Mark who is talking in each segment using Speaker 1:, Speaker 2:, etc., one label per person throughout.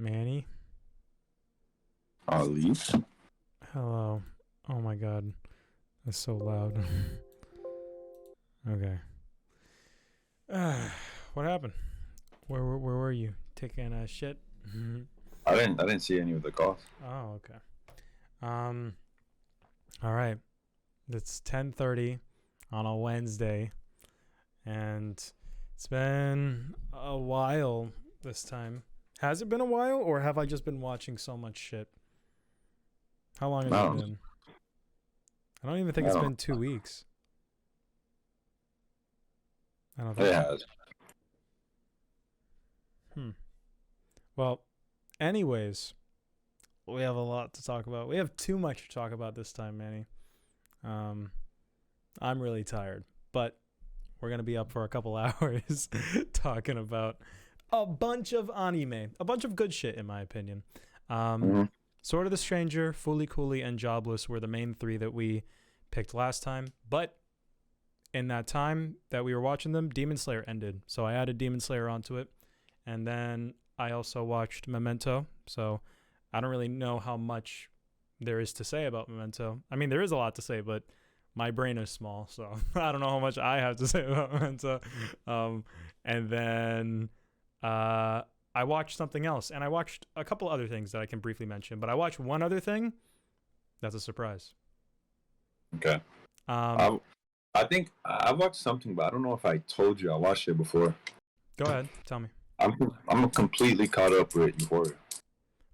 Speaker 1: Manny,
Speaker 2: Ali.
Speaker 1: hello. Oh my god, that's so loud. Okay. What happened? Where were you? Taking a shit?
Speaker 2: I didn't see any of the calls.
Speaker 1: Oh, okay. Um. All right. It's 10:30 on a Wednesday, and it's been a while this time. Has it been a while, or have I just been watching so much shit? How long has it
Speaker 2: No,
Speaker 1: been? I don't even think
Speaker 2: I
Speaker 1: it's
Speaker 2: don't.
Speaker 1: been 2 weeks. I don't think
Speaker 2: It
Speaker 1: so.
Speaker 2: has.
Speaker 1: Well, anyways, we have a lot to talk about. We have too much to talk about this time, Manny. Um, I'm really tired, but we're gonna be up for a couple hours talking about a bunch of anime, a bunch of good shit, in my opinion.
Speaker 2: hmm
Speaker 1: Sword of the Stranger, Fully Cooley, and Jobless were the main three that we picked last time. But in that time that we were watching them, Demon Slayer ended. So I added Demon Slayer onto it. And then I also watched Memento. So I don't really know how much there is to say about Memento. I mean, there is a lot to say, but my brain is small. So I don't know how much I have to say about Memento. And then I watched something else, and I watched a couple other things that I can briefly mention. But I watched one other thing that's a surprise.
Speaker 2: Okay.
Speaker 1: Um,
Speaker 2: I I think I watched something, but I don't know if I told you I watched it before.
Speaker 1: Go ahead, tell me.
Speaker 2: I'm completely caught up with Euphoria.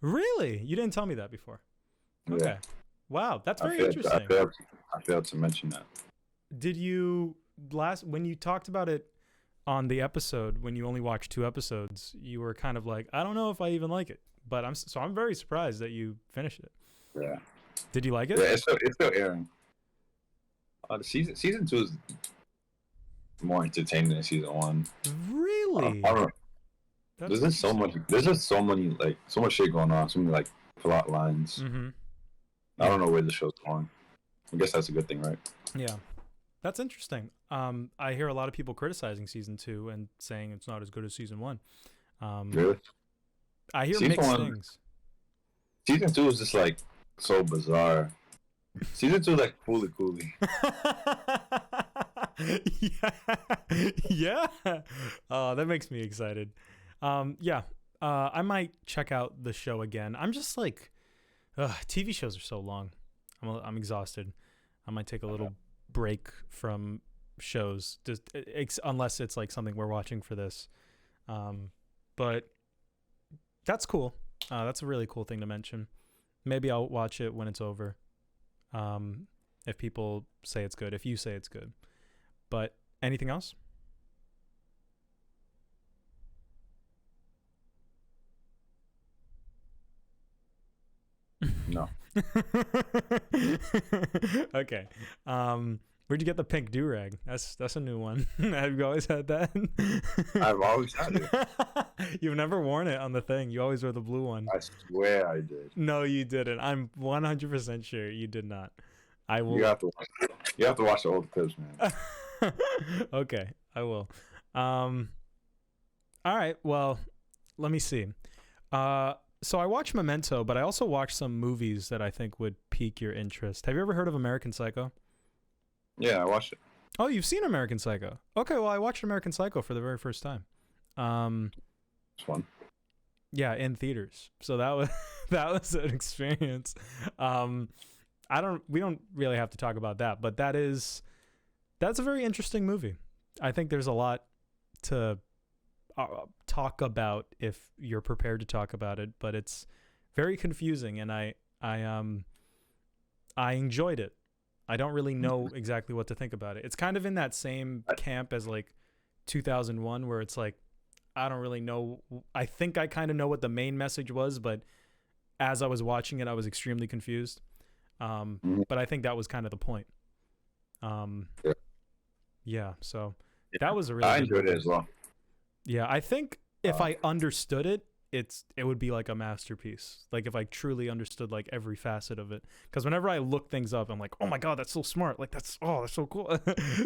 Speaker 1: Really? You didn't tell me that before.
Speaker 2: Yeah.
Speaker 1: Okay. Wow, that's
Speaker 2: I
Speaker 1: very
Speaker 2: failed.
Speaker 1: interesting.
Speaker 2: I failed to mention that.
Speaker 1: Did you when you talked about it on the episode when you only watched 2 episodes, you were kind of like, I don't know if I even like it. But I'm very surprised that you finished it.
Speaker 2: Yeah.
Speaker 1: Did you like it?
Speaker 2: Yeah. It's still airing. The season 2 is more entertaining than season 1.
Speaker 1: Really?
Speaker 2: I don't know.
Speaker 1: That's
Speaker 2: There's just so many like so much shit going on. So many like plot lines.
Speaker 1: Mm-hmm.
Speaker 2: I don't know where the show's going. I guess that's a good thing, right?
Speaker 1: Yeah. That's interesting. I hear a lot of people criticizing season 2 and saying it's not as good as season 1.
Speaker 2: Really?
Speaker 1: I hear
Speaker 2: Season
Speaker 1: mixed
Speaker 2: 1
Speaker 1: things.
Speaker 2: Season 2 is just like so bizarre. Season 2 is like fully coolly.
Speaker 1: Yeah. Oh, that makes me excited. Yeah. I might check out the show again. I'm just like, TV shows are so long. I'm exhausted. I might take a little break from shows, just unless it's like something we're watching for this. But that's cool. That's a really cool thing to mention. Maybe I'll watch it when it's over. If people say it's good, if you say it's good. But anything else?
Speaker 2: No.
Speaker 1: Okay. Where'd you get the pink do-rag? That's a new one. Have you always had that?
Speaker 2: I've always had it.
Speaker 1: You've never worn it on the thing. You always wear the blue one.
Speaker 2: I swear I did.
Speaker 1: No, you didn't. I'm 100% sure you did not. I will.
Speaker 2: You have to watch the old clips, man.
Speaker 1: Okay, I will. All right. Well, let me see. So I watched Memento, but I also watched some movies that I think would pique your interest. Have you ever heard of American Psycho?
Speaker 2: Yeah, I watched it.
Speaker 1: Oh, you've seen American Psycho. Okay, well, I watched American Psycho for the very first time.
Speaker 2: It's fun.
Speaker 1: Yeah, in theaters. So that was that was an experience. We don't really have to talk about that, but that's a very interesting movie. I think there's a lot to talk about if you're prepared to talk about it, but it's very confusing, and I enjoyed it. I don't really know exactly what to think about it. It's kind of in that same camp as like 2001, where it's like, I don't really know. I think I kind of know what the main message was, but as I was watching it, I was extremely confused. But I think that was kind of the point. Yeah. So that was a really.
Speaker 2: I
Speaker 1: good
Speaker 2: enjoyed
Speaker 1: movie.
Speaker 2: it as well.
Speaker 1: Yeah, I think if I understood it, it would be like a masterpiece. Like if I truly understood like every facet of it. Because whenever I look things up, I'm like, oh my god, that's so smart. Like that's so cool.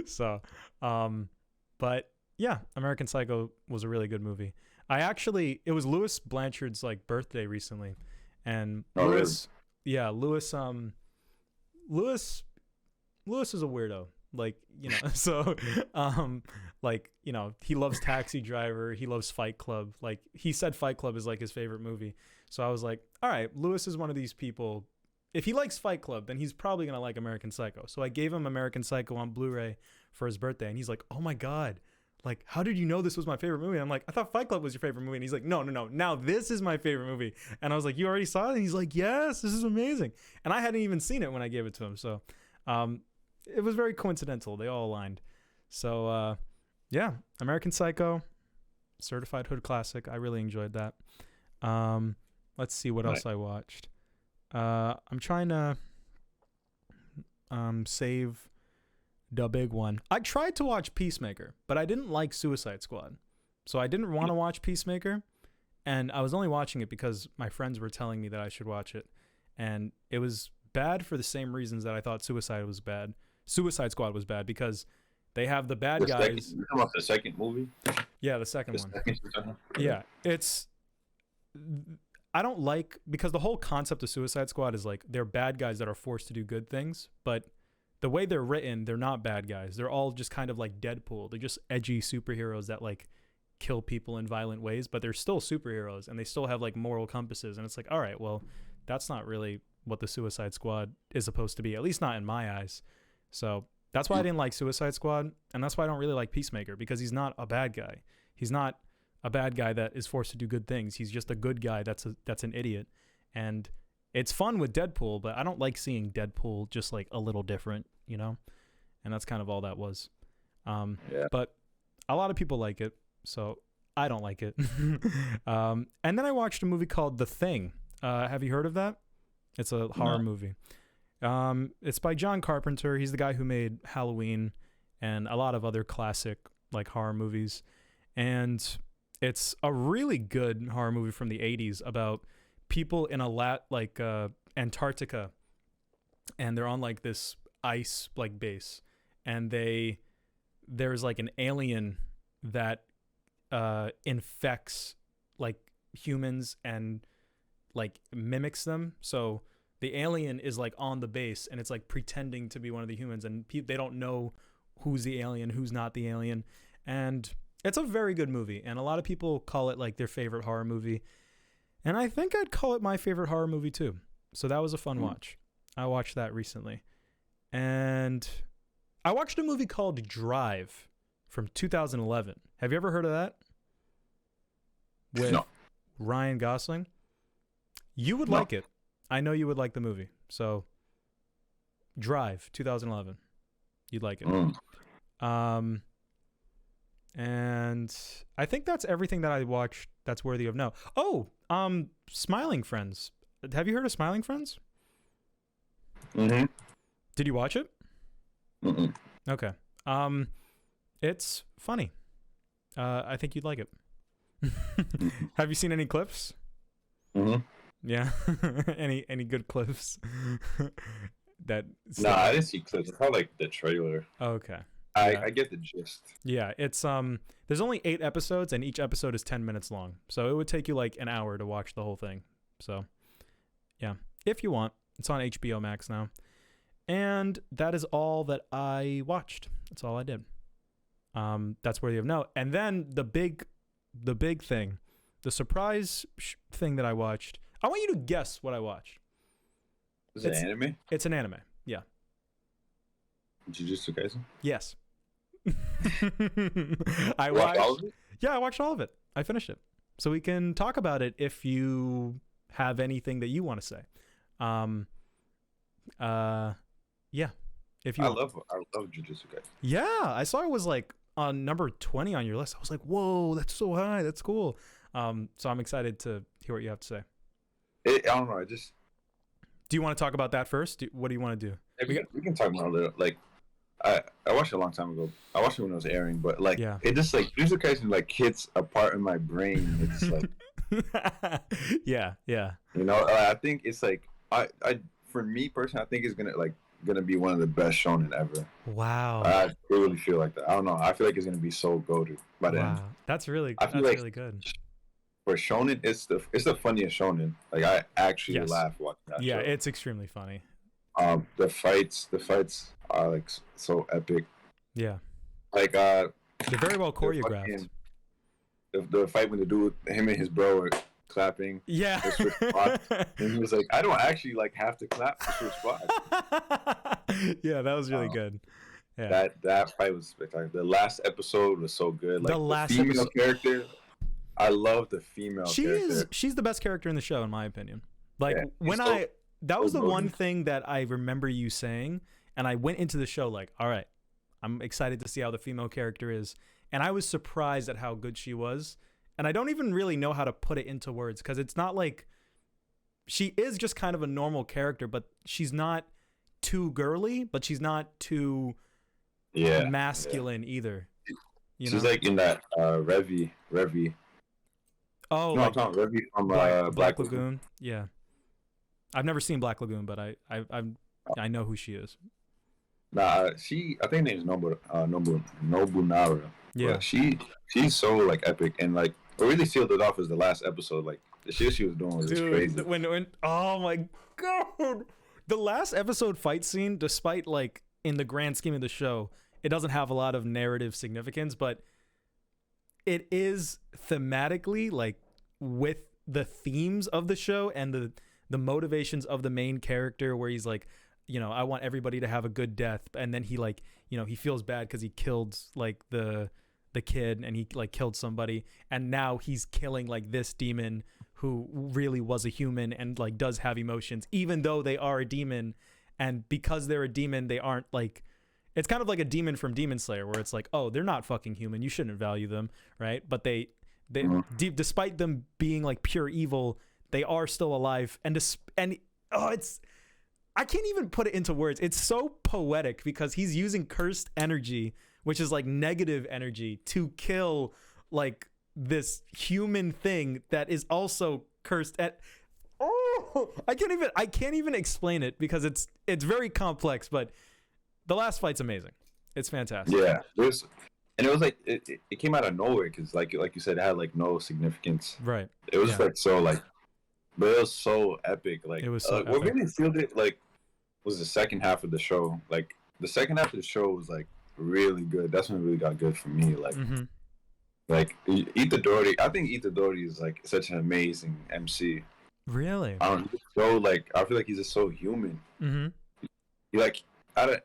Speaker 1: So, but yeah, American Psycho was a really good movie. It was Louis Blanchard's like birthday recently, and
Speaker 2: Oh, really?
Speaker 1: Louis is a weirdo. Like, you know, so like, you know, he loves Taxi Driver, he loves Fight Club. Like, he said Fight Club is like his favorite movie. So I was like, all right, Louis is one of these people. If he likes Fight Club, then he's probably gonna like American Psycho. So I gave him American Psycho on Blu-ray for his birthday, and he's like, oh my god, like, how did you know this was my favorite movie? And I'm like, I thought Fight Club was your favorite movie. And he's like, no, now this is my favorite movie. And I was like, you already saw it? And he's like, yes, this is amazing. And I hadn't even seen it when I gave it to him. So it was very coincidental. They all aligned. So yeah, American Psycho, certified hood classic. I really enjoyed that. Let's see what else I watched. I'm trying to save the big one. I tried to watch Peacemaker, but I didn't like Suicide Squad. So I didn't want to watch Peacemaker, and I was only watching it because my friends were telling me that I should watch it. And it was bad for the same reasons that I thought Suicide Squad was bad, because they have the bad guys.
Speaker 2: You're talking about the second movie?
Speaker 1: Yeah, the second one. Yeah, I don't like, because the whole concept of Suicide Squad is like they're bad guys that are forced to do good things, but the way they're written, they're not bad guys. They're all just kind of like Deadpool. They're just edgy superheroes that like kill people in violent ways, but they're still superheroes and they still have like moral compasses. And it's like, all right, well, that's not really what the Suicide Squad is supposed to be, at least not in my eyes. So that's why I didn't like Suicide Squad, and that's why I don't really like Peacemaker, because he's not a bad guy. He's not a bad guy that is forced to do good things. He's just a good guy that's an idiot. And it's fun with Deadpool, but I don't like seeing Deadpool just like a little different, you know? And that's kind of all that was. But a lot of people like it, so I don't like it. And then I watched a movie called The Thing. Have you heard of that? It's a horror movie. It's by John Carpenter. He's the guy who made Halloween and a lot of other classic like horror movies. And it's a really good horror movie from the 80s about people in Antarctica, and they're on like this ice like base, and there's like an alien that infects like humans and like mimics them. So the alien is like on the base, and it's like pretending to be one of the humans, and they don't know who's the alien, who's not the alien. And it's a very good movie, and a lot of people call it like their favorite horror movie. And I think I'd call it my favorite horror movie too. So that was a fun watch. I watched that recently. And I watched a movie called Drive from 2011. Have you ever heard of that? With Ryan Gosling? You would like it. I know you would like the movie. So Drive 2011. You'd like it. And I think that's everything that I watched that's worthy of note. Smiling Friends. Have you heard of Smiling Friends?
Speaker 2: Mm-hmm.
Speaker 1: Did you watch it?
Speaker 2: Mm-mm.
Speaker 1: Okay. It's funny. I think you'd like it. Have you seen any clips?
Speaker 2: Mm-hmm.
Speaker 1: Yeah. Any good clips? I
Speaker 2: didn't see clips. I saw like the trailer.
Speaker 1: Okay.
Speaker 2: I get the gist.
Speaker 1: Yeah, it's there's only 8 episodes, and each episode is 10 minutes long. So it would take you like an hour to watch the whole thing. So yeah, if you want. It's on HBO Max now. And that is all that I watched. That's all I did. That's worthy of note. And then the big thing, the surprise thing that I watched. I want you to guess what I watched.
Speaker 2: Is it anime?
Speaker 1: It's an anime. Yeah.
Speaker 2: Jujutsu Kaisen?
Speaker 1: Yes.
Speaker 2: I watched all of it?
Speaker 1: Yeah, I watched all of it. I finished it. So we can talk about it if you have anything that you want to say. Yeah. If you
Speaker 2: I love Jujutsu Kaisen.
Speaker 1: Yeah, I saw it was like on number 20 on your list. I was like, whoa, that's so high. That's cool. So I'm excited to hear what you have to say.
Speaker 2: I don't know. Do
Speaker 1: you want to talk about that first? What do you want to do?
Speaker 2: We can talk about it a little. Like, I watched it a long time ago. I watched it when it was airing, but like, it just like Jujutsu Kaisen like hits a part in my brain. It's like,
Speaker 1: yeah.
Speaker 2: You know, I think it's like I for me personally, I think it's gonna be one of the best shonen ever.
Speaker 1: Wow.
Speaker 2: I really feel like that. I don't know. I feel like it's gonna be so goated by the end.
Speaker 1: That's really
Speaker 2: really
Speaker 1: good.
Speaker 2: for shonen, it's the funniest shonen. Like I actually
Speaker 1: Yes.
Speaker 2: laugh watching that
Speaker 1: Yeah,
Speaker 2: show.
Speaker 1: it's extremely funny.
Speaker 2: The fights are like so epic.
Speaker 1: Yeah.
Speaker 2: Like
Speaker 1: they're very well choreographed.
Speaker 2: The fight when the dude, him and his bro were clapping.
Speaker 1: Yeah.
Speaker 2: And he was like, I don't actually like have to clap to switch spots.
Speaker 1: Yeah, that was really good. Yeah.
Speaker 2: That fight was spectacular. The last episode was so good. Like the female character, I love the female character.
Speaker 1: She's the best character in the show in my opinion. Like that was the one thing that I remember you saying, and I went into the show like, all right, I'm excited to see how the female character is, and I was surprised at how good she was, and I don't even really know how to put it into words because it's not like she is just kind of a normal character, but she's not too girly, but she's not too masculine either.
Speaker 2: She's like in that Revy.
Speaker 1: Oh,
Speaker 2: no,
Speaker 1: like
Speaker 2: it's not Revy from
Speaker 1: Black Lagoon. Yeah, I've never seen Black Lagoon, but I know who she is.
Speaker 2: Nah, I think her name is Nobunara.
Speaker 1: Yeah,
Speaker 2: but she's so like epic, and like what really sealed it off is the last episode. Like the shit she was doing was just crazy.
Speaker 1: When oh my god, the last episode fight scene, despite like in the grand scheme of the show, it doesn't have a lot of narrative significance, but it is thematically like with the themes of the show and the motivations of the main character, where he's like, you know, I want everybody to have a good death, and then he like, you know, he feels bad because he killed like the kid, and he like killed somebody, and now he's killing like this demon who really was a human and like does have emotions, even though they are a demon, and because they're a demon, they aren't like. It's kind of like a demon from Demon Slayer, where it's like, oh, they're not fucking human, you shouldn't value them, right? But they despite them being like pure evil, they are still alive, and it's. I can't even put it into words. It's so poetic because he's using cursed energy, which is like negative energy, to kill like this human thing that is also cursed. I can't even explain it because it's very complex. But the last fight's amazing. It's fantastic.
Speaker 2: Yeah, and it was like it came out of nowhere because like you said, it had like no significance.
Speaker 1: Right.
Speaker 2: It was like so like. But it was so epic. Like
Speaker 1: it was so epic.
Speaker 2: What really sealed it like was the second half of the show. Like the second half of the show was like really good. That's when it really got good for me. Like like Itadori. I think Itadori is like such an amazing MC.
Speaker 1: Really?
Speaker 2: I don't know. So like I feel like he's just so human. He like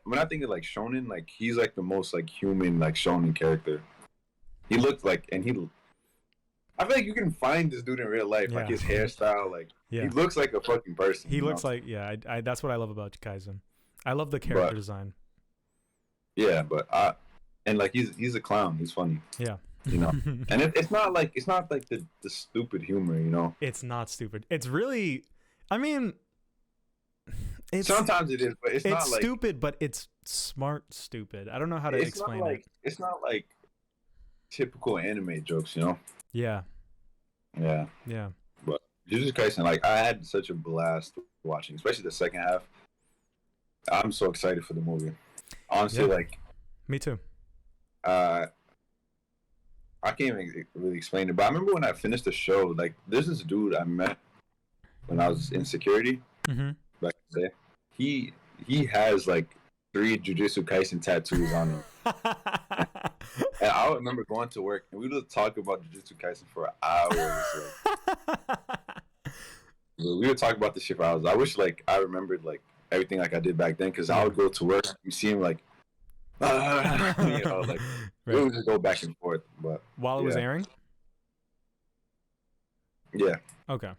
Speaker 2: when I think of like shonen, like he's like the most like human like shonen character. He looked like I feel like you can find this dude in real life, like his hairstyle, like he looks like a fucking person.
Speaker 1: He looks like I that's what I love about Kaisen. I love the character design.
Speaker 2: Yeah, but and like he's a clown. He's funny.
Speaker 1: Yeah,
Speaker 2: you know, and it's not like the stupid humor, you know.
Speaker 1: It's not stupid. It's really, I mean,
Speaker 2: sometimes it is, but it's not like
Speaker 1: stupid, but it's smart stupid. I don't know how to explain it.
Speaker 2: It's not like typical anime jokes, you know.
Speaker 1: Yeah.
Speaker 2: But Jujutsu Kaisen, like I had such a blast watching, especially the second half. I'm so excited for the movie. Honestly, like
Speaker 1: me too.
Speaker 2: I can't even really explain it, but I remember when I finished the show, like there's this dude I met when I was in security. Back in the day. He has like 3 Jujutsu Kaisen tattoos on him. And I remember going to work and we would talk about Jujutsu Kaisen for hours. We would talk about this shit for hours. I wish like I remembered like everything like I did back then, because I would go to work and see him like, you know, like we would just go back and forth. But
Speaker 1: while it was airing.
Speaker 2: Yeah.
Speaker 1: Okay.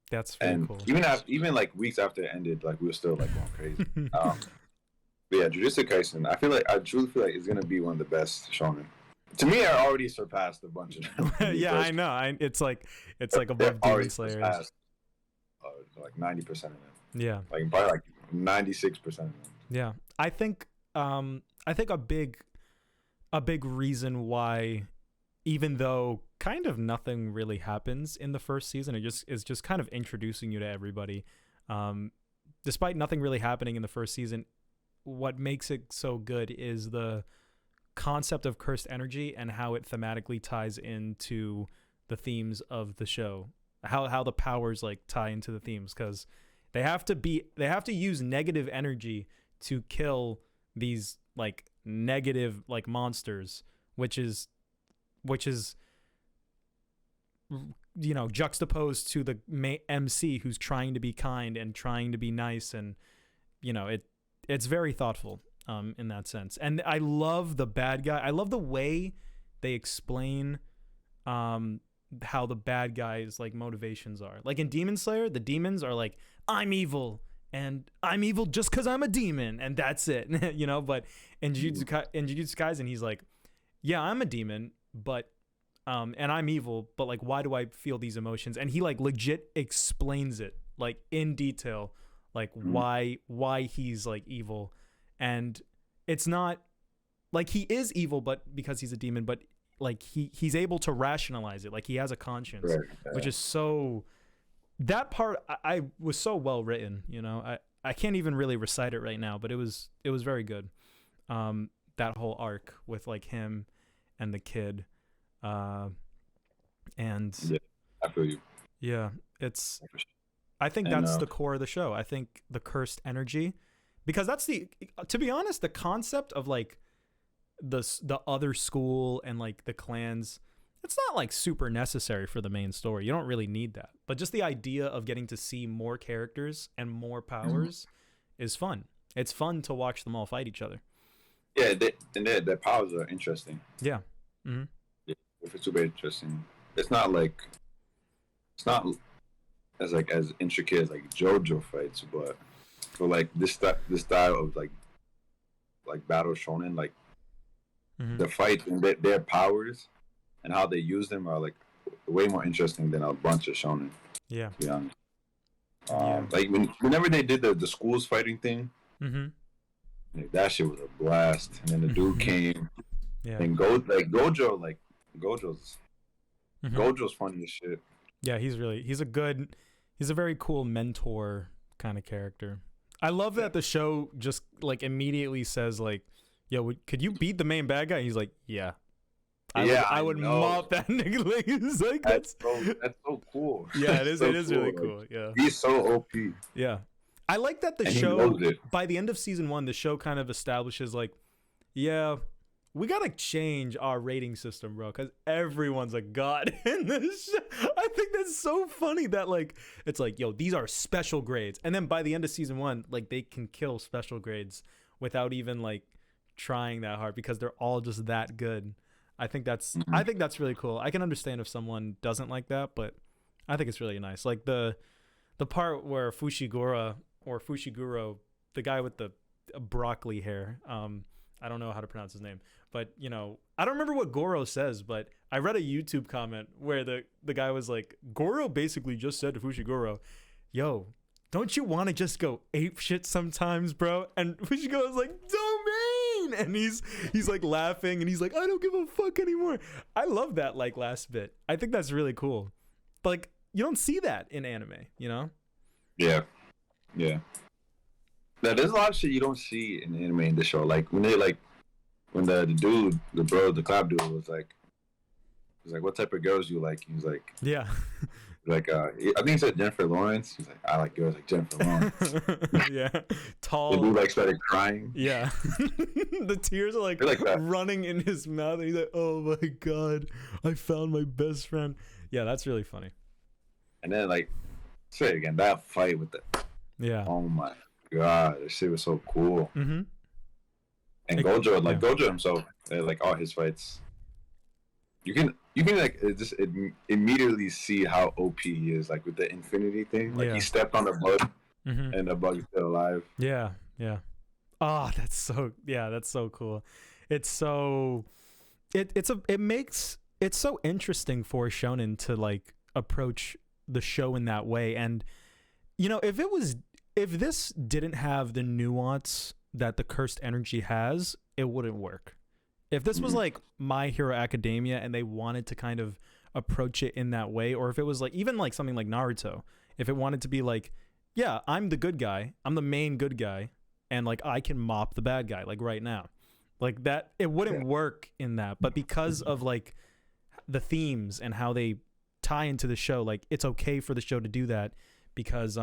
Speaker 1: That's very cool.
Speaker 2: Even like weeks after it ended, like we were still like going crazy. But yeah, Jujutsu Kaisen, I truly feel like it's gonna be one of the best shonen. To me, I already surpassed a bunch of them.
Speaker 1: Yeah, I know. It's like above Demon Slayer.
Speaker 2: Like 90% of them.
Speaker 1: Yeah.
Speaker 2: Like probably like 96% of them.
Speaker 1: Yeah, I think a big reason why, even though kind of nothing really happens in the first season, is just kind of introducing you to everybody. Despite nothing really happening in the first season, what makes it so good is the concept of cursed energy and how it thematically ties into the themes of the show, how the powers like tie into the themes, because they have to use negative energy to kill these like negative like monsters, which is juxtaposed to the MC who's trying to be kind and trying to be nice, and it's very thoughtful in that sense. And I love the bad guy. I love the way they explain how the bad guys like motivations are. Like in Demon Slayer, the demons are like, I'm evil, and I'm evil just because I'm a demon, and that's it. But in Jujutsu Kaisen, he's like, yeah, I'm a demon, but and I'm evil, but like, why do I feel these emotions? And he like legit explains it like in detail, like why he's like evil. And it's not like he is evil, but because he's a demon, but like he's able to rationalize it. Like he has a conscience, right. Which is so, that part I was so well written, I can't even really recite it right now, but it was very good. That whole arc with like him and the kid. And
Speaker 2: yeah, I feel you.
Speaker 1: Yeah, I think that's the core of the show. I think the cursed energy, because that's to be honest, the concept of like the other school and like the clans, it's not like super necessary for the main story. You don't really need that, but just the idea of getting to see more characters and more powers is fun. It's fun to watch them all fight each other.
Speaker 2: Yeah, their powers are interesting.
Speaker 1: Yeah. Mm-hmm.
Speaker 2: It's super interesting. It's not as intricate as like JoJo fights, but for like this style of like battle shonen, like the fights and their powers and how they use them are like way more interesting than a bunch of shonen.
Speaker 1: Yeah.
Speaker 2: To be honest. Like whenever they did the schools fighting thing, like, that shit was a blast. And then the dude came, and Gojo's funny as shit.
Speaker 1: Yeah, he's a very cool mentor kind of character. I love that the show just like immediately says like, yo, could you beat the main bad guy? And he's like, yeah. I would mop that nigga. Like, it's like
Speaker 2: that's so cool.
Speaker 1: Yeah, it is.
Speaker 2: So
Speaker 1: it is
Speaker 2: cool.
Speaker 1: really cool. Yeah,
Speaker 2: he's so OP.
Speaker 1: Yeah, I like that the show by the end of season 1, the show kind of establishes like, yeah, we gotta change our rating system, bro, because everyone's a god in this show. I think that's so funny that like it's like, yo, these are special grades, and then by the end of season 1, like they can kill special grades without even like trying that hard because they're all just that good. I think that's really cool. I can understand if someone doesn't like that, but I think it's really nice. Like the part where Fushiguro, the guy with the broccoli hair, I don't know how to pronounce his name, but I don't remember what Goro says, but I read a YouTube comment where the guy was like, Goro basically just said to Fushiguro, yo, don't you want to just go ape shit sometimes, bro? And Fushiguro was like, domain, and he's like laughing, and he's like, I don't give a fuck anymore. I love that like last bit. I think that's really cool. But like, you don't see that in anime,
Speaker 2: Yeah. Now, there's a lot of shit you don't see in anime in the show. Like when the dude, the clap dude was like, what type of girls you like? He was like,
Speaker 1: yeah.
Speaker 2: Like I think he said Jennifer Lawrence. He's like, I like girls like Jennifer Lawrence.
Speaker 1: Yeah, tall.
Speaker 2: The dude like started crying.
Speaker 1: Yeah, the tears are like running in his mouth. And he's like, oh my god, I found my best friend. Yeah, that's really funny.
Speaker 2: And then like, say it again, that fight with oh my god, that shit was so cool. And Gojo, like Gojo himself, like all his fights, you can like just immediately see how OP he is, like with the infinity thing. Like he stepped on the bug, and the bug is still alive.
Speaker 1: Yeah. Oh, that's so cool. It's so it makes it so interesting for shonen to like approach the show in that way. And if this didn't have the nuance that the cursed energy has, it wouldn't work. If this was like My Hero Academia and they wanted to kind of approach it in that way, or if it was like even like something like Naruto, if it wanted to be like, yeah, I'm the good guy, I'm the main good guy, and like I can mop the bad guy like right now, like that, it wouldn't work in that. But because of like the themes and how they tie into the show. Like, it's okay for the show to do that because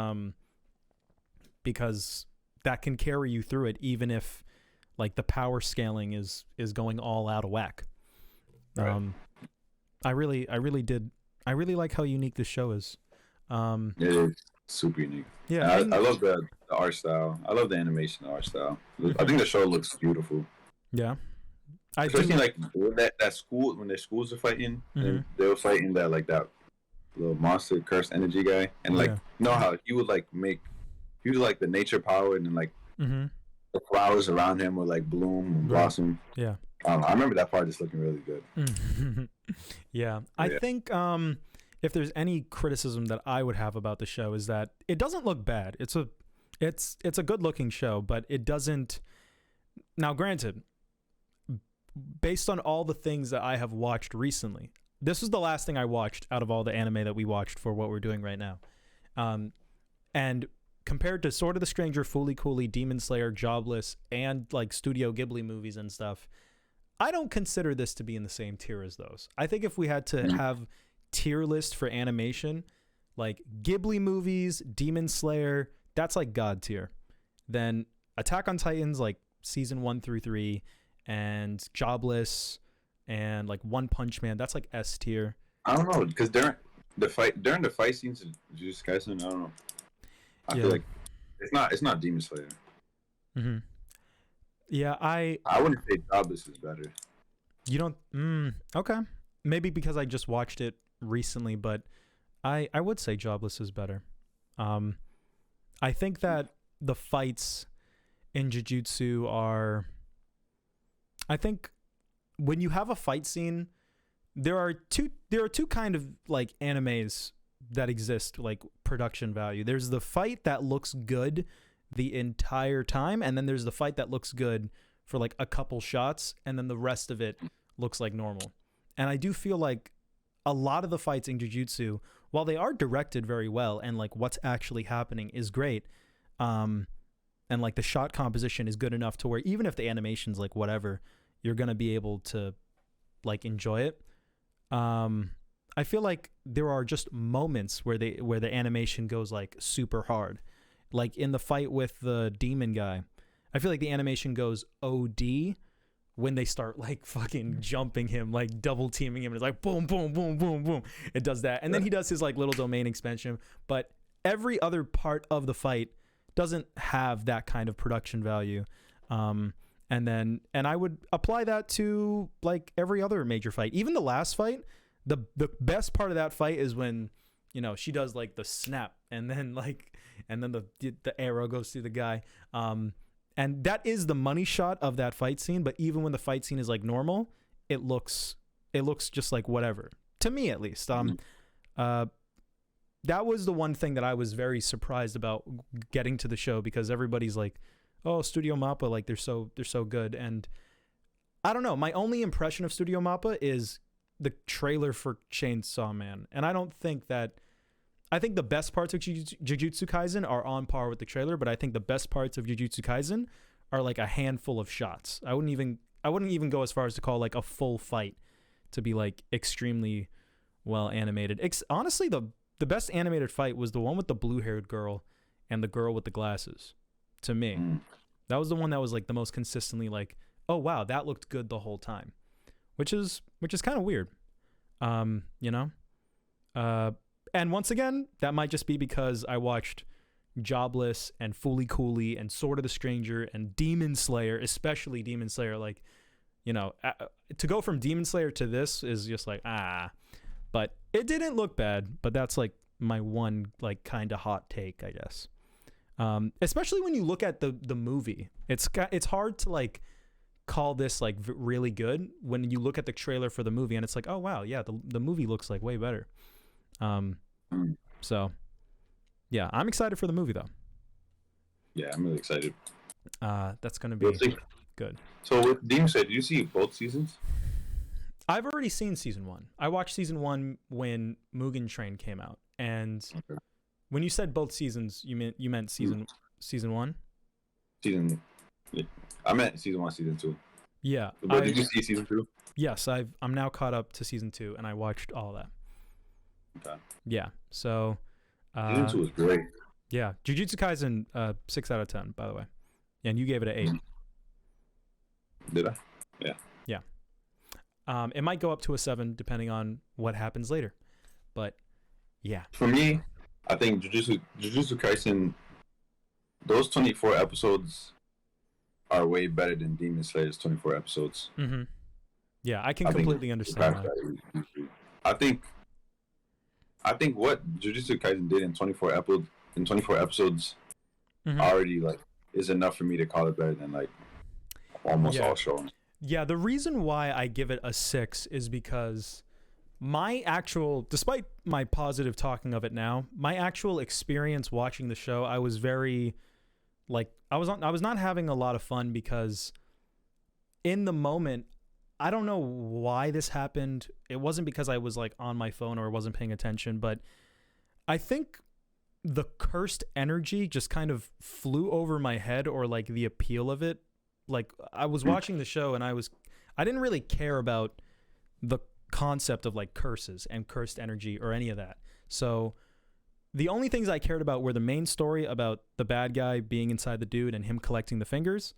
Speaker 1: that can carry you through it, even if like the power scaling is going all out of whack.
Speaker 2: Right.
Speaker 1: I really like how unique this show is.
Speaker 2: It is super unique.
Speaker 1: Yeah,
Speaker 2: I love the art style. I love the animation art style. I think the show looks beautiful.
Speaker 1: Yeah,
Speaker 2: especially like that school when their schools are fighting, and they were fighting that little monster cursed energy guy, and like know how he would like he was like the nature power, and then like the flowers around him would like bloom and blossom.
Speaker 1: Yeah,
Speaker 2: I remember that part just looking really good.
Speaker 1: Yeah, I think if there's any criticism that I would have about the show is that it doesn't look bad. It's a good looking show, but it doesn't. Now, granted, based on all the things that I have watched recently, this was the last thing I watched out of all the anime that we watched for what we're doing right now. And compared to Sword of the Stranger, Fooly Cooly, Demon Slayer, Jobless, and like Studio Ghibli movies and stuff, I don't consider this to be in the same tier as those. I think if we had to have tier list for animation, like Ghibli movies, Demon Slayer, that's like God tier. Then Attack on Titan's like season 1 through 3, and Jobless, and like One Punch Man, that's like S tier.
Speaker 2: I don't know, because during the fight scenes of Jujutsu Kaisen, I don't know. I feel like it's not Demon Slayer.
Speaker 1: Yeah, I
Speaker 2: wouldn't say Jobless is better.
Speaker 1: You don't? Okay. Maybe because I just watched it recently, but I would say Jobless is better. I think that the fights in Jujutsu are... I think when you have a fight scene, there are two kind of like animes that exist, like production value. There's the fight that looks good the entire time, and then there's the fight that looks good for like a couple shots, and then the rest of it looks like normal. And I do feel like a lot of the fights in Jujutsu, while they are directed very well and like what's actually happening is great, and like the shot composition is good enough to where even if the animation's like whatever, you're gonna be able to like enjoy it. I feel like there are just moments where the animation goes like super hard. Like in the fight with the demon guy, I feel like the animation goes OD when they start like fucking jumping him, like double teaming him, and it's like boom, boom, boom, boom, boom. It does that. And then he does his like little domain expansion. But every other part of the fight doesn't have that kind of production value. And I would apply that to like every other major fight. Even the last fight, the best part of that fight is when, you know, she does like the snap, and then the arrow goes through the guy. And that is the money shot of that fight scene. But even when the fight scene is like normal, it looks just like whatever, to me at least. That was the one thing that I was very surprised about getting to the show, because everybody's like, oh, Studio Mappa, like they're so good. And I don't know, my only impression of Studio Mappa is the trailer for Chainsaw Man. And I think the best parts of Jujutsu Kaisen are on par with the trailer, but I think the best parts of Jujutsu Kaisen are like a handful of shots. I wouldn't even go as far as to call like a full fight to be like extremely well animated. Honestly, the best animated fight was the one with the blue-haired girl and the girl with the glasses. To me, that was the one that was like the most consistently like, oh wow, that looked good the whole time, which is kind of weird, you know. And once again, that might just be because I watched Jobless and Fooly Cooly and Sword of the Stranger and Demon Slayer, especially Demon Slayer. Like, you know, to go from Demon Slayer to this is just like, but it didn't look bad. But that's like my one like kind of hot take, I guess. Especially when you look at the movie, it's hard to like call this like really good when you look at the trailer for the movie and it's like, oh wow, yeah, the movie looks like way better. So yeah, I'm excited for the movie though.
Speaker 2: Yeah, I'm really excited.
Speaker 1: That's gonna be good.
Speaker 2: So with Demon Slayer, did you see both seasons?
Speaker 1: I've already seen season 1. I watched season 1 when Mugen Train came out, and when you said both seasons, you meant season 1?
Speaker 2: I meant season 1, season 2.
Speaker 1: Yeah.
Speaker 2: But did you see season 2?
Speaker 1: Yes, I'm now caught up to season 2, and I watched all that.
Speaker 2: Okay.
Speaker 1: Yeah. So.
Speaker 2: Jujutsu was great.
Speaker 1: Yeah, Jujutsu Kaisen, 6 out of 10, by the way, and you gave it an 8.
Speaker 2: Did I? Yeah.
Speaker 1: Yeah. It might go up to a 7 depending on what happens later, but yeah.
Speaker 2: For me, I think Jujutsu Kaisen, those 24 episodes are way better than Demon Slayer's 24 episodes.
Speaker 1: Mm-hmm. Yeah, I can completely understand that.
Speaker 2: I think what Jujutsu Kaisen did in 24 episodes already like is enough for me to call it better than like almost all shows.
Speaker 1: Yeah, the reason why I give it a 6 is because despite my positive talking of it now, my actual experience watching the show, I was very like I was not having a lot of fun because in the moment, I don't know why this happened. It wasn't because I was like on my phone or wasn't paying attention, but I think the cursed energy just kind of flew over my head, or like the appeal of it. Like I was watching the show and I didn't really care about the concept of like curses and cursed energy or any of that. So the only things I cared about were the main story about the bad guy being inside the dude and him collecting the fingers,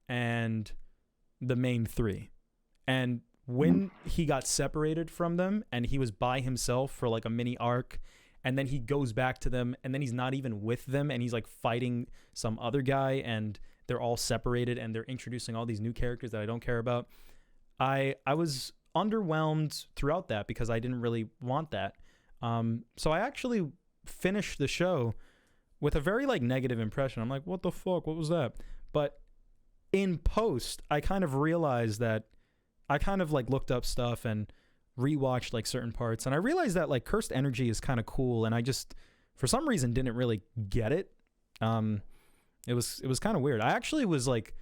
Speaker 1: and the main 3. And when he got separated from them and he was by himself for like a mini arc, and then he goes back to them and then he's not even with them and he's like fighting some other guy and they're all separated and they're introducing all these new characters that I don't care about. I was underwhelmed throughout that because I didn't really want that. So I actually finished the show with a very like negative impression. I'm like, what the fuck? What was that? But in post, I kind of realized that I kind of like looked up stuff and rewatched like certain parts, and I realized that like cursed energy is kind of cool, and I just for some reason didn't really get it. It was kind of weird. I actually was like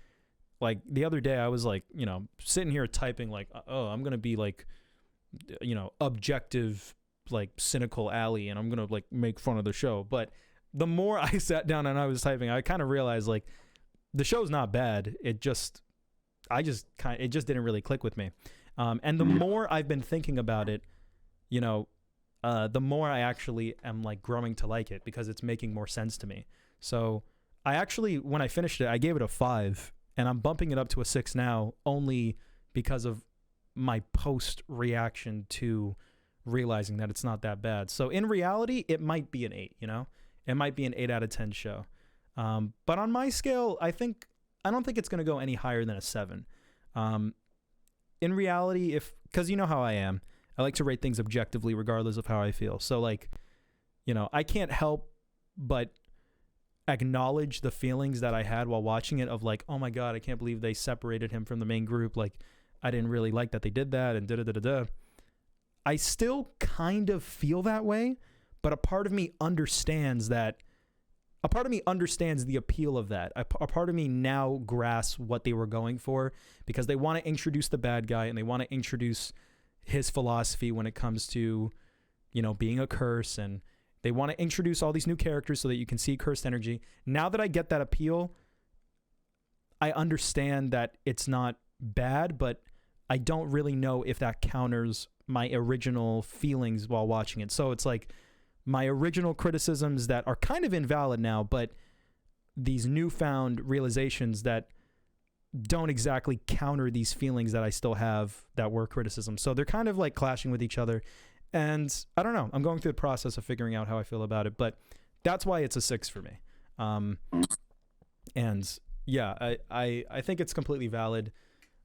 Speaker 1: the other day I was like, you know, sitting here typing like, oh, I'm gonna be like, you know, objective, like cynical alley, and I'm gonna like make fun of the show. But the more I sat down and I was typing, I kind of realized like the show's not bad. It just didn't really click with me. And the more I've been thinking about it, you know, the more I actually am like growing to like it because it's making more sense to me. So I actually, when I finished it, I gave it a 5, and I'm bumping it up to a 6 now only because of my post reaction to realizing that it's not that bad. So in reality, it might be an 8, you know, it might be an 8 out of 10 show. But on my scale, I don't think it's going to go any higher than a 7. In reality, because you know how I am, I like to rate things objectively regardless of how I feel. So like, you know, I can't help but acknowledge the feelings that I had while watching it of like, oh my God, I can't believe they separated him from the main group. Like, I didn't really like that they did that and da-da-da-da-da. I still kind of feel that way, but a part of me understands the appeal of that. A part of me now grasps what they were going for because they want to introduce the bad guy and they want to introduce his philosophy when it comes to, you know, being a curse, and they want to introduce all these new characters so that you can see cursed energy. Now that I get that appeal, I understand that it's not bad, but I don't really know if that counters my original feelings while watching it. So it's like my original criticisms that are kind of invalid now, but these newfound realizations that don't exactly counter these feelings that I still have that were criticism. So they're kind of like clashing with each other. And I don't know. I'm going through the process of figuring out how I feel about it, but that's why it's a 6 for me. And yeah, I think it's completely valid.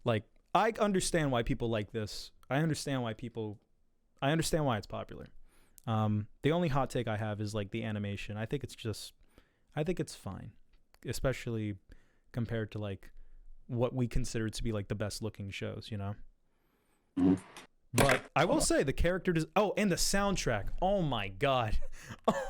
Speaker 1: Like, I understand why people like this. I understand why it's popular. The only hot take I have is like the animation. I think it's fine, especially compared to like what we consider to be like the best looking shows, you know? But I will say the character and the soundtrack. Oh my God.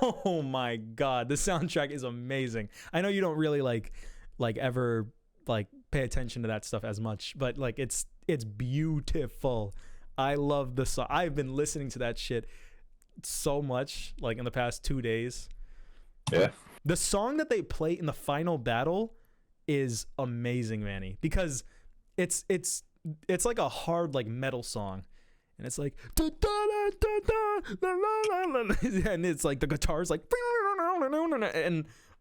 Speaker 1: Oh my God. The soundtrack is amazing. I know you don't really like ever like pay attention to that stuff as much, but like it's beautiful. I love the song. I've been listening to that shit so much like in the past 2 days.
Speaker 2: Yeah.
Speaker 1: The song that they play in the final battle is amazing, Manny, because it's like a hard like metal song. and it's like and it's like the guitar's like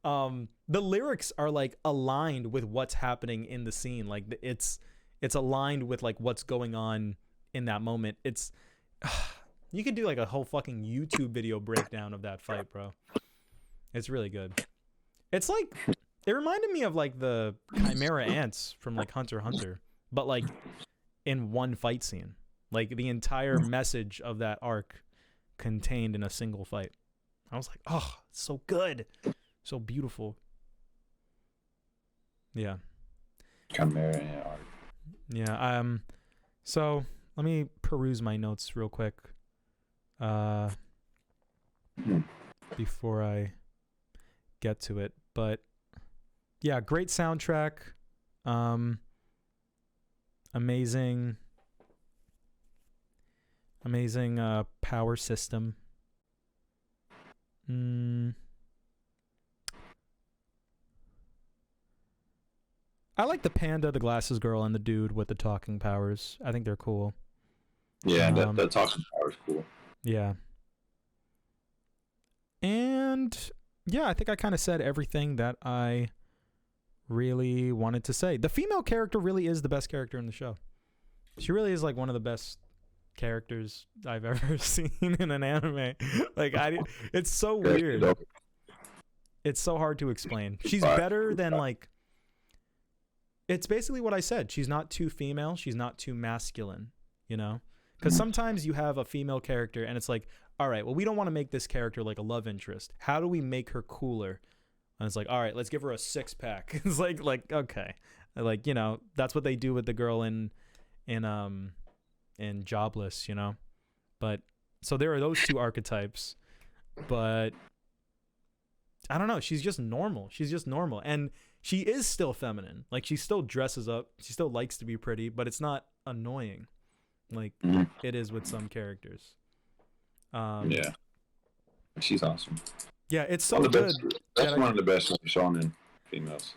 Speaker 1: and the lyrics are like aligned with what's happening in the scene. Like it's aligned with like what's going on in that moment. It's you could do like a whole fucking YouTube video breakdown of that fight, bro. It's really good. It's like it reminded me of like the Chimera Ants from like Hunter x Hunter, but like in one fight scene. Like the entire message of that arc contained in a single fight. I was like, oh, it's so good. So beautiful. Yeah.
Speaker 2: Chimera arc.
Speaker 1: Yeah. So let me peruse my notes real quick. Before I get to it. But yeah, great soundtrack. Amazing power system. I like the panda, the glasses girl, and the dude with the talking powers. I think they're cool.
Speaker 2: Yeah, the talking power is cool.
Speaker 1: Yeah. And yeah, I think I kind of said everything that I really wanted to say. The female character really is the best character in the show. She really is like one of the best characters I've ever seen in an anime. Like it's so weird. It's so hard to explain. She's better than like, it's basically what I said. She's not too female. She's not too masculine, you know? Because sometimes you have a female character and it's like, all right, well, we don't want to make this character like a love interest. How do we make her cooler? And it's like, all right, let's give her a 6-pack. It's like, okay. Like, you know, that's what they do with the girl in Jobless, you know? But so there are those two archetypes, but I don't know. She's just normal. And she is still feminine. Like she still dresses up. She still likes to be pretty, but it's not annoying like it is with some characters.
Speaker 2: Yeah. She's awesome.
Speaker 1: Yeah, it's so good.
Speaker 2: That's one of the best shonen females.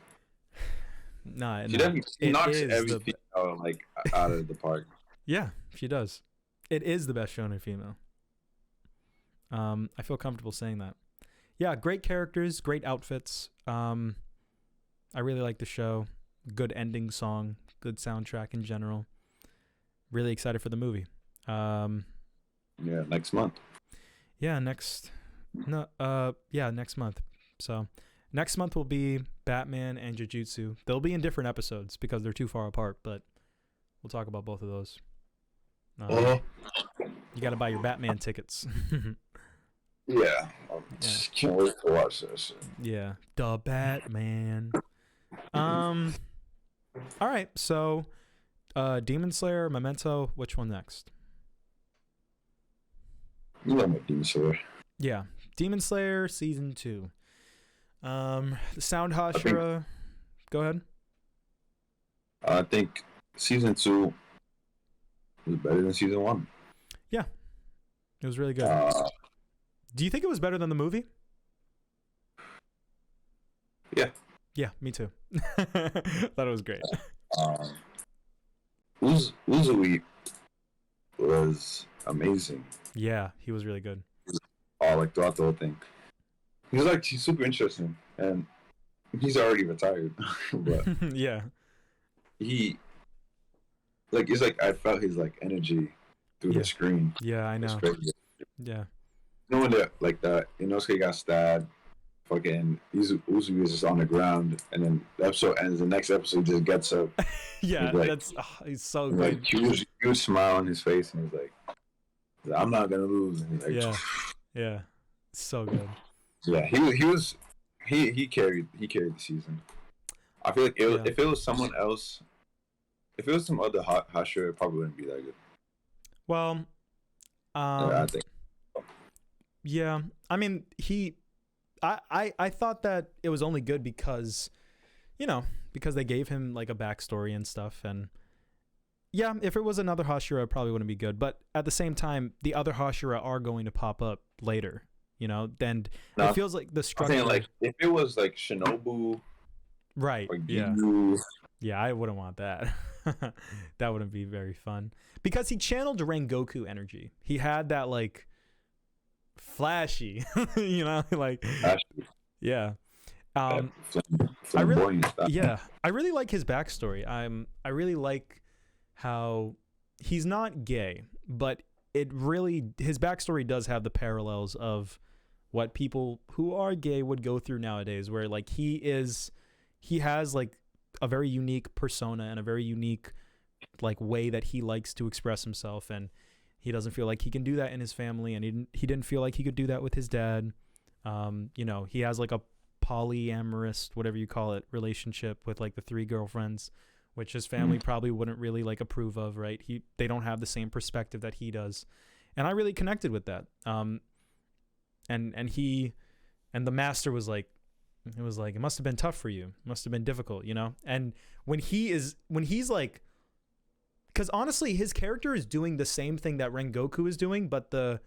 Speaker 2: She definitely knocks every female like out of the park.
Speaker 1: Yeah, she does. It is the best shonen female. I feel comfortable saying that. Yeah, great characters, great outfits. I really like the show. Good ending song, good soundtrack in general. Really excited for the movie.
Speaker 2: Yeah, next month.
Speaker 1: Yeah, next month. So next month will be Batman and Jujutsu. They'll be in different episodes because they're too far apart, but we'll talk about both of those. You got to buy your Batman tickets.
Speaker 2: Yeah. Can't wait to watch this.
Speaker 1: Yeah. The Batman. All right. So, Demon Slayer, Memento, which one next?
Speaker 2: You know my Demon Slayer.
Speaker 1: Yeah. Demon Slayer season 2. The Sound Hashira. Go ahead.
Speaker 2: I think season 2 was better than season 1.
Speaker 1: Yeah. It was really good. Do you think it was better than the movie?
Speaker 2: Yeah.
Speaker 1: Yeah, me too. Thought it was great.
Speaker 2: Uzui was amazing.
Speaker 1: Yeah, he was really good.
Speaker 2: Like throughout the whole thing. He's super interesting. And he's already retired. But
Speaker 1: yeah.
Speaker 2: It's like I felt his like energy through the screen.
Speaker 1: Yeah, I know. Yeah.
Speaker 2: You know when that Inosuke got stabbed, fucking Uzui is just on the ground, and then the episode ends. The next episode he just gets up.
Speaker 1: Yeah, he's so good.
Speaker 2: Like huge smile on his face, and he's like, "I'm not gonna lose." And he's like,
Speaker 1: yeah, so good.
Speaker 2: Yeah, he carried the season. I feel like if it was someone else, if it was some other Hashira, it probably wouldn't be that good.
Speaker 1: Well,
Speaker 2: I think.
Speaker 1: Yeah, I mean, I thought that it was only good because, because they gave him like a backstory and stuff, and yeah, if it was another Hashira, it probably wouldn't be good. But at the same time, the other Hashira are going to pop up later, then it feels like the structure.
Speaker 2: I'm saying, like, if it was like Shinobu,
Speaker 1: right?
Speaker 2: or
Speaker 1: yeah,
Speaker 2: Giyu,
Speaker 1: yeah, I wouldn't want that. That wouldn't be very fun because he channeled Rengoku energy. He had that like flashy, you know, like yeah. I really, yeah, I really like his backstory. I really like how he's not gay, but it really, his backstory does have the parallels of what people who are gay would go through nowadays, where like he has like a very unique persona and a very unique like way that he likes to express himself, and he doesn't feel like he can do that in his family, and he didn't feel like he could do that with his dad. You know, he has like a polyamorous, whatever you call it, relationship with like the 3 girlfriends, which his family probably wouldn't really like approve of, right? They don't have the same perspective that he does, and I really connected with that. And the master was like, it must have been tough for you, it must have been difficult, you know. And when he's like, because honestly his character is doing the same thing that Rengoku is doing, but the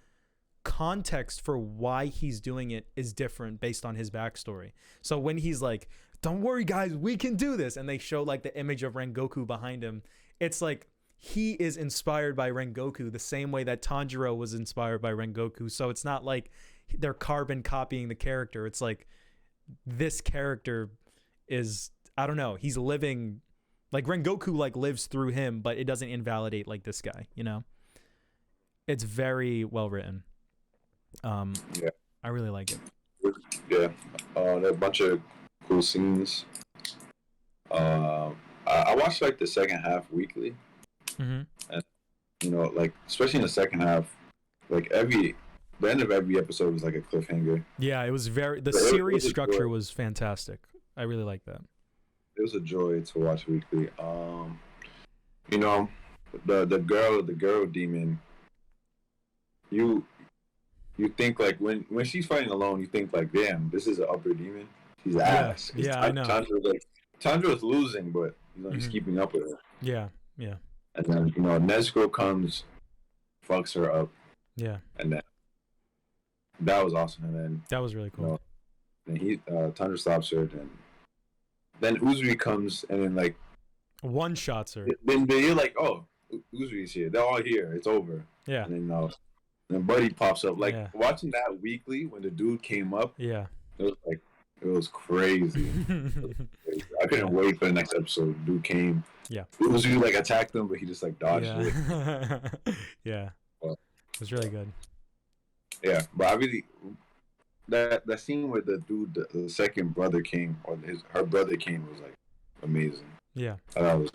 Speaker 1: context for why he's doing it is different based on his backstory. So when he's like, don't worry guys, we can do this, and they show like the image of Rengoku behind him, it's like he is inspired by Rengoku the same way that Tanjiro was inspired by Rengoku. So it's not like they're carbon copying the character. It's like this character is, I don't know, he's living like Rengoku like lives through him, but it doesn't invalidate like this guy, you know. It's very well written. Yeah, I really like it.
Speaker 2: Yeah, there are a bunch of cool scenes. I watched like the second half weekly, and you know, like especially in the second half, like the end of every episode was like a cliffhanger.
Speaker 1: Yeah, it was the series structure was fantastic. I really like that.
Speaker 2: It was a joy to watch weekly. You know, the girl demon. You think like when she's fighting alone, you think like, damn, this is an upper demon. She's ass.
Speaker 1: Yeah, I know.
Speaker 2: Tanjiro's losing, but you know he's keeping up with her.
Speaker 1: Yeah.
Speaker 2: And then you know Nezuko comes, fucks her up.
Speaker 1: Yeah.
Speaker 2: And then that was awesome. And then
Speaker 1: that was really cool.
Speaker 2: You know, and Tanjiro stops her, and then Uzuri comes and then like
Speaker 1: one shots her.
Speaker 2: Then you're like, oh, Uzuri's here. They're all here. It's over.
Speaker 1: Yeah.
Speaker 2: And then and Buddy pops up. Like watching that weekly when the dude came up.
Speaker 1: Yeah.
Speaker 2: It was crazy. I couldn't wait for the next episode. The dude came.
Speaker 1: Yeah.
Speaker 2: Uzuri like attacked him, but he just like dodged it.
Speaker 1: Yeah. It was really good.
Speaker 2: Yeah, but I really that scene where the dude, the second brother came, or her brother came, was like amazing.
Speaker 1: Yeah.
Speaker 2: That was.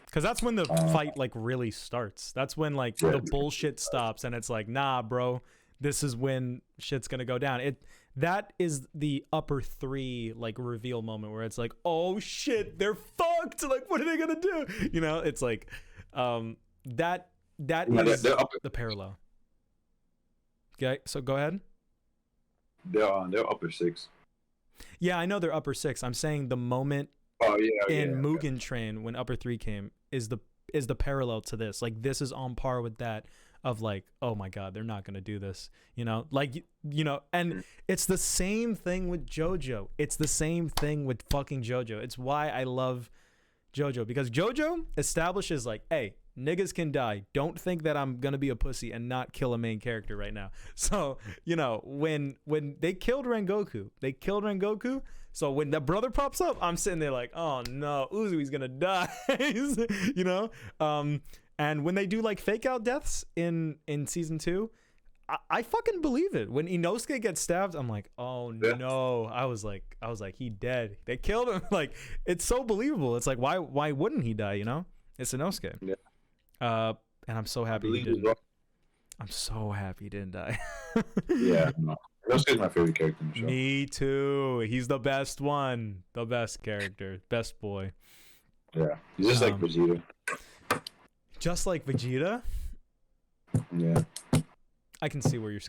Speaker 1: Because that's when the fight like really starts. That's when like the bullshit stops, and it's like, nah, bro, this is when shit's gonna go down. That is the upper 3 like reveal moment where it's like, oh shit, they're fucked. Like, what are they gonna do? You know, it's like, that is the parallel. Okay, so go ahead.
Speaker 2: They're upper 6.
Speaker 1: Yeah, I know they're upper 6. I'm saying the moment in Mugen Train when upper 3 came is the parallel to this. Like, this is on par with that of like, oh my god, they're not gonna do this, you know, like, you know. And it's the same thing with JoJo. It's the same thing with fucking JoJo. It's why I love JoJo, because JoJo establishes like, hey, niggas can die. Don't think that I'm gonna be a pussy and not kill a main character right now. So, you know, when they killed Rengoku, so when the brother pops up, I'm sitting there like, oh no, Uzuri's gonna die. You know? And when they do like fake out deaths in season 2, I fucking believe it. When Inosuke gets stabbed, I'm like, oh no. I was like, he dead. They killed him. Like, it's so believable. It's like, why wouldn't he die, you know? It's Inosuke. Yeah. And I'm so happy he didn't. I'm so happy he didn't die.
Speaker 2: Yeah. No. Inosuke's my favorite character in the show.
Speaker 1: Me too. He's the best one. The best character. Best boy.
Speaker 2: Yeah. He's just like Vegeta.
Speaker 1: Just like Vegeta?
Speaker 2: Yeah.
Speaker 1: I can see where you're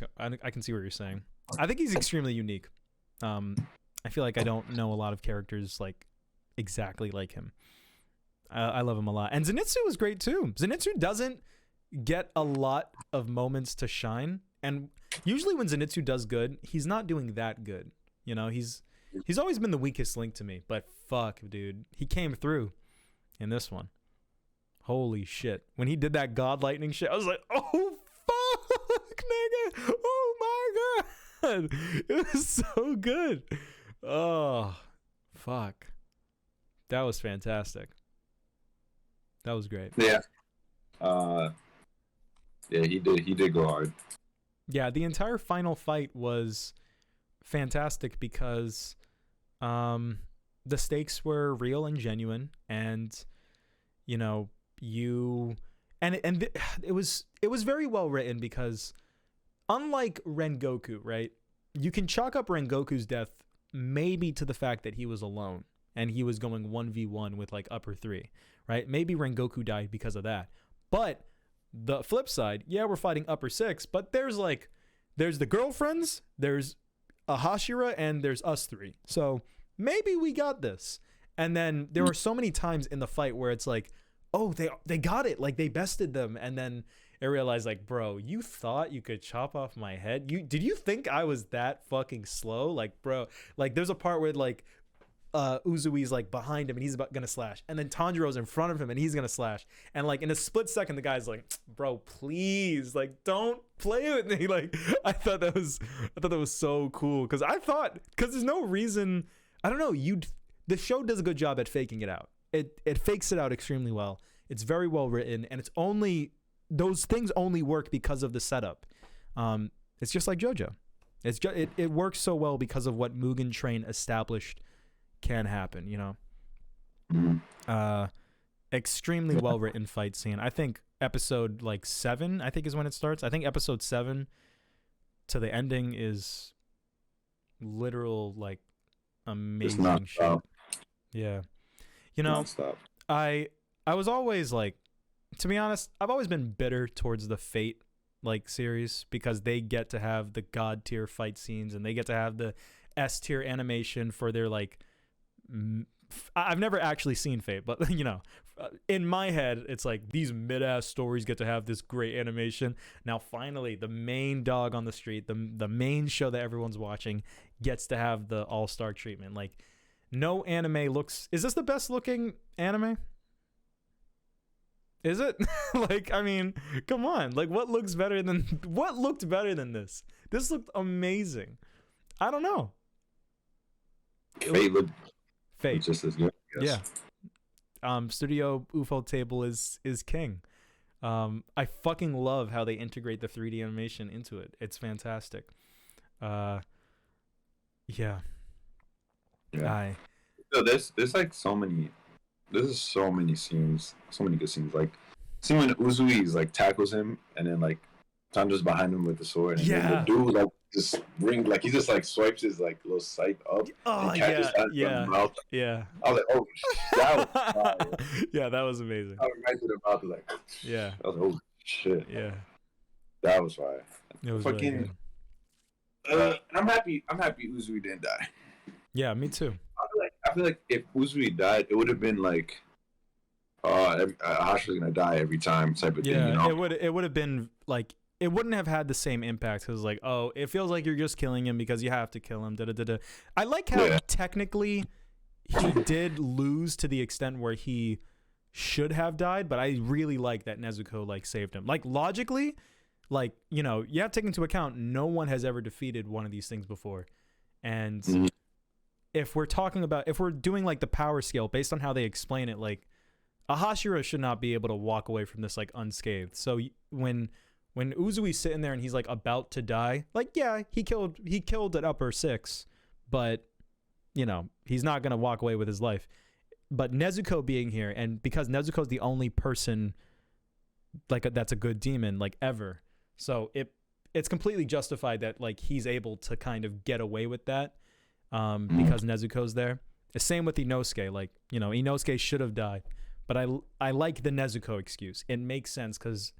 Speaker 1: saying. I think he's extremely unique. I feel like I don't know a lot of characters like exactly like him. I love him a lot. And Zenitsu was great too. Zenitsu doesn't get a lot of moments to shine, and usually when Zenitsu does good, he's not doing that good. You know, he's always been the weakest link to me, but fuck, dude, he came through in this one. Holy shit. When he did that God Lightning shit, I was like, oh, fuck, nigga. Oh, my God. It was so good. Oh, fuck. That was fantastic. That was great.
Speaker 2: Yeah. Yeah, he did go hard.
Speaker 1: Yeah, the entire final fight was fantastic because the stakes were real and genuine, and you know, it was very well written because unlike Rengoku, right? You can chalk up Rengoku's death maybe to the fact that he was alone and he was going 1v1 with like upper 3, right? Maybe Rengoku died because of that. But the flip side, yeah, we're fighting upper 6, but there's the girlfriends, there's a Hashira, and there's us 3. So maybe we got this. And then there were so many times in the fight where it's like, oh, they got it, like they bested them, and then I realized, like, bro, you thought you could chop off my head? Did you think I was that fucking slow? Like, bro, like there's a part where like Uzui's like behind him and he's gonna slash, and then Tanjiro's in front of him and he's gonna slash, and like in a split second the guy's like, bro, please, like, don't play with me. Like, I thought that was so cool because there's no reason. I don't know, the show does a good job at faking it out. It fakes it out extremely well. It's very well written, and those things only work because of the setup. It's just like JoJo. It works so well because of what Mugen Train established can happen, you know. Extremely well written fight scene. I think episode like 7, I think, is when it starts. I think episode 7 to the ending is literal like amazing shit. Yeah. You know, I was always like, to be honest, I've always been bitter towards the Fate like series because they get to have the god tier fight scenes and they get to have the S tier animation for their like I've never actually seen Fate, but you know, in my head it's like these mid-ass stories get to have this great animation. Now finally the main dog on the street, the main show that everyone's watching gets to have the all-star treatment. Like, no anime looks... Is this the best looking anime? Is it? Like, I mean, come on. Like, what looked better than this? This looked amazing. I don't know.
Speaker 2: Fate looked
Speaker 1: Fate
Speaker 2: just as good, I guess.
Speaker 1: Yeah. Studio Ufotable is king. I fucking love how they integrate the 3D animation into it. It's fantastic. Yeah.
Speaker 2: So there's like so many. There's so many scenes, so many good scenes. Like, see when Uzui is like tackles him, and then like Tanjiro's behind him with the sword, and then the dude like just he just like swipes his like little sight up and catches the mouth.
Speaker 1: Yeah.
Speaker 2: I was like, oh, that was fire.
Speaker 1: Yeah, that was amazing.
Speaker 2: I was right to the mouth, like,
Speaker 1: yeah.
Speaker 2: I was like, oh shit.
Speaker 1: Yeah.
Speaker 2: That was fire.
Speaker 1: It was
Speaker 2: fucking. Really I'm happy Uzui didn't die.
Speaker 1: Yeah, me too.
Speaker 2: I feel like if Uzui died, it would have been like, Hashira's gonna die every time type of thing. You know?
Speaker 1: It would have been like, it wouldn't have had the same impact because like, oh, it feels like you're just killing him because you have to kill him. I like how technically he did lose to the extent where he should have died, but I really like that Nezuko like saved him. Like, logically, like, you know, you have to take into account no one has ever defeated one of these things before, and if we're doing like the power scale based on how they explain it, like a Hashira should not be able to walk away from this like unscathed. So when Uzui's sitting there and he's like about to die, like, yeah, he killed an upper 6, but you know, he's not gonna walk away with his life. But Nezuko being here, and because Nezuko's the only person like that's a good demon like ever, so it's completely justified that like he's able to kind of get away with that. Because Nezuko's there. The same with Inosuke. Like, you know, Inosuke should have died, but I like the Nezuko excuse. It makes sense because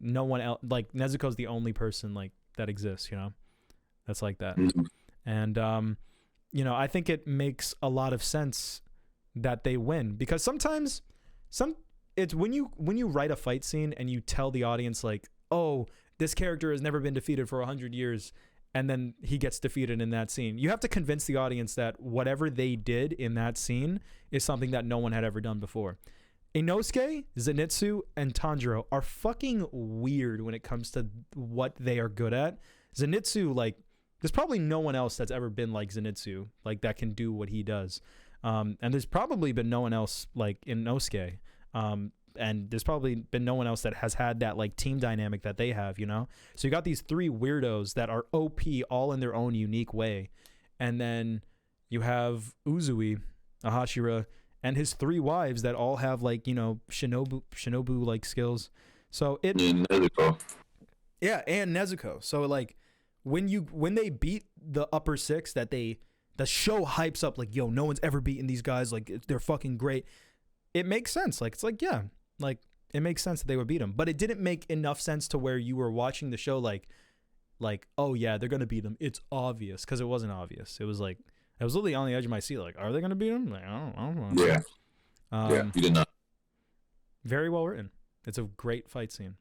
Speaker 1: no one else, like, Nezuko's the only person like that exists, you know, that's like that. And you know, I think it makes a lot of sense that they win because sometimes it's when you write a fight scene and you tell the audience like, oh, this character has never been defeated for 100 years. And then he gets defeated in that scene. You have to convince the audience that whatever they did in that scene is something that no one had ever done before. Inosuke, Zenitsu, and Tanjiro are fucking weird when it comes to what they are good at. Zenitsu, like, there's probably no one else that's ever been like Zenitsu, like, that can do what he does. And there's probably been no one else like Inosuke. And there's probably been no one else that has had that, like, team dynamic that they have, you know? So you got these three weirdos that are OP all in their own unique way. And then you have Uzui, Ahashira, and his three wives that all have, like, you know, shinobu like skills. So it
Speaker 2: Nezuko.
Speaker 1: Yeah, and Nezuko. So, like, when they beat the upper six that the show hypes up, like, yo, no one's ever beaten these guys, like, they're fucking great. It makes sense. Like, it's like, yeah, like, it makes sense that they would beat them. But it didn't make enough sense to where you were watching the show like, oh yeah, they're gonna beat them. It's obvious, because it wasn't obvious. It was like, I was literally on the edge of my seat, like, are they gonna beat them? Like, I don't know.
Speaker 2: Yeah. Yeah, you did not.
Speaker 1: Very well written. It's a great fight scene.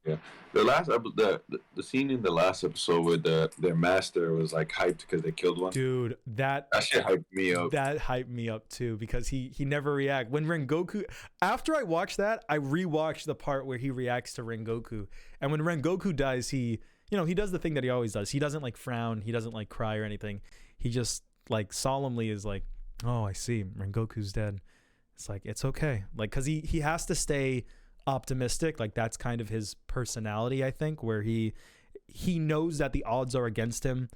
Speaker 2: Yeah, the scene in the last episode where their master was, like, hyped because they killed one.
Speaker 1: Dude, that
Speaker 2: shit hyped me up.
Speaker 1: That hyped me up too, because he never react when Rengoku. After I watched that, I rewatched the part where he reacts to Rengoku, and when Rengoku dies, he does the thing that he always does. He doesn't, like, frown, he doesn't, like, cry or anything. He just, like, solemnly is like, oh, I see, Rengoku's dead. It's like, it's okay, like, because he has to stay optimistic. Like, that's kind of his personality, I think, where he knows that the odds are against him,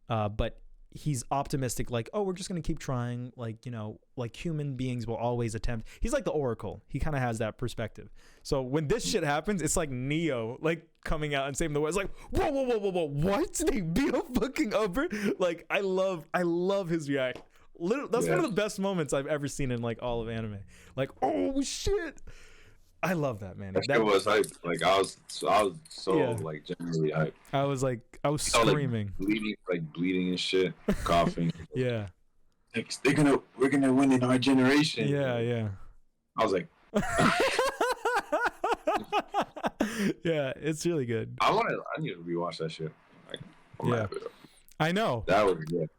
Speaker 1: but he's optimistic, like, oh, we're just gonna keep trying, like, you know, like, human beings will always attempt. He's like the Oracle. He kind of has that perspective. So when this shit happens, it's like Neo, like, coming out and saving the world. It's like, whoa, what? They beat a fucking upper? Like, I love his reaction. That's one of the best moments I've ever seen in, like, all of anime. Like, oh shit, I love that, man.
Speaker 2: That was hype. Like, I was so like, genuinely hyped.
Speaker 1: I was screaming,
Speaker 2: like bleeding and shit, coughing.
Speaker 1: Yeah.
Speaker 2: Like, we're gonna win in our generation.
Speaker 1: Yeah.
Speaker 2: I was like,
Speaker 1: yeah, it's really good.
Speaker 2: I need to rewatch that shit. Like,
Speaker 1: yeah, I know.
Speaker 2: That was good.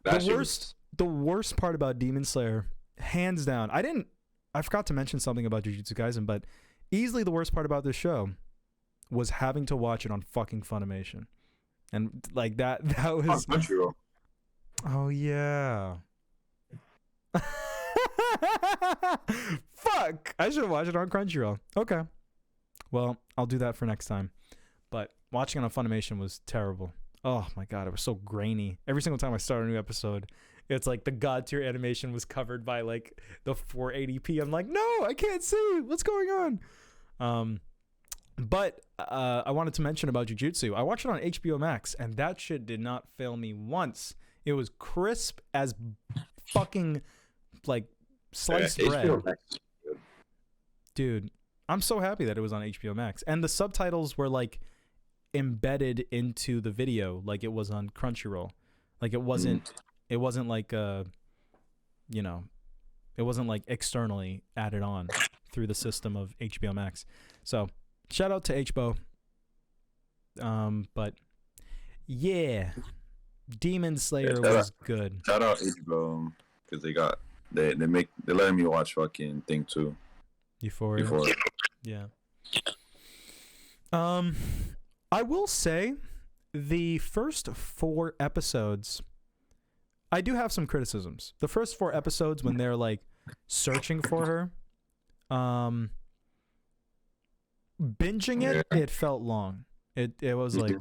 Speaker 1: The worst part about Demon Slayer, hands down. I forgot to mention something about Jujutsu Kaisen, but easily the worst part about this show was having to watch it on fucking Funimation. And, like, that was
Speaker 2: Crunchyroll.
Speaker 1: Oh yeah. Fuck, I should watch it on Crunchyroll. Okay, well, I'll do that for next time. But watching it on Funimation was terrible. Oh my god, it was so grainy. Every single time I start a new episode, it's like the god tier animation was covered by, like, the 480p. I'm like, no, I can't see what's going on. But I wanted to mention about Jujutsu. I watched it on HBO Max, and that shit did not fail me once. It was crisp as fucking, like, sliced bread. Dude, I'm so happy that it was on HBO Max. And the subtitles were, like, embedded into the video, like it was on Crunchyroll. Like, it wasn't like, you know, it wasn't, like, externally added on through the system of HBO Max. So, shout out to HBO. But yeah, Demon Slayer was good.
Speaker 2: Shout out HBO, because they're letting me watch fucking thing too.
Speaker 1: Euphoria. Yeah. I will say the first 4 episodes, I do have some criticisms. The first 4 episodes, when they're, like, searching for her, binging it felt long. It was like,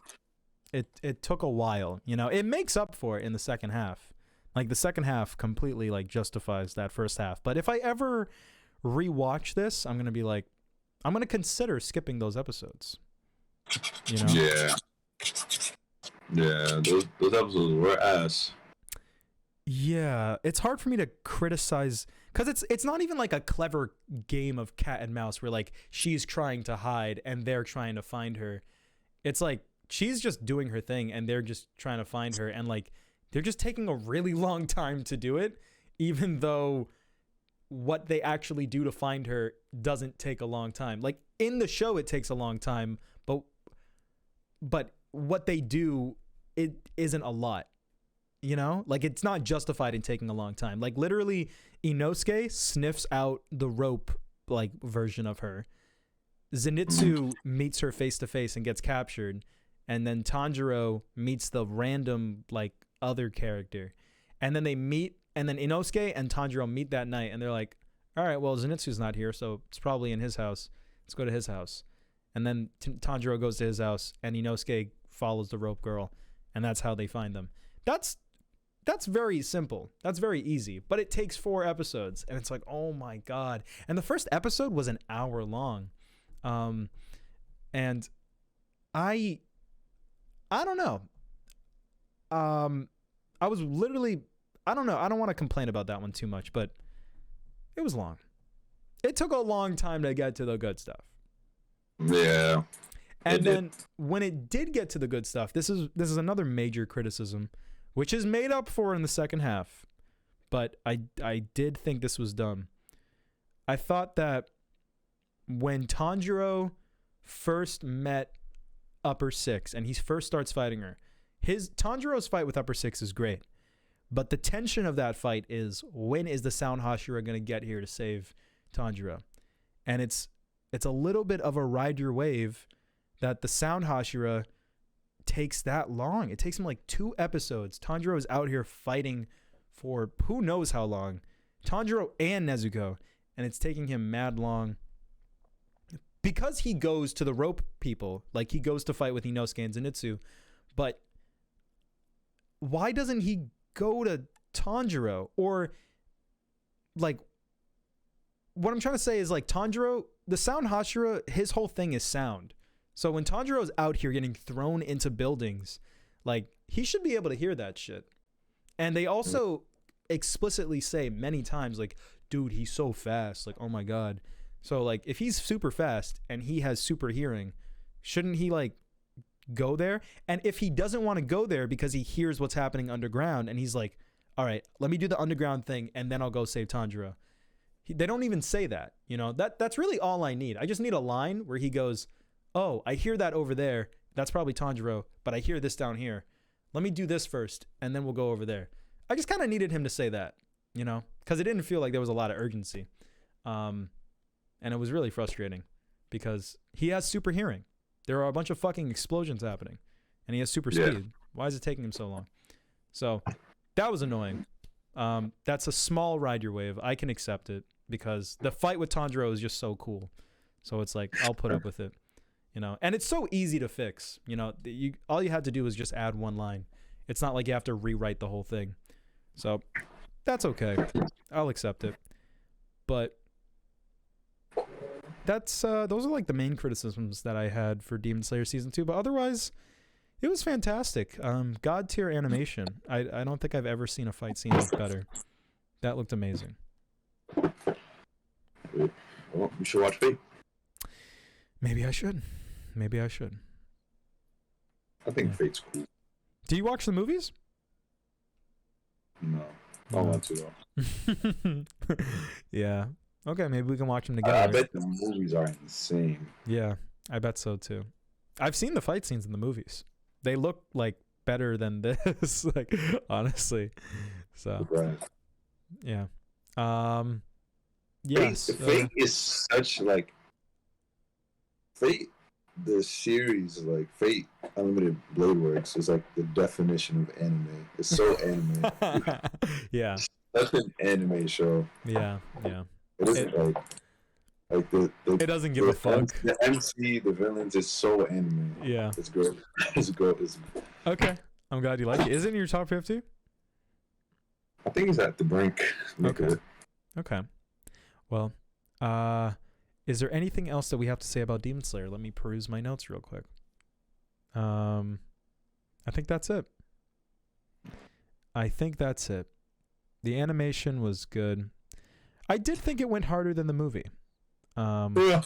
Speaker 1: it took a while, you know. It makes up for it in the second half. Like, the second half completely, like, justifies that first half. But if I ever rewatch this, I'm gonna consider skipping those episodes. You know?
Speaker 2: Yeah, those episodes were ass.
Speaker 1: Yeah, it's hard for me to criticize, because it's not even like a clever game of cat and mouse where, like, she's trying to hide and they're trying to find her. It's like she's just doing her thing and they're just trying to find her, and, like, they're just taking a really long time to do it, even though what they actually do to find her doesn't take a long time. Like, in the show it takes a long time, but what they do, it isn't a lot. You know, like, it's not justified in taking a long time. Like, literally, Inosuke sniffs out the rope, like version of her. Zenitsu meets her face to face and gets captured, and then Tanjiro meets the random like other character, and then they meet, and then Inosuke and Tanjiro meet that night, and they're like, all right, well, Zenitsu's not here, so it's probably in his house. Let's go to his house. And then Tanjiro goes to his house, and Inosuke follows the rope girl, and that's how they find them. That's very simple. That's very easy, but it takes 4 episodes, and it's like, oh my God. And the first episode was an hour long. And I don't know. I was literally, I don't know. I don't want to complain about that one too much, but it was long. It took a long time to get to the good stuff.
Speaker 2: Yeah.
Speaker 1: And then when it did get to the good stuff, this is another major criticism, which is made up for in the second half. But I did think this was dumb. I thought that when Tanjiro first met Upper Six and he first starts fighting her, Tanjiro's fight with Upper Six is great. But the tension of that fight is, when is the Sound Hashira going to get here to save Tanjiro? And it's a little bit of a ride your wave that the Sound Hashira takes that long. It takes him like 2 episodes. Tanjiro is out here fighting for who knows how long. Tanjiro and Nezuko. And it's taking him mad long. Because he goes to the rope people. Like he goes to fight with Inosuke and Zenitsu. But why doesn't he go to Tanjiro? Or like, what I'm trying to say is like Tanjiro, the Sound Hashira, his whole thing is sound. So when Tanjiro's out here getting thrown into buildings, like he should be able to hear that shit. And they also explicitly say many times like, dude, he's so fast. Like, oh my God. So like if he's super fast and he has super hearing, shouldn't he like go there? And if he doesn't want to go there because he hears what's happening underground and he's like, all right, let me do the underground thing and then I'll go save Tanjiro. They don't even say that, you know. That's really all I need. I just need a line where he goes, oh, I hear that over there. That's probably Tanjiro, but I hear this down here. Let me do this first and then we'll go over there. I just kind of needed him to say that, you know, because it didn't feel like there was a lot of urgency. And it was really frustrating because he has super hearing. There are a bunch of fucking explosions happening and he has super speed. Why is it taking him so long? So that was annoying. That's a small ride your wave. I can accept it because the fight with Tanjiro is just so cool. So it's like, I'll put up with it, you know, and it's so easy to fix, you know, all you had to do is just add 1 line. It's not like you have to rewrite the whole thing. So that's okay. I'll accept it. But that's those are like the main criticisms that I had for Demon Slayer season 2, but otherwise it was fantastic. God tier animation. I don't think I've ever seen a fight scene look better. That looked amazing.
Speaker 2: Well, you should watch Fate.
Speaker 1: Maybe I should.
Speaker 2: I think Fate's cool.
Speaker 1: Do you watch the movies?
Speaker 2: No. I don't want to though.
Speaker 1: Yeah. Okay, maybe we can watch them together.
Speaker 2: I bet the movies are insane.
Speaker 1: Yeah, I bet so too. I've seen the fight scenes in the movies. They look like better than this, like honestly. So yeah. Yes.
Speaker 2: Fate is such like Fate, the series, like Fate Unlimited Blade Works is like the definition of anime. It's so anime.
Speaker 1: Yeah.
Speaker 2: Such an anime show.
Speaker 1: Yeah.
Speaker 2: It isn't like the
Speaker 1: it doesn't give a fuck.
Speaker 2: The MC, the villains is so anime.
Speaker 1: Yeah.
Speaker 2: It's good. It's good.
Speaker 1: Okay. I'm glad you like it. Is it in your top 50?
Speaker 2: I think it's at the brink.
Speaker 1: Okay. Well, is there anything else that we have to say about Demon Slayer? Let me peruse my notes real quick. I think that's it. The animation was good. I did think it went harder than the movie. Yeah.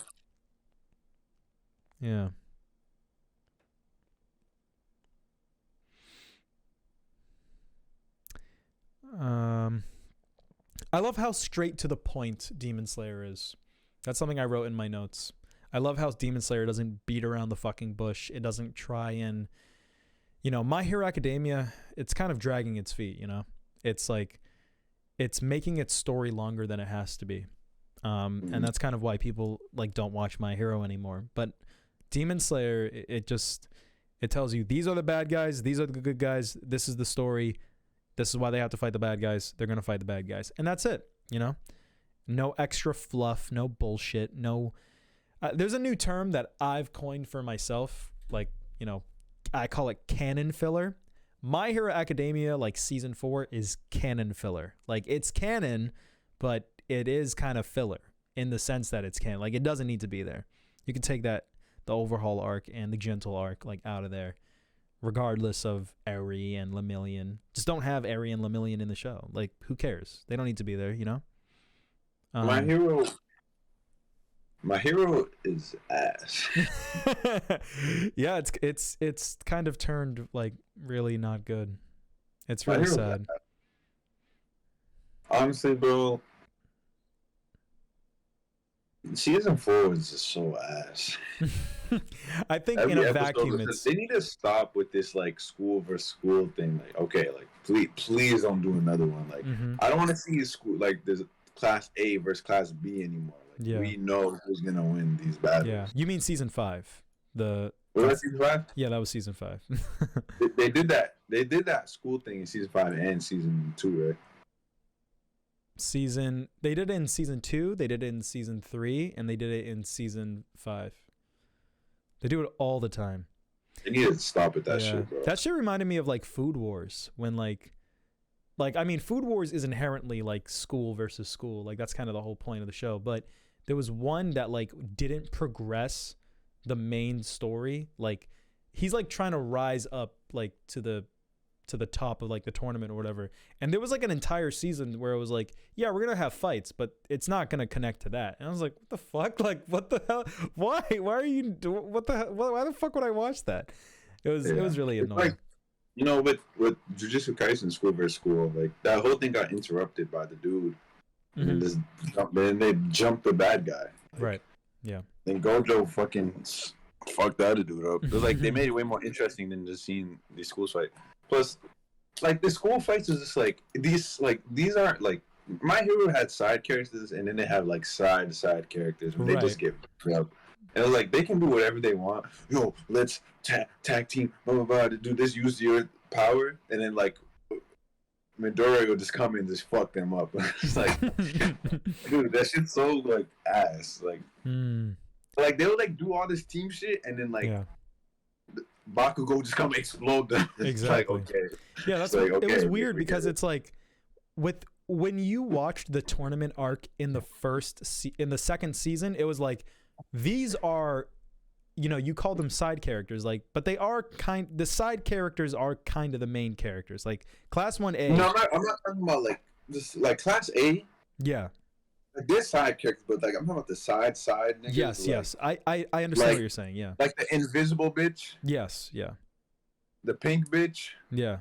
Speaker 1: I love how straight to the point Demon Slayer is. That's something I wrote in my notes. I love how Demon Slayer doesn't beat around the fucking bush. It doesn't try and, you know, My Hero Academia, it's kind of dragging its feet, you know? It's like, it's making its story longer than it has to be. And that's kind of why people like don't watch My Hero anymore. But Demon Slayer, it tells you these are the bad guys, these are the good guys, this is the story, this is why they have to fight the bad guys, they're gonna fight the bad guys, and that's it. No extra fluff, no bullshit, no. There's a new term that I've coined for myself, like, I call it canon filler. My Hero Academia, like season 4, is canon filler. Like, it's canon, but it is kind of filler in the sense that it's canon. Like, it doesn't need to be there. You can take the overhaul arc and the gentle arc like out of there, regardless of Eri and Lemillion. Just don't have Eri and Lemillion in the show. Like, who cares? They don't need to be there,
Speaker 2: My hero is ass.
Speaker 1: Yeah, it's kind of turned like really not good. It's really sad.
Speaker 2: Honestly, bro, season 4 is just so ass.
Speaker 1: I think in a vacuum,
Speaker 2: they need to stop with this like school versus school thing. Like, okay, like please don't do another one. Like, I don't want to see school like there's Class A versus Class B anymore. Like, we know who's gonna win these battles.
Speaker 1: Yeah, you mean season 5?
Speaker 2: Was that season 5?
Speaker 1: Yeah, that was season 5.
Speaker 2: they did that. They did that school thing in season 5 and season 2, right?
Speaker 1: They did it in season 2, they did it in season 3, and they did it in season 5. They do it all the time.
Speaker 2: They need to stop with that shit, bro.
Speaker 1: That shit reminded me of like Food Wars, when like I mean, Food Wars is inherently like school versus school. Like, that's kind of the whole point of the show. But there was one that like didn't progress the main story. Like, he's like trying to rise up like to the top of like the tournament or whatever. And there was like an entire season where it was like, yeah, we're gonna have fights, but it's not gonna connect to that. And I was like, what the fuck? Like, what the hell? Why are you doing? What the hell? Why the fuck would I watch that? It was really annoying.
Speaker 2: Like, with Jujutsu Kaisen school versus school, like that whole thing got interrupted by the dude, and then they jumped the bad guy. Like,
Speaker 1: right. Yeah.
Speaker 2: Then Gojo fucking fucked the other dude up. It was like they made it way more interesting than just seeing these schools fight. Plus, like the school fights is just like these aren't like My Hero had side characters, and then they have like side characters where they just get up. And it was like they can do whatever they want. Yo, let's tag team, blah blah blah, to do this. Use your power, and then like Midori will just come in and just fuck them up. It's like, dude, that shit's so like ass. Like, like they'll like do all this team shit, and then like Bakugo just come explode them.
Speaker 1: Exactly.
Speaker 2: Like, okay.
Speaker 1: Yeah, that's like, it was weird because it's like when you watched the tournament arc in the second season, it was like, these are, you call them side characters, like, but they are the side characters are kind of the main characters. Like Class 1A.
Speaker 2: No, I'm not talking about like just like Class A.
Speaker 1: Yeah.
Speaker 2: Like this side characters, but like I'm talking about the side niggas.
Speaker 1: Yes. I understand what you're saying. Yeah.
Speaker 2: Like the invisible bitch.
Speaker 1: Yes. Yeah.
Speaker 2: The pink bitch.
Speaker 1: Yeah.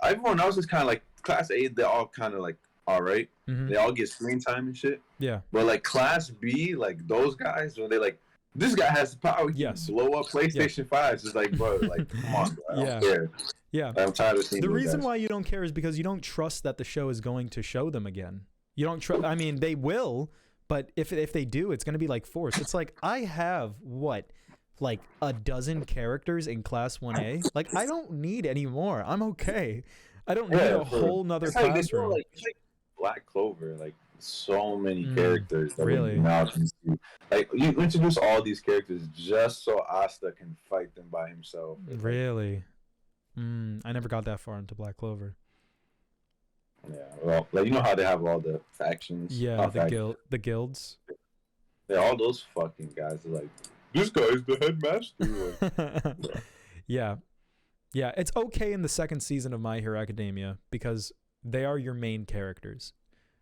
Speaker 2: Everyone else is kind of like Class A. They're all kind of like all right. They all get screen time and shit. Yeah. But like Class B, like those guys, when they like, this guy has the power. He can blow up PlayStation 5s. It's like, bro, like, come on, bro. I don't care.
Speaker 1: Yeah.
Speaker 2: I'm tired of seeing
Speaker 1: the reason why you don't care is because you don't trust that the show is going to show them again. You don't trust. I mean, they will, but if they do, it's going to be like forced. It's like, I have like a dozen characters in Class 1A. Like, I don't need any more. I'm okay. I don't need a whole nother classroom.
Speaker 2: Like Black Clover, like so many characters. That
Speaker 1: really?
Speaker 2: Like you introduce all these characters just so Asta can fight them by himself.
Speaker 1: Really? I never got that far into Black Clover.
Speaker 2: Yeah, well, like you know how they have all the factions.
Speaker 1: Yeah, the guilds.
Speaker 2: Yeah, all those fucking guys are like, this guy's the headmaster. Like,
Speaker 1: yeah, it's okay in the second season of My Hero Academia because they are your main characters,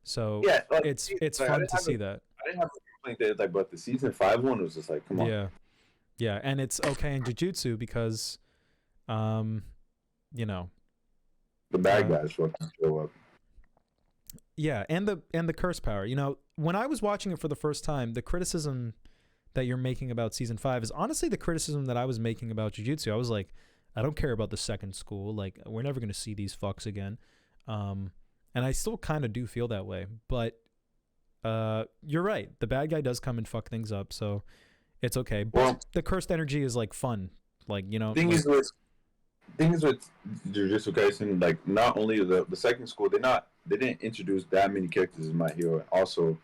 Speaker 1: so like, it's fun to see that.
Speaker 2: I didn't have a complaint that, like, but the season 5 one was just like, come on.
Speaker 1: Yeah, and it's okay in Jujutsu because, the
Speaker 2: bad guys fucking show up.
Speaker 1: Yeah, and the curse power. When I was watching it for the first time, the criticism that you're making about season 5 is honestly the criticism that I was making about Jujutsu. I was like, I don't care about the second school. Like, we're never gonna see these fucks again. And I still kind of do feel that way, but you're right. The bad guy does come and fuck things up, so it's okay. But
Speaker 2: Well,
Speaker 1: the cursed energy is like fun, like
Speaker 2: thing is with Jujutsu Kaisen, like not only the second school, they didn't introduce that many characters in My Hero. Also,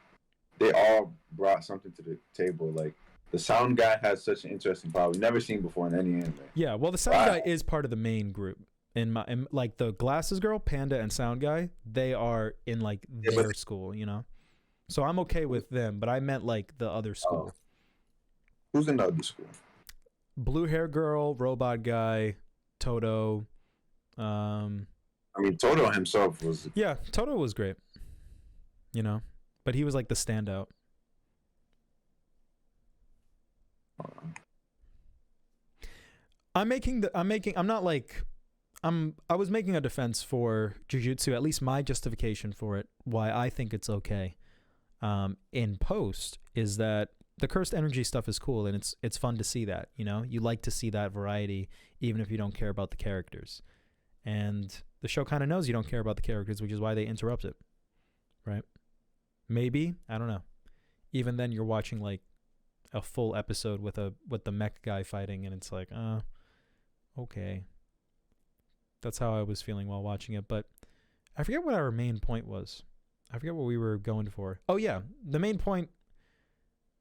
Speaker 2: they all brought something to the table. Like the sound guy has such an interesting power we've never seen before in any anime.
Speaker 1: Yeah, well, the sound guy is part of the main group. In like the glasses girl, Panda, and sound guy, they are in like their school, So I'm okay with them, but I meant like the other school.
Speaker 2: Who's in the other school?
Speaker 1: Blue hair girl, robot guy, Toto.
Speaker 2: I mean, Toto himself was.
Speaker 1: Yeah, Toto was great. But he was like the standout. I was making a defense for Jujutsu, at least my justification for it, why I think it's okay. In post is that the cursed energy stuff is cool and it's fun to see that, you like to see that variety even if you don't care about the characters. And the show kind of knows you don't care about the characters, which is why they interrupt it. Right? Maybe, I don't know. Even then you're watching like a full episode with the mech guy fighting and it's like, okay. That's how I was feeling while watching it, but I forget what our main point was. I forget what we were going for. Oh yeah, the main point,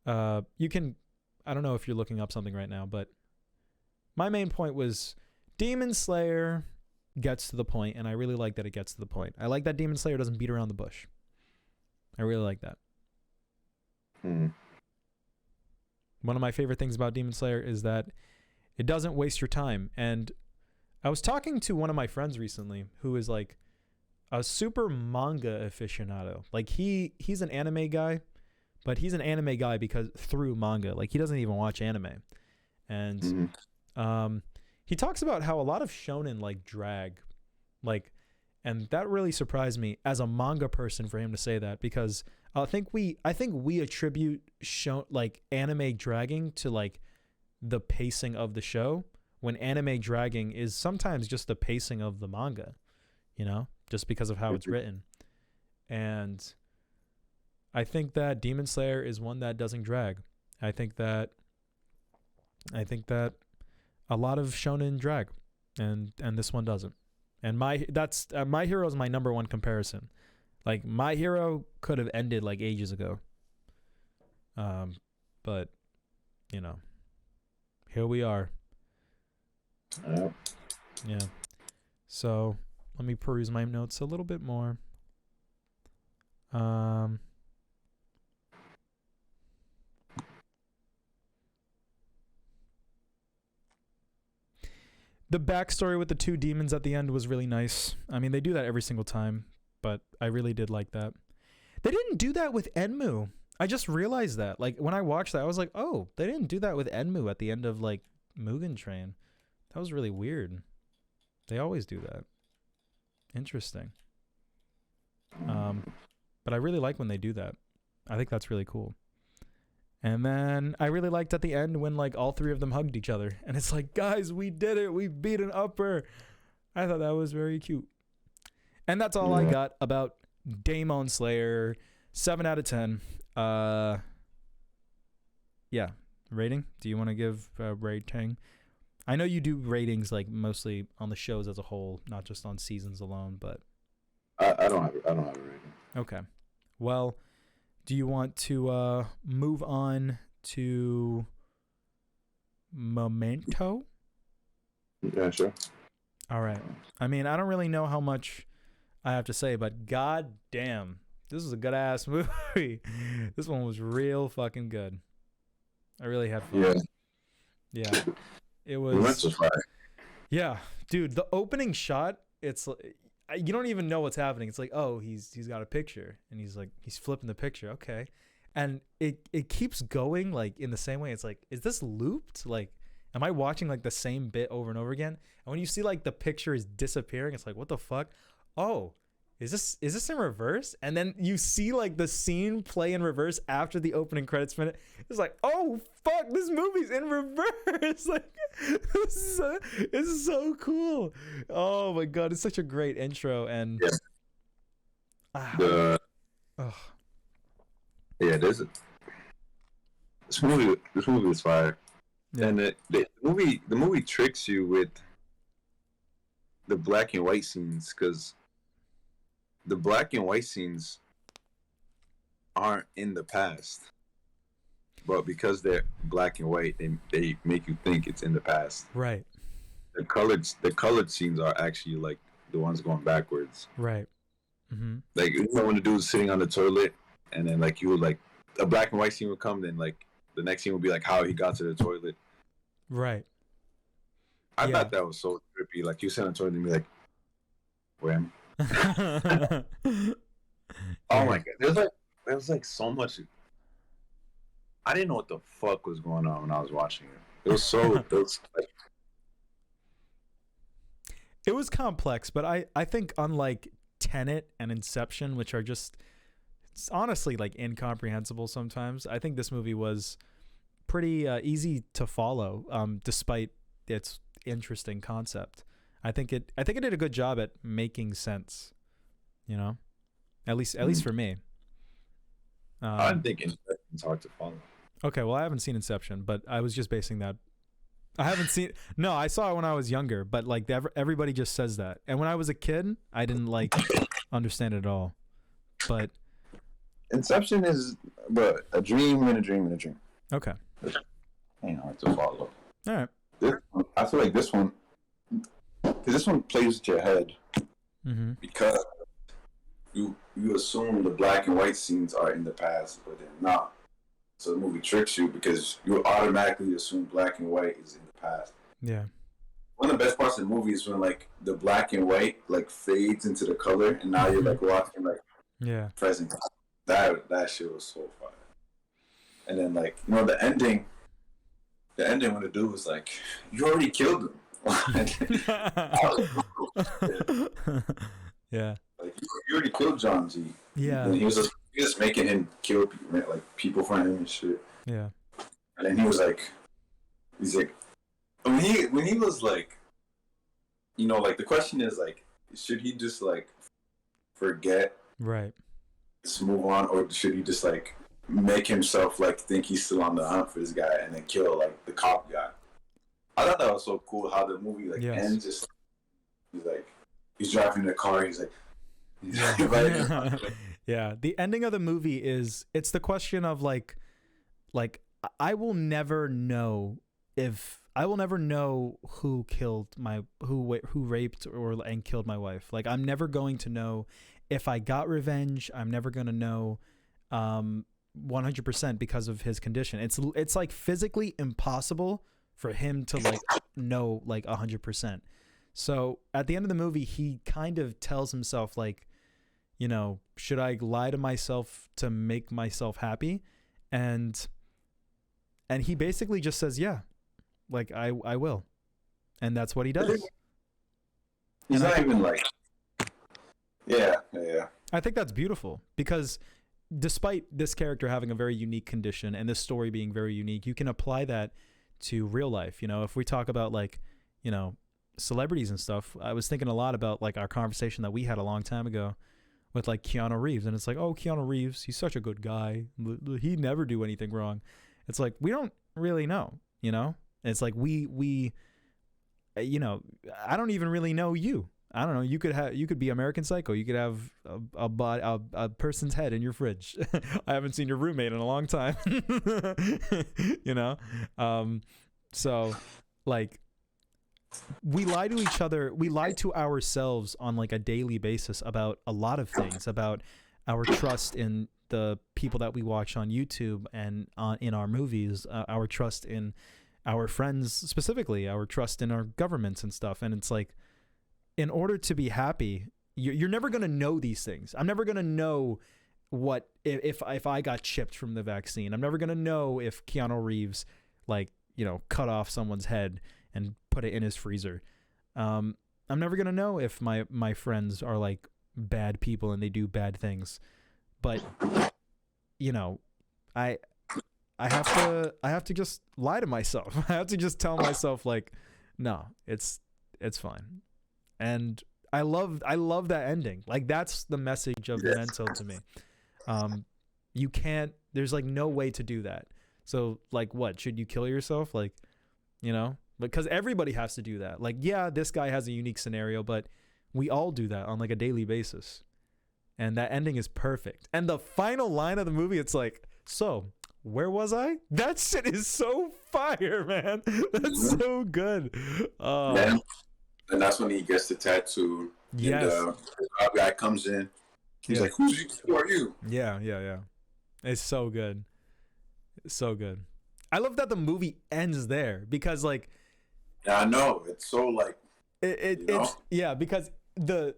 Speaker 1: I don't know if you're looking up something right now, but my main point was Demon Slayer gets to the point, and I really like that it gets to the point. I like that Demon Slayer doesn't beat around the bush. I really like that. One of my favorite things about Demon Slayer is that it doesn't waste your time. And I was talking to one of my friends recently who is like a super manga aficionado. Like he's an anime guy, but he's an anime guy because through manga. Like he doesn't even watch anime. And he talks about how a lot of shonen like drag. And that really surprised me as a manga person for him to say that, because I think we attribute anime dragging to like the pacing of the show, when anime dragging is sometimes just the pacing of the manga, just because of how it's written. And I think that Demon Slayer is one that doesn't drag. I think that a lot of shonen drag, and this one doesn't. And My Hero is my number one comparison. Like My Hero could have ended like ages ago. But here we are. Yeah. So let me peruse my notes a little bit more. The backstory with the two demons at the end was really nice. I mean, they do that every single time, but I really did like that. They didn't do that with Enmu. I just realized that. Like, when I watched that, I was like, oh, they didn't do that with Enmu at the end of, like, Mugen Train. That was really weird. They always do that. Interesting. But I really like when they do that. I think that's really cool. And then I really liked at the end when like all three of them hugged each other. And it's like, guys, we did it. We beat an upper. I thought that was very cute. And that's all I got about Demon Slayer. 7 out of 10. Yeah. Rating? Do you want to give a rating? I know you do ratings like mostly on the shows as a whole, not just on seasons alone, but
Speaker 2: I don't have a rating.
Speaker 1: Okay. Well, do you want to move on to Memento?
Speaker 2: Yeah, sure.
Speaker 1: All right. I mean, I don't really know how much I have to say, but god damn, this is a good ass movie. This one was real fucking good. I really had fun. Yeah. It was
Speaker 2: fire.
Speaker 1: Yeah, dude, the opening shot, it's you don't even know what's happening. It's like, oh, he's got a picture and he's flipping the picture. Okay. And it keeps going like in the same way. It's like, is this looped? Like, am I watching like the same bit over and over again? And when you see like the picture is disappearing, it's like, what the fuck? Oh, is this in reverse? And then you see like the scene play in reverse after the opening credits minute. It's like, oh fuck, this movie's in reverse. Like, this is so cool. Oh my god, it's such a great intro. And
Speaker 2: Yeah, this movie is fire. Yeah. And the movie tricks you with the black and white scenes, because the black and white scenes aren't in the past, but because they're black and white, they make you think it's in the past.
Speaker 1: Right.
Speaker 2: The colored scenes are actually like the ones going backwards.
Speaker 1: Right. Mm-hmm.
Speaker 2: Like, you know, when the dude's sitting on the toilet, and then like you would like a black and white scene would come, then like the next scene would be like how he got to the toilet.
Speaker 1: Right.
Speaker 2: I thought that was so trippy. Like, you sit on the toilet and be like, where am I? Oh my god. There's like so much. I didn't know what the fuck was going on when I was watching it. It was so
Speaker 1: it was complex, but I think unlike Tenet and Inception, which are just, it's honestly like incomprehensible sometimes, I think this movie was pretty easy to follow, despite its interesting concept. I think it did a good job at making sense, you know, at least for me.
Speaker 2: I'm thinking it's hard to follow.
Speaker 1: Okay, well, I haven't seen Inception, but I was just basing that. I haven't seen. No, I saw it when I was younger, but like everybody just says that. And when I was a kid, I didn't like understand it at all. But
Speaker 2: Inception is but a dream and a dream and a dream.
Speaker 1: Okay.
Speaker 2: Ain't hard to follow.
Speaker 1: All right.
Speaker 2: I feel like this one, because this one plays with your head, because you assume the black and white scenes are in the past, but they're not. So the movie tricks you because you automatically assume black and white is in the past.
Speaker 1: Yeah.
Speaker 2: One of the best parts of the movie is when like the black and white like fades into the color, and now you're like watching like present. That shit was so fun. And then like, you know, the ending when the dude was like, "You already killed him."
Speaker 1: Yeah. Like,
Speaker 2: you already killed John G.
Speaker 1: Yeah.
Speaker 2: And he was just making him kill people, like people for him and shit.
Speaker 1: Yeah.
Speaker 2: And then he's like, when he was like, you know, like the question is like, should he just like forget,
Speaker 1: right,
Speaker 2: just move on, or should he just like make himself like think he's still on the hunt for this guy and then kill like the cop guy? I thought that was so cool how the movie like ends. Just he's driving the car. He's like,
Speaker 1: yeah. The ending of the movie it's the question of like I will never know who raped and killed my wife. Like, I'm never going to know if I got revenge. I'm never going to know 100% because of his condition. It's like physically impossible for him to like know like 100%. So at the end of the movie, he kind of tells himself like, you know, should I lie to myself to make myself happy? And he basically just says, yeah, like I will. And that's what he does.
Speaker 2: He's not even like, yeah.
Speaker 1: I think that's beautiful because despite this character having a very unique condition and this story being very unique, you can apply that to real life. You know, if we talk about like, you know, celebrities and stuff, I was thinking a lot about like our conversation that we had a long time ago with like Keanu Reeves, and it's like, oh, Keanu Reeves, he's such a good guy, he'd never do anything wrong. It's like, we don't really know, you know. It's like we you know, I don't even really know you. I don't know. You could be American Psycho. You could have a person's head in your fridge. I haven't seen your roommate in a long time. You know, so like, we lie to each other. We lie to ourselves on like a daily basis about a lot of things, about our trust in the people that we watch on YouTube and in our movies, our trust in our friends, specifically our trust in our governments and stuff. And it's like, in order to be happy, you're never going to know these things. I'm never going to know what if I got chipped from the vaccine. I'm never going to know if Keanu Reeves, like, you know, cut off someone's head and put it in his freezer. I'm never going to know if my friends are like bad people and they do bad things. But, you know, I have to just lie to myself. I have to just tell myself like, no, it's fine. And I love that ending. Like, that's the message of Memento to me. You can't. There's like no way to do that. So like, what should you kill yourself? Like, you know, because everybody has to do that. Like, yeah, this guy has a unique scenario, but we all do that on like a daily basis. And that ending is perfect. And the final line of the movie, it's like, so where was I? That shit is so fire, man. That's so good.
Speaker 2: Yeah. And that's when he gets the tattoo.
Speaker 1: Yes.
Speaker 2: And the guy comes in. He's like, who are you?
Speaker 1: Yeah. It's so good. It's so good. I love that the movie ends there because like.
Speaker 2: Yeah, I know. It's so like.
Speaker 1: It's because the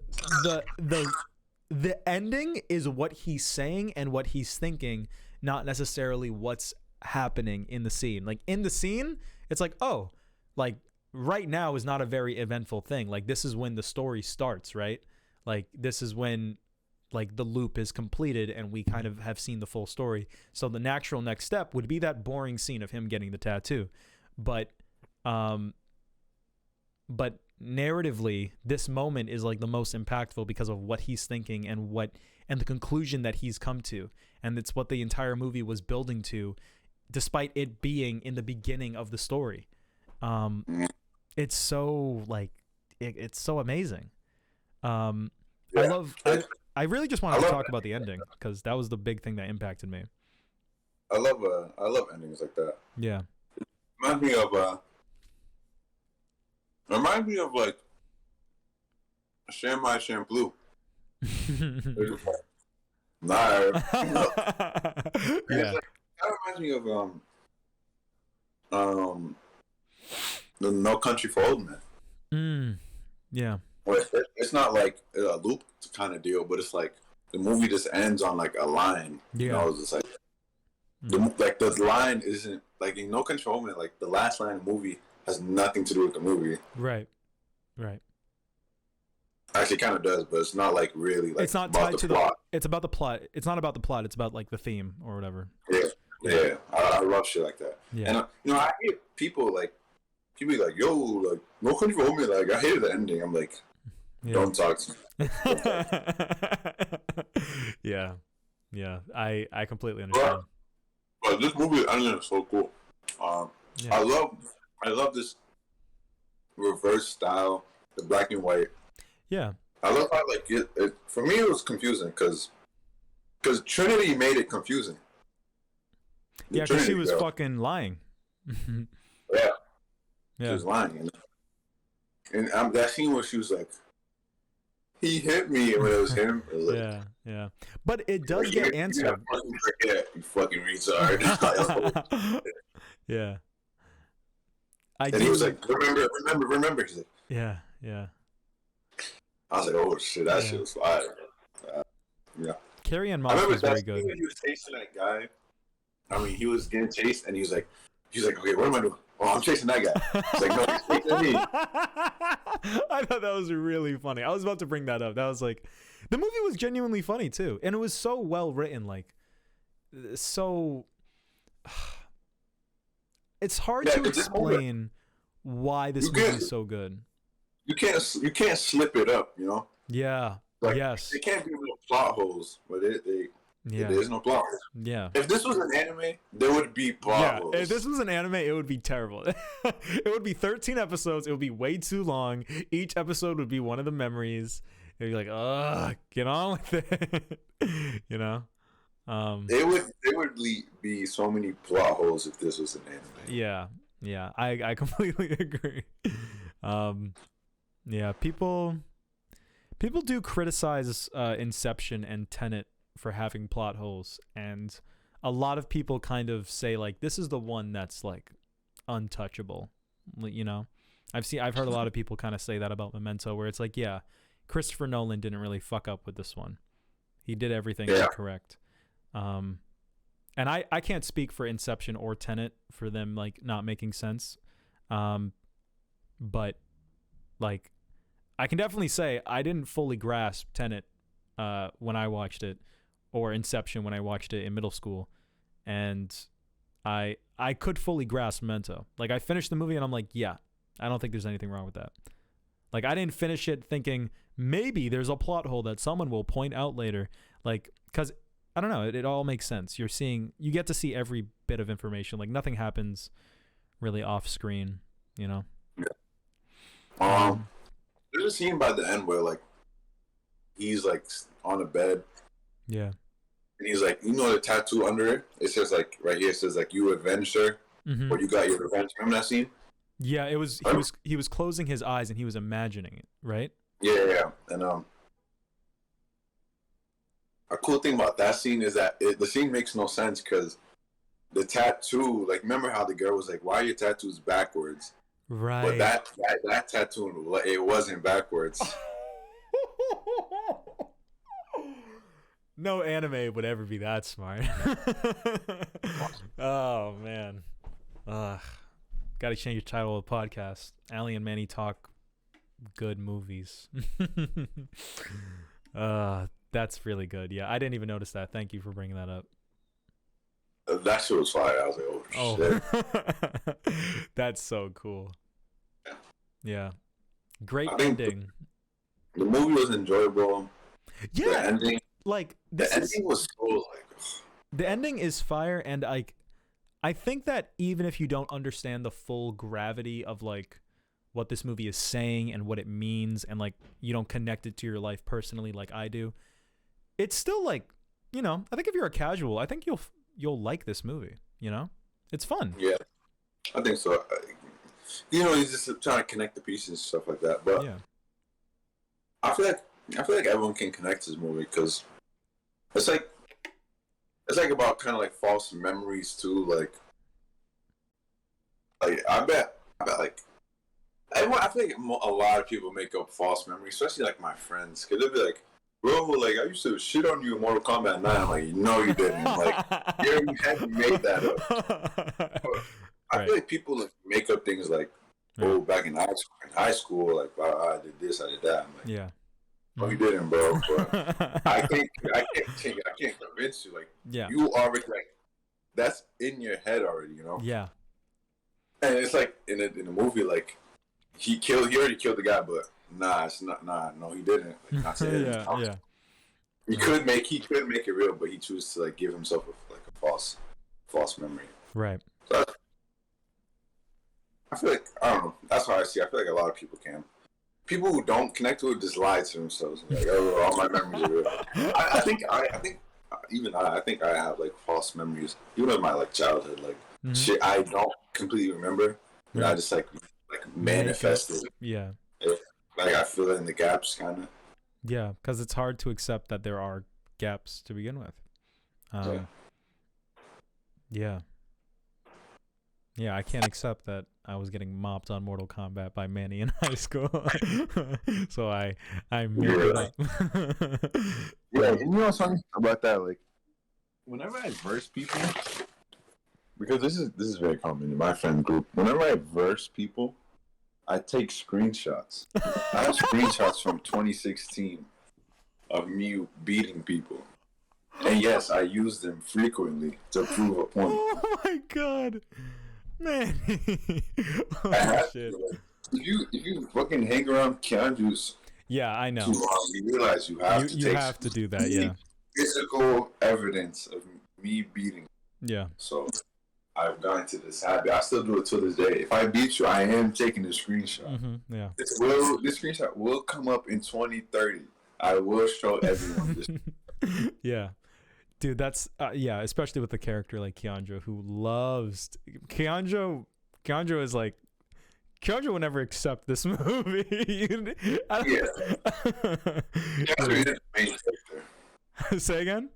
Speaker 1: ending is what he's saying and what he's thinking, not necessarily what's happening in the scene. Like in the scene, it's like, oh, like right now is not a very eventful thing. Like this is when the story starts, right? Like this is when like the loop is completed and we kind of have seen the full story. So the natural next step would be that boring scene of him getting the tattoo. But narratively, this moment is like the most impactful because of what he's thinking and the conclusion that he's come to. And it's what the entire movie was building to, despite it being in the beginning of the story. It's so like, it's so amazing. I really just wanted to talk about the ending because that was the big thing that impacted me.
Speaker 2: I love endings like that.
Speaker 1: Yeah.
Speaker 2: Reminds me of like Shamai Shampoo. Nah.
Speaker 1: Yeah.
Speaker 2: That reminds me of the No Country for Old Men.
Speaker 1: Yeah.
Speaker 2: Well, it's not like a loop kind of deal, but it's like the movie just ends on like a line.
Speaker 1: Yeah.
Speaker 2: You know, it's just like the line isn't like in No Country for Old Men. Like the last line of the movie has nothing to do with the movie.
Speaker 1: Right.
Speaker 2: Actually, kind of does, but it's not like really like.
Speaker 1: It's not
Speaker 2: about
Speaker 1: tied
Speaker 2: the
Speaker 1: to
Speaker 2: plot.
Speaker 1: It's about the plot. It's not about the plot. It's about like the theme or whatever.
Speaker 2: Yeah. I love shit like that.
Speaker 1: Yeah.
Speaker 2: And I hear people like be like, "Yo, like No Country for Old Men." Like I hated the ending. I'm like, don't talk to me.
Speaker 1: Yeah. I completely understand.
Speaker 2: But this movie ending is so cool. I love this reverse style, the black and white.
Speaker 1: Yeah.
Speaker 2: I love how like it for me it was confusing because Trinity made it confusing.
Speaker 1: Yeah, because she was fucking lying.
Speaker 2: Yeah. She was lying, and that scene where she was like, "He hit me," and when it was him, it was like,
Speaker 1: yeah. But it does get answered.
Speaker 2: You fucking retard.
Speaker 1: Yeah.
Speaker 2: And he was like, remember. He's like,
Speaker 1: yeah.
Speaker 2: I was like, oh shit, that shit was fire. Yeah.
Speaker 1: Carrie Ann Moss was very good.
Speaker 2: When he was chasing that guy. I mean, he was getting chased, and he was like, okay, what am I doing? Oh, I'm chasing that guy. It's like, no, he's chasing me.
Speaker 1: I thought that was really funny. I was about to bring that up. That was like, the movie was genuinely funny too, and it was so well written. Like, so it's hard to explain why this movie is so good.
Speaker 2: You can't slip it up, you know.
Speaker 1: Yeah.
Speaker 2: Like,
Speaker 1: yes.
Speaker 2: It can't be no plot holes, but there's no plot holes.
Speaker 1: Yeah.
Speaker 2: If this was an anime, there would be plot holes.
Speaker 1: If this was an anime, it would be terrible. It would be 13 episodes. It would be way too long. Each episode would be one of the memories. It'd be like, ugh, get on with it. You know?
Speaker 2: It would be so many plot holes if this was an anime.
Speaker 1: Yeah. I completely agree. Yeah, people do criticize Inception and Tenet for having plot holes, and a lot of people kind of say like this is the one that's like untouchable. You know, I've heard a lot of people kind of say that about Memento, where it's like, yeah, Christopher Nolan didn't really fuck up with this one. He did everything correct. And I can't speak for Inception or Tenet for them like not making sense. But like I can definitely say I didn't fully grasp Tenet when I watched it, or Inception when I watched it in middle school, and I could fully grasp Memento. Like I finished the movie and I'm like, yeah, I don't think there's anything wrong with that. Like I didn't finish it thinking maybe there's a plot hole that someone will point out later. Like because I don't know, it all makes sense. You get to see every bit of information. Like nothing happens really off screen, you know.
Speaker 2: Yeah. There's a scene by the end where like he's like on a bed.
Speaker 1: Yeah.
Speaker 2: And he's like, you know, the tattoo under it. It says like right here. It says like you avenged her, or you got your revenge. Remember that scene?
Speaker 1: Yeah, he was closing his eyes and he was imagining it, right?
Speaker 2: Yeah. And a cool thing about that scene is that the scene makes no sense because the tattoo, like, remember how the girl was like, "Why are your tattoos backwards?"
Speaker 1: Right.
Speaker 2: But that tattoo, it wasn't backwards.
Speaker 1: No anime would ever be that smart. Oh man. Got to change the title of the podcast. Ali and Manny talk good movies. That's really good. Yeah, I didn't even notice that. Thank you for bringing that up.
Speaker 2: That shit was fire. I was like, oh shit.
Speaker 1: That's so cool. Yeah. Great ending.
Speaker 2: The movie was enjoyable.
Speaker 1: Yeah.
Speaker 2: The ending.
Speaker 1: Like
Speaker 2: the ending was so like.
Speaker 1: The ending is fire, and I think that even if you don't understand the full gravity of like what this movie is saying and what it means, and like you don't connect it to your life personally like I do, it's still like, you know, I think if you're a casual, I think you'll like this movie. You know, it's fun.
Speaker 2: Yeah, I think so. You know, he's just trying to connect the pieces and stuff like that. But
Speaker 1: yeah,
Speaker 2: I feel like everyone can connect to this movie because it's like about kind of like false memories too. Like I bet like everyone. I think a lot of people make up false memories, especially like my friends, because they'll be like, "Bro, like I used to shit on you in Mortal Kombat 9." I'm like, "No, you didn't." Like, you had to make that up. I feel like people like, make up things like, "Oh, back in high school, like I did this, I did that." I'm like,
Speaker 1: yeah.
Speaker 2: No, you didn't, bro. But I can't convince you. Like, you already like that's in your head already, you know.
Speaker 1: Yeah.
Speaker 2: And it's like in the movie, like he already killed the guy, but it's not. No, he didn't. Like, not to him.
Speaker 1: Yeah.
Speaker 2: He could make it real, but he chose to like give himself a false memory.
Speaker 1: Right.
Speaker 2: So I feel like I don't know. That's how I see. I feel like a lot of people can. People who don't connect to it just lie to themselves. Like, oh, all my memories are real. I think I have like false memories, even in my like childhood, like shit I don't completely remember, and I just like manifest it.
Speaker 1: Yeah.
Speaker 2: Like I fill in the gaps, kind of.
Speaker 1: Yeah, because it's hard to accept that there are gaps to begin with. Yeah, I can't accept that I was getting mopped on Mortal Kombat by Manny in high school. So I made it up.
Speaker 2: Yeah, and you know something about that? Like, whenever I verse people, because this is very common in my friend group. Whenever I verse people, I take screenshots. I have screenshots from 2016 of me beating people. And yes, I use them frequently to prove a point.
Speaker 1: Oh my god. Man. Shit.
Speaker 2: If you fucking hang around Keanu's
Speaker 1: I know.
Speaker 2: too long, you realize you have to
Speaker 1: do that, yeah.
Speaker 2: Physical evidence of me beating.
Speaker 1: Yeah.
Speaker 2: So I've gone to this habit. I still do it to this day. If I beat you, I am taking a screenshot.
Speaker 1: Yeah.
Speaker 2: This screenshot will come up in 2030. I will show everyone this.
Speaker 1: Yeah. Dude, that's especially with a character like Keandro who loves Keandro is like Keandro will never accept this movie.
Speaker 2: Keandro is the main character.
Speaker 1: Say again?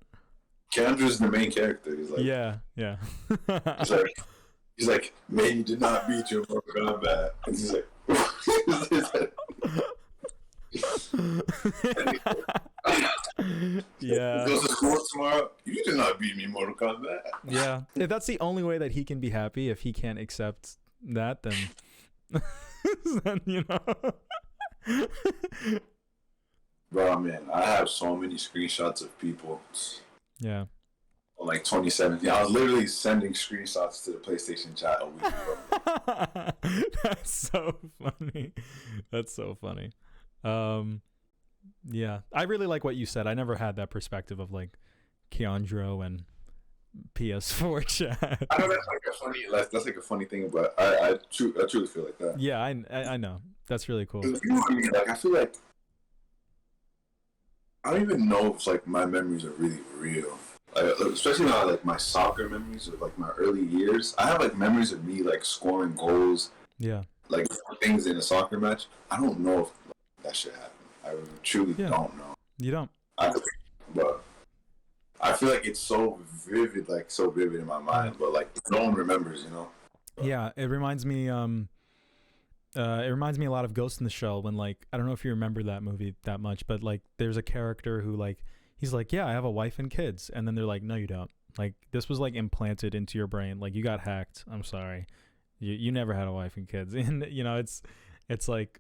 Speaker 2: Keandro's the main character. He's like he's like, man, you did not beat your Mortal Kombat. And he's like
Speaker 1: yeah.
Speaker 2: Goes to school tomorrow. You did not beat me, Mortal Kombat.
Speaker 1: Yeah. If that's the only way that he can be happy, if he can't accept that, then you know.
Speaker 2: Bro, man, I have so many screenshots of people. Yeah. Like 2017, I was literally sending screenshots to the PlayStation chat a week ago.
Speaker 1: That's so funny. Yeah, I really like what you said. I never had that perspective of like Keandro and PS4 chat.
Speaker 2: I know that's like a funny thing, but I truly feel like that.
Speaker 1: Yeah, I know. That's really cool.
Speaker 2: You know what I mean? Like, I feel like I don't even know if like my memories are really real. Especially now, like my soccer memories of like my early years. I have like memories of me like scoring goals.
Speaker 1: Yeah.
Speaker 2: Like things in a soccer match. I don't know if that shit happened. I truly don't know.
Speaker 1: You don't.
Speaker 2: But I feel like it's so vivid in my mind. But like no one remembers, you know.
Speaker 1: Yeah, it reminds me. It reminds me a lot of Ghost in the Shell when, like, I don't know if you remember that movie that much, but like there's a character who like he's like, yeah, I have a wife and kids, and then they're like, no, you don't. Like, this was like implanted into your brain. Like, you got hacked. I'm sorry, you never had a wife and kids. And you know, it's like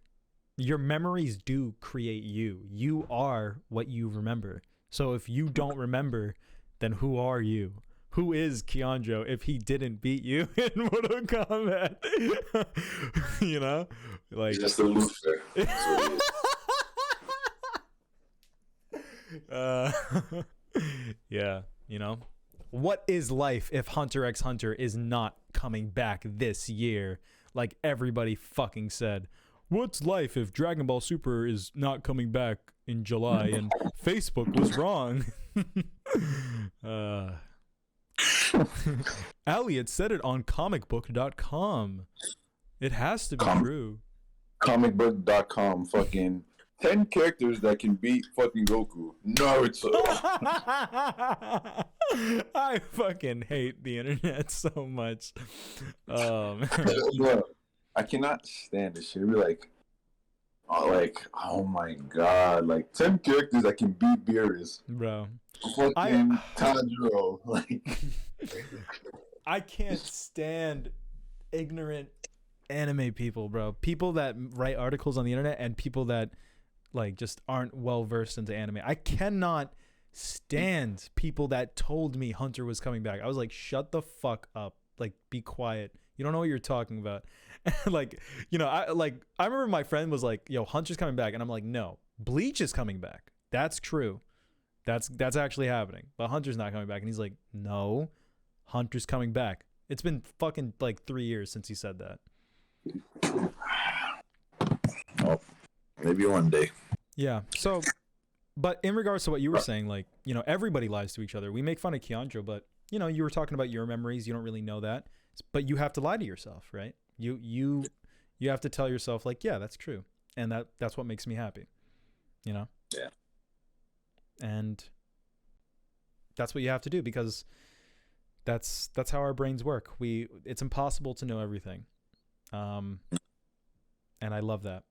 Speaker 1: your memories do create you. You are what you remember. So if you don't remember, then who are you? Who is Keandro if he didn't beat you in Mortal Kombat? You know? Like,
Speaker 2: he's just a loser.
Speaker 1: Yeah, you know? What is life if Hunter x Hunter is not coming back this year? Like everybody fucking said. What's life if Dragon Ball Super is not coming back in July and Facebook was wrong? Elliot said it on comicbook.com. It has to be true.
Speaker 2: Comicbook.com fucking 10 characters that can beat fucking Goku. Naruto.
Speaker 1: I fucking hate the internet so much.
Speaker 2: Look, I cannot stand this shit. We're like, oh my god, like 10 characters that can beat Beerus.
Speaker 1: Bro.
Speaker 2: Fucking Tanjiro. Like,
Speaker 1: I can't stand ignorant anime people, bro. People that write articles on the internet and people that like just aren't well versed into anime. I cannot stand people that told me Hunter was coming back. I was like, shut the fuck up. Like, be quiet. You don't know what you're talking about. Like, you know, I remember my friend was like, yo, Hunter's coming back. And I'm like, no, Bleach is coming back. That's true. That's actually happening. But Hunter's not coming back. And he's like, no, Hunter's coming back. It's been fucking like 3 years since he said that.
Speaker 2: Oh, maybe one day.
Speaker 1: Yeah. So, but in regards to what you were saying, like, you know, everybody lies to each other. We make fun of Keandro, but, you know, you were talking about your memories. You don't really know that. But you have to lie to yourself, right? You have to tell yourself, like, yeah, that's true. And that's what makes me happy. You know?
Speaker 2: Yeah.
Speaker 1: And that's what you have to do, because that's how our brains work. It's impossible to know everything. And I love that.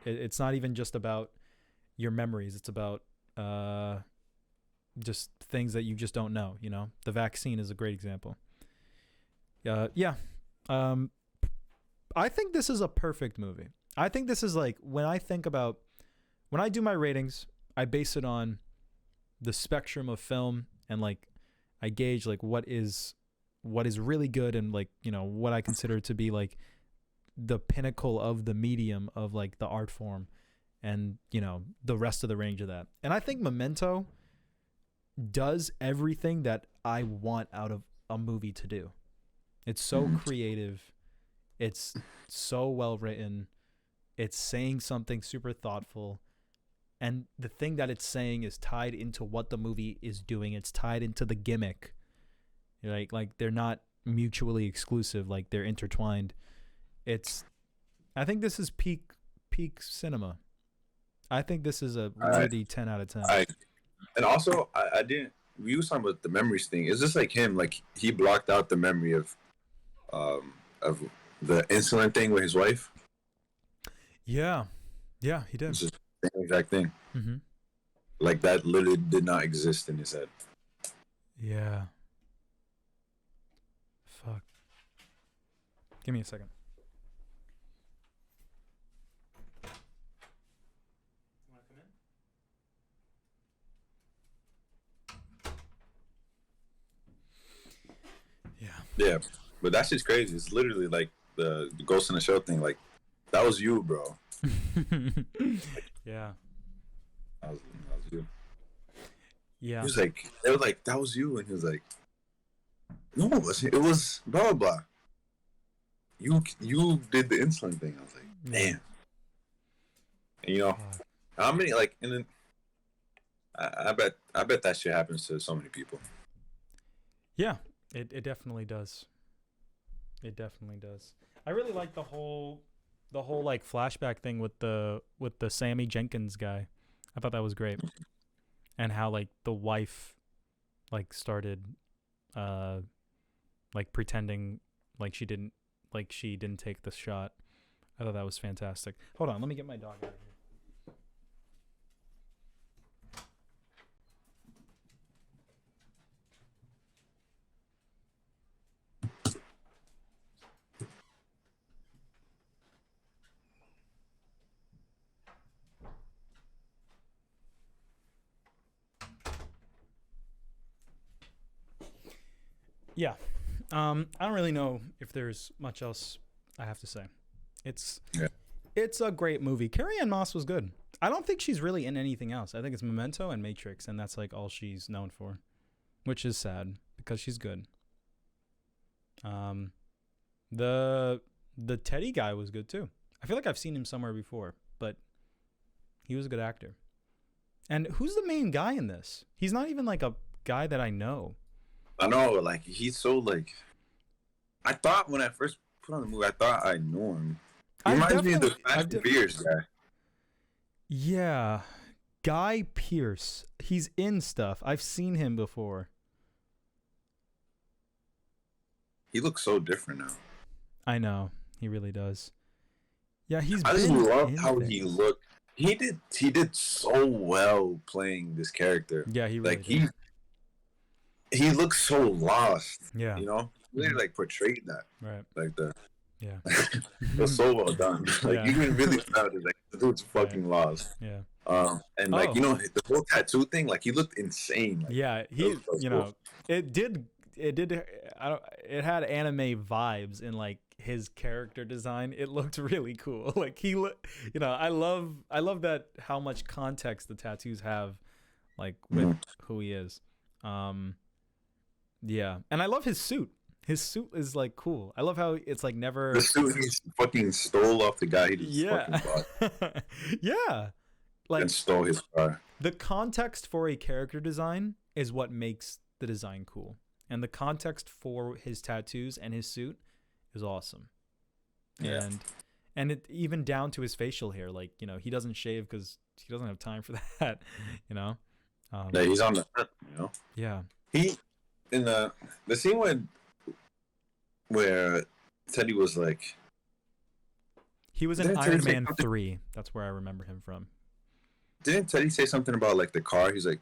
Speaker 1: It's not even just about your memories. It's about just things that you just don't know, you know? The vaccine is a great example. Yeah. I think this is a perfect movie. I think this is like, when I do my ratings, I base it on the spectrum of film, and like I gauge like what is really good, and like, you know, what I consider to be like the pinnacle of the medium of like the art form, and, you know, the rest of the range of that. And I think Memento does everything that I want out of a movie to do. It's so creative. It's so well written. It's saying something super thoughtful. And the thing that it's saying is tied into what the movie is doing. It's tied into the gimmick. Like they're not mutually exclusive. Like, they're intertwined. I think this is peak cinema. I think this is a worthy 10 out of 10.
Speaker 2: And also, I didn't. We were talking about the memories thing. Is this like him? Like, he blocked out the memory of the insulin thing with his wife.
Speaker 1: Yeah, he did.
Speaker 2: It's just the same exact thing.
Speaker 1: Mm-hmm.
Speaker 2: Like, that literally did not exist in his head.
Speaker 1: Yeah. Fuck. Give me a second. Want to come in?
Speaker 2: Yeah, but that's just crazy. It's literally like the Ghost in the Shell thing. Like, that was you, bro.
Speaker 1: Yeah.
Speaker 2: That was you.
Speaker 1: Yeah.
Speaker 2: He was like, they were like, that was you, and he was like, no, it was blah blah blah. You did the insulin thing. I was like, damn. And, you know, how many like, and then I bet that shit happens to so many people.
Speaker 1: Yeah, it definitely does. It definitely does. I really like the whole like flashback thing with the Sammy Jenkins guy. I thought that was great. And how like the wife like started like pretending like she didn't take the shot. I thought that was fantastic. Hold on, let me get my dog out of here. Yeah. I don't really know if there's much else I have to say. It's a great movie. Carrie-Anne Moss was good. I don't think she's really in anything else. I think it's Memento and Matrix, and that's like all she's known for, which is sad because she's good. The Teddy guy was good too. I feel like I've seen him somewhere before, but he was a good actor. And who's the main guy in this? He's not even like a guy that I know.
Speaker 2: I know, like he's so like. I thought when I first put on the movie, I thought I knew him. He reminds me of the Fast and Furious guy.
Speaker 1: Yeah, Guy Pearce. He's in stuff. I've seen him before.
Speaker 2: He looks so different now.
Speaker 1: I know, he really does. Yeah, he's.
Speaker 2: I just love how he looked. He did so well playing this character.
Speaker 1: Yeah, he really did.
Speaker 2: He looks so lost.
Speaker 1: Yeah,
Speaker 2: you know, he really like portrayed that.
Speaker 1: Right.
Speaker 2: Like the.
Speaker 1: Yeah.
Speaker 2: It was so well done. Like you can really tell that like the dude's fucking lost.
Speaker 1: Yeah.
Speaker 2: And like you know the whole tattoo thing, like he looked insane. Like,
Speaker 1: yeah, he you know it had anime vibes in like his character design. It looked really cool. Like you know, I love that how much context the tattoos have, like with who he is. Yeah, and I love his suit. His suit is like cool. I love how it's like never.
Speaker 2: The suit he fucking stole off the guy he just fucking bought.
Speaker 1: Yeah, like
Speaker 2: and stole his car.
Speaker 1: The context for a character design is what makes the design cool, and the context for his tattoos and his suit is awesome.
Speaker 2: Yeah.
Speaker 1: And it even down to his facial hair. Like, you know, he doesn't shave because he doesn't have time for that. You know.
Speaker 2: Yeah, he's on the. You know.
Speaker 1: Yeah.
Speaker 2: He in the scene where Teddy was like.
Speaker 1: He was in Iron Man 3. That's where I remember him from.
Speaker 2: Didn't Teddy say something about like the car? He's like,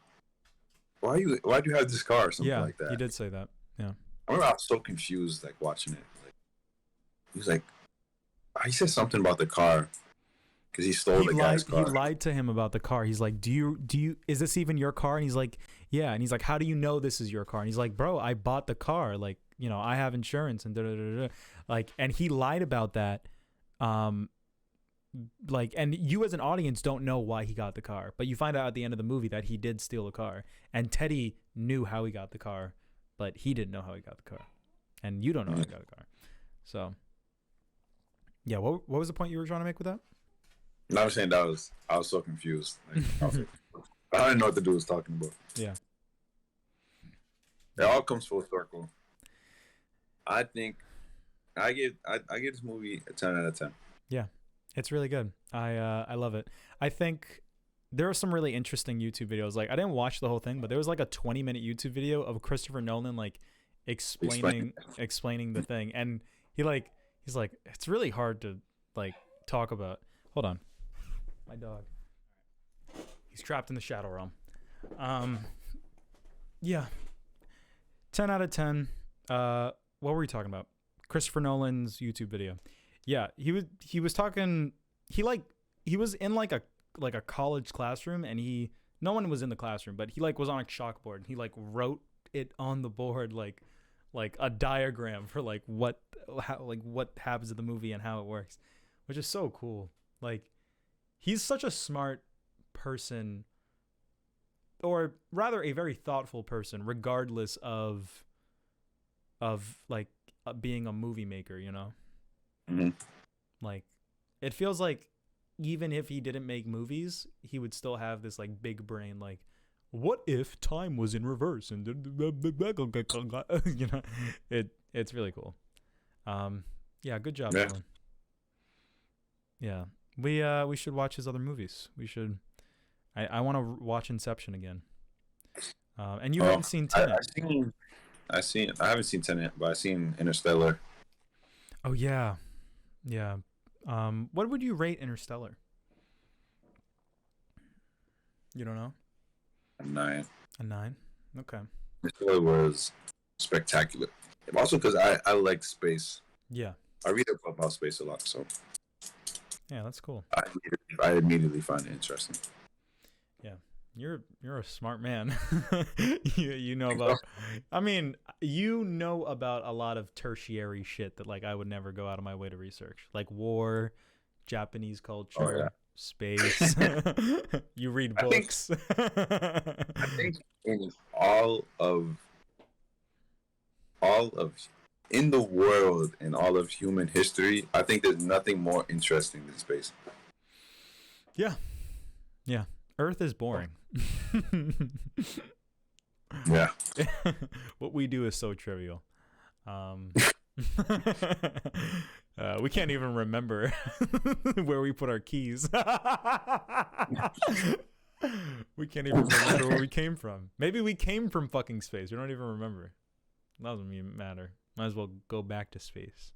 Speaker 2: why do you have this car or something like that?
Speaker 1: He did say that. Yeah.
Speaker 2: I remember I was so confused like watching it. Like, he was like, he said something about the car because he stole the guy's car.
Speaker 1: He lied to him about the car. He's like, do you is this even your car? And he's like, yeah. And he's like, how do you know this is your car? And he's like, bro, I bought the car. Like, you know, I have insurance and like, and he lied about that. Like, and you as an audience don't know why he got the car, but you find out at the end of the movie that he did steal the car, and Teddy knew how he got the car, but he didn't know how he got the car, and you don't know how he got the car. So yeah, what was the point you were trying to make with that?
Speaker 2: No, I was saying I was so confused. Like, I didn't know what the dude was talking about.
Speaker 1: Yeah,
Speaker 2: it all comes full circle. I think I give this movie a 10 out of 10.
Speaker 1: Yeah. It's really good. I love it. I think there are some really interesting YouTube videos. Like, I didn't watch the whole thing, but there was like a 20-minute YouTube video of Christopher Nolan like explaining the thing, and he's like it's really hard to like talk about. Hold on, my dog. He's trapped in the shadow realm. Yeah, 10 out of 10. What were we talking about? Christopher Nolan's YouTube video. Yeah, he was talking. He was in like a college classroom, and no one was in the classroom, but he like was on a chalkboard, and he like wrote it on the board like a diagram for like what happens in the movie and how it works, which is so cool. Like, he's such a smart person or rather a very thoughtful person, regardless of like being a movie maker, you know?
Speaker 2: Mm-hmm.
Speaker 1: Like, it feels like even if he didn't make movies, he would still have this like big brain, like, what if time was in reverse? And you know, it's really cool. Yeah, good job, Dylan. Yeah, we should watch his other movies. We should. I want to watch Inception again. And you haven't seen Tenet.
Speaker 2: I haven't seen Tenet, but I've seen Interstellar.
Speaker 1: Oh yeah, yeah. What would you rate Interstellar? You don't know?
Speaker 2: A 9.
Speaker 1: A 9? Okay.
Speaker 2: Interstellar was spectacular. Also because I like space.
Speaker 1: Yeah.
Speaker 2: I read about space a lot, so.
Speaker 1: Yeah, that's cool.
Speaker 2: I immediately find it interesting.
Speaker 1: Yeah. You're a smart man. you know about, I mean, you know about a lot of tertiary shit that like I would never go out of my way to research, like war, Japanese culture, space. You read books.
Speaker 2: I think in all of in the world, in all of human history, I think there's nothing more interesting than space.
Speaker 1: Yeah. Earth is boring.
Speaker 2: Yeah.
Speaker 1: What we do is so trivial. We can't even remember where we put our keys. We can't even remember where we came from. Maybe we came from fucking space. We don't even remember. Doesn't even matter. Might as well go back to space.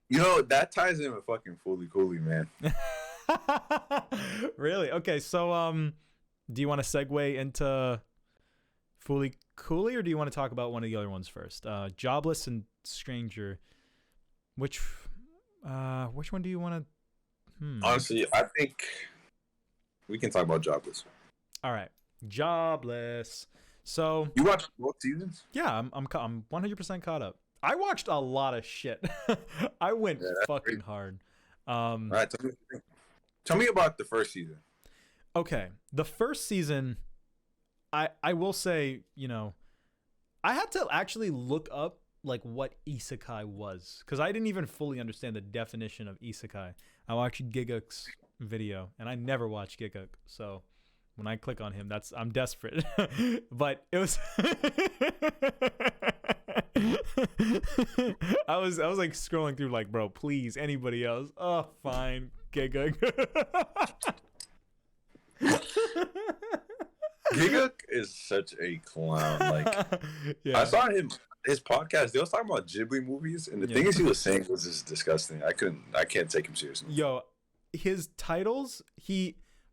Speaker 2: You know, that ties in with fucking Fully Cooley, man.
Speaker 1: Really? Okay, so do you want to segue into Fully Cooley, or do you want to talk about one of the other ones first? Jobless and Stranger. Which one do you want to?
Speaker 2: Honestly, I think we can talk about Jobless.
Speaker 1: All right, Jobless. So
Speaker 2: you watched both seasons?
Speaker 1: Yeah, I'm 100% caught up. I watched a lot of shit. I went fucking hard.
Speaker 2: All right, tell me about the first season.
Speaker 1: Okay, the first season, I will say, you know, I had to actually look up like what isekai was, because I didn't even fully understand the definition of isekai. I watched Giguk's video, and I never watched Giguk, so when I click on him, I'm desperate. But it was I was like scrolling through like, bro, please, anybody else? Oh, fine, Giguk.
Speaker 2: Giguk is such a clown. Like, yeah. I saw his podcast. They was talking about Ghibli movies, and the things he was saying was just disgusting. I can't take him seriously.
Speaker 1: Yo, his titles,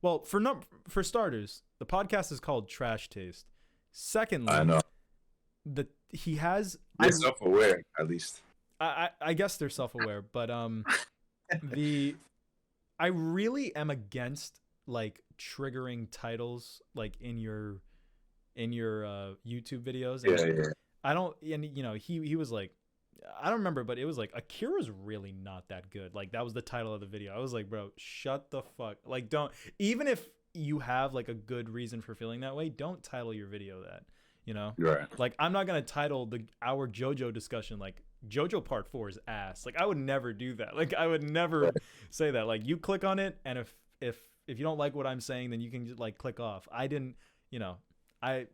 Speaker 1: for starters, the podcast is called Trash Taste. Secondly,
Speaker 2: I know
Speaker 1: he has.
Speaker 2: They're self-aware, at least.
Speaker 1: I guess they're self-aware, but I really am against like triggering titles like in your YouTube videos.
Speaker 2: Yeah.
Speaker 1: I don't, and you know, he was like, I don't remember, but it was like Akira's really not that good. Like that was the title of the video. I was like, bro, shut the fuck. Like don't, even if you have like a good reason for feeling that way, don't title your video that, you know?
Speaker 2: Right.
Speaker 1: Like I'm not going to title our JoJo discussion like JoJo Part 4 is ass. Like I would never do that. Like I would never say that. Like you click on it, and if you don't like what I'm saying, then you can just like click off. I didn't, you know, I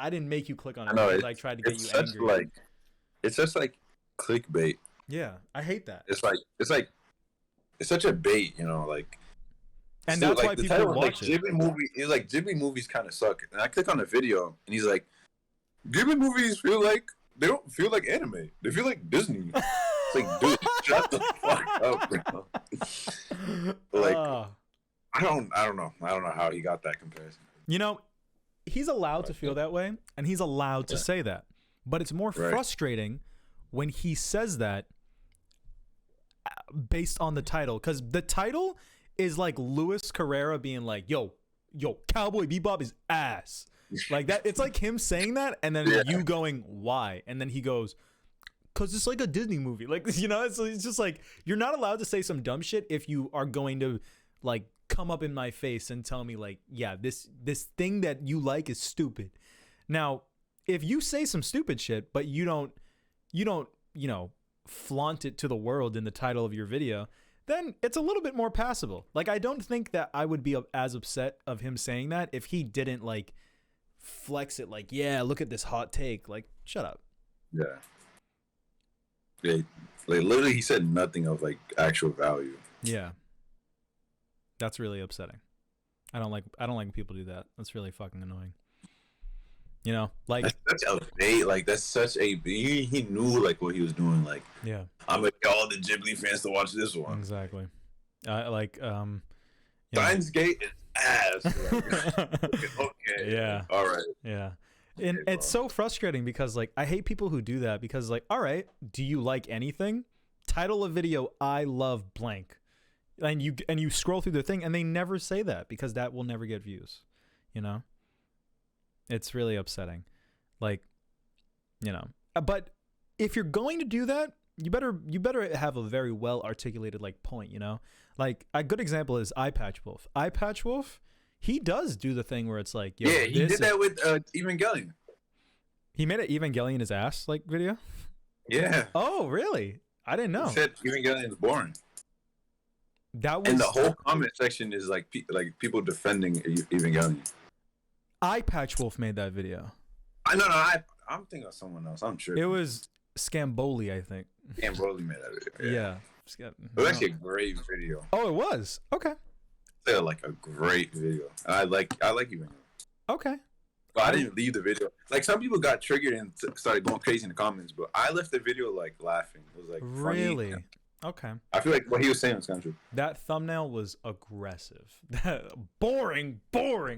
Speaker 1: didn't make you click on it because I tried to get you angry.
Speaker 2: It's just like clickbait.
Speaker 1: Yeah, I hate that.
Speaker 2: It's such a bait, you know, like.
Speaker 1: And that's why people watch it.
Speaker 2: Ghibli movie, he's like, Ghibli movies kind of suck. And I click on the video, and he's like, Ghibli movies they don't feel like anime. They feel like Disney. It's like, dude, shut the fuck up, bro. Like, I don't know. I don't know how he got that comparison.
Speaker 1: You know, he's allowed to feel that way, and he's allowed to say that. But it's more frustrating when he says that based on the title, because the title is like Luis Carrera being like, yo, Cowboy Bebop is ass. Like that. It's like him saying that, and then you going, why? And then he goes, because it's like a Disney movie. Like, you know, it's just like, you're not allowed to say some dumb shit if you are going to like come up in my face and tell me like, yeah, this thing that you like is stupid. Now, if you say some stupid shit, but you don't, flaunt it to the world in the title of your video, then it's a little bit more passable. Like, I don't think that I would be as upset of him saying that if he didn't like flex it like, yeah, look at this hot take. Like, shut up.
Speaker 2: Yeah. Like literally he said nothing of like actual value.
Speaker 1: Yeah. That's really upsetting. I don't like when people do that. That's really fucking annoying. You know, like
Speaker 2: that's such a bait. Like that's such a he knew like what he was doing. Like,
Speaker 1: yeah,
Speaker 2: I'm gonna get all the Ghibli fans to watch this one.
Speaker 1: Exactly.
Speaker 2: Steins Gate is ass. Okay.
Speaker 1: Yeah.
Speaker 2: All right.
Speaker 1: Yeah. And it's so frustrating because like I hate people who do that because like, all right, do you like anything? Title a video, I love blank. And you scroll through their thing and they never say that because that will never get views. You know? It's really upsetting. Like, you know. But if you're going to do that, you better have a very well articulated like point, you know? Like a good example is Eyepatch Wolf, he does do the thing where it's like, yo,
Speaker 2: yeah, he did that with Evangelion.
Speaker 1: He made an Evangelion his ass like video?
Speaker 2: Yeah.
Speaker 1: Oh, really? I didn't know.
Speaker 2: He said Evangelion is boring.
Speaker 1: That was,
Speaker 2: and the whole comment section is like people defending Evangelion.
Speaker 1: Eyepatch Wolf made that video.
Speaker 2: I'm thinking of someone else. I'm sure
Speaker 1: it was Scamboli, I think.
Speaker 2: Scamboli made that video.
Speaker 1: Yeah.
Speaker 2: It was actually a great video.
Speaker 1: Oh, it was. Okay.
Speaker 2: They're like a great video. I like Evangelion.
Speaker 1: Okay.
Speaker 2: But I didn't leave the video. Like some people got triggered and started going crazy in the comments, but I left the video like laughing. It was like
Speaker 1: really
Speaker 2: funny.
Speaker 1: Okay.
Speaker 2: I feel like what he was saying was kind of true.
Speaker 1: That thumbnail was aggressive. boring.
Speaker 2: Fuck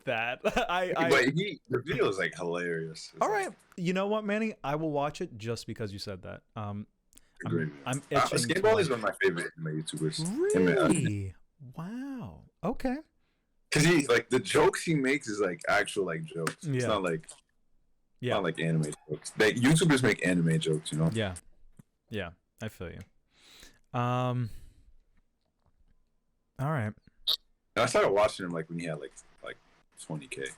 Speaker 1: that.
Speaker 2: But the video is like hilarious.
Speaker 1: All right. You know what, Manny? I will watch it just because you said that. I'm itching.
Speaker 2: Scamboli is one of my favorite anime YouTubers.
Speaker 1: Really? Wow. Okay.
Speaker 2: Because he like the jokes he makes is like actual like jokes.
Speaker 1: Yeah.
Speaker 2: It's not like not like anime jokes. Like YouTubers make anime jokes, you know?
Speaker 1: Yeah. Yeah. I feel you. All right.
Speaker 2: And I started watching him like when he had like 20K.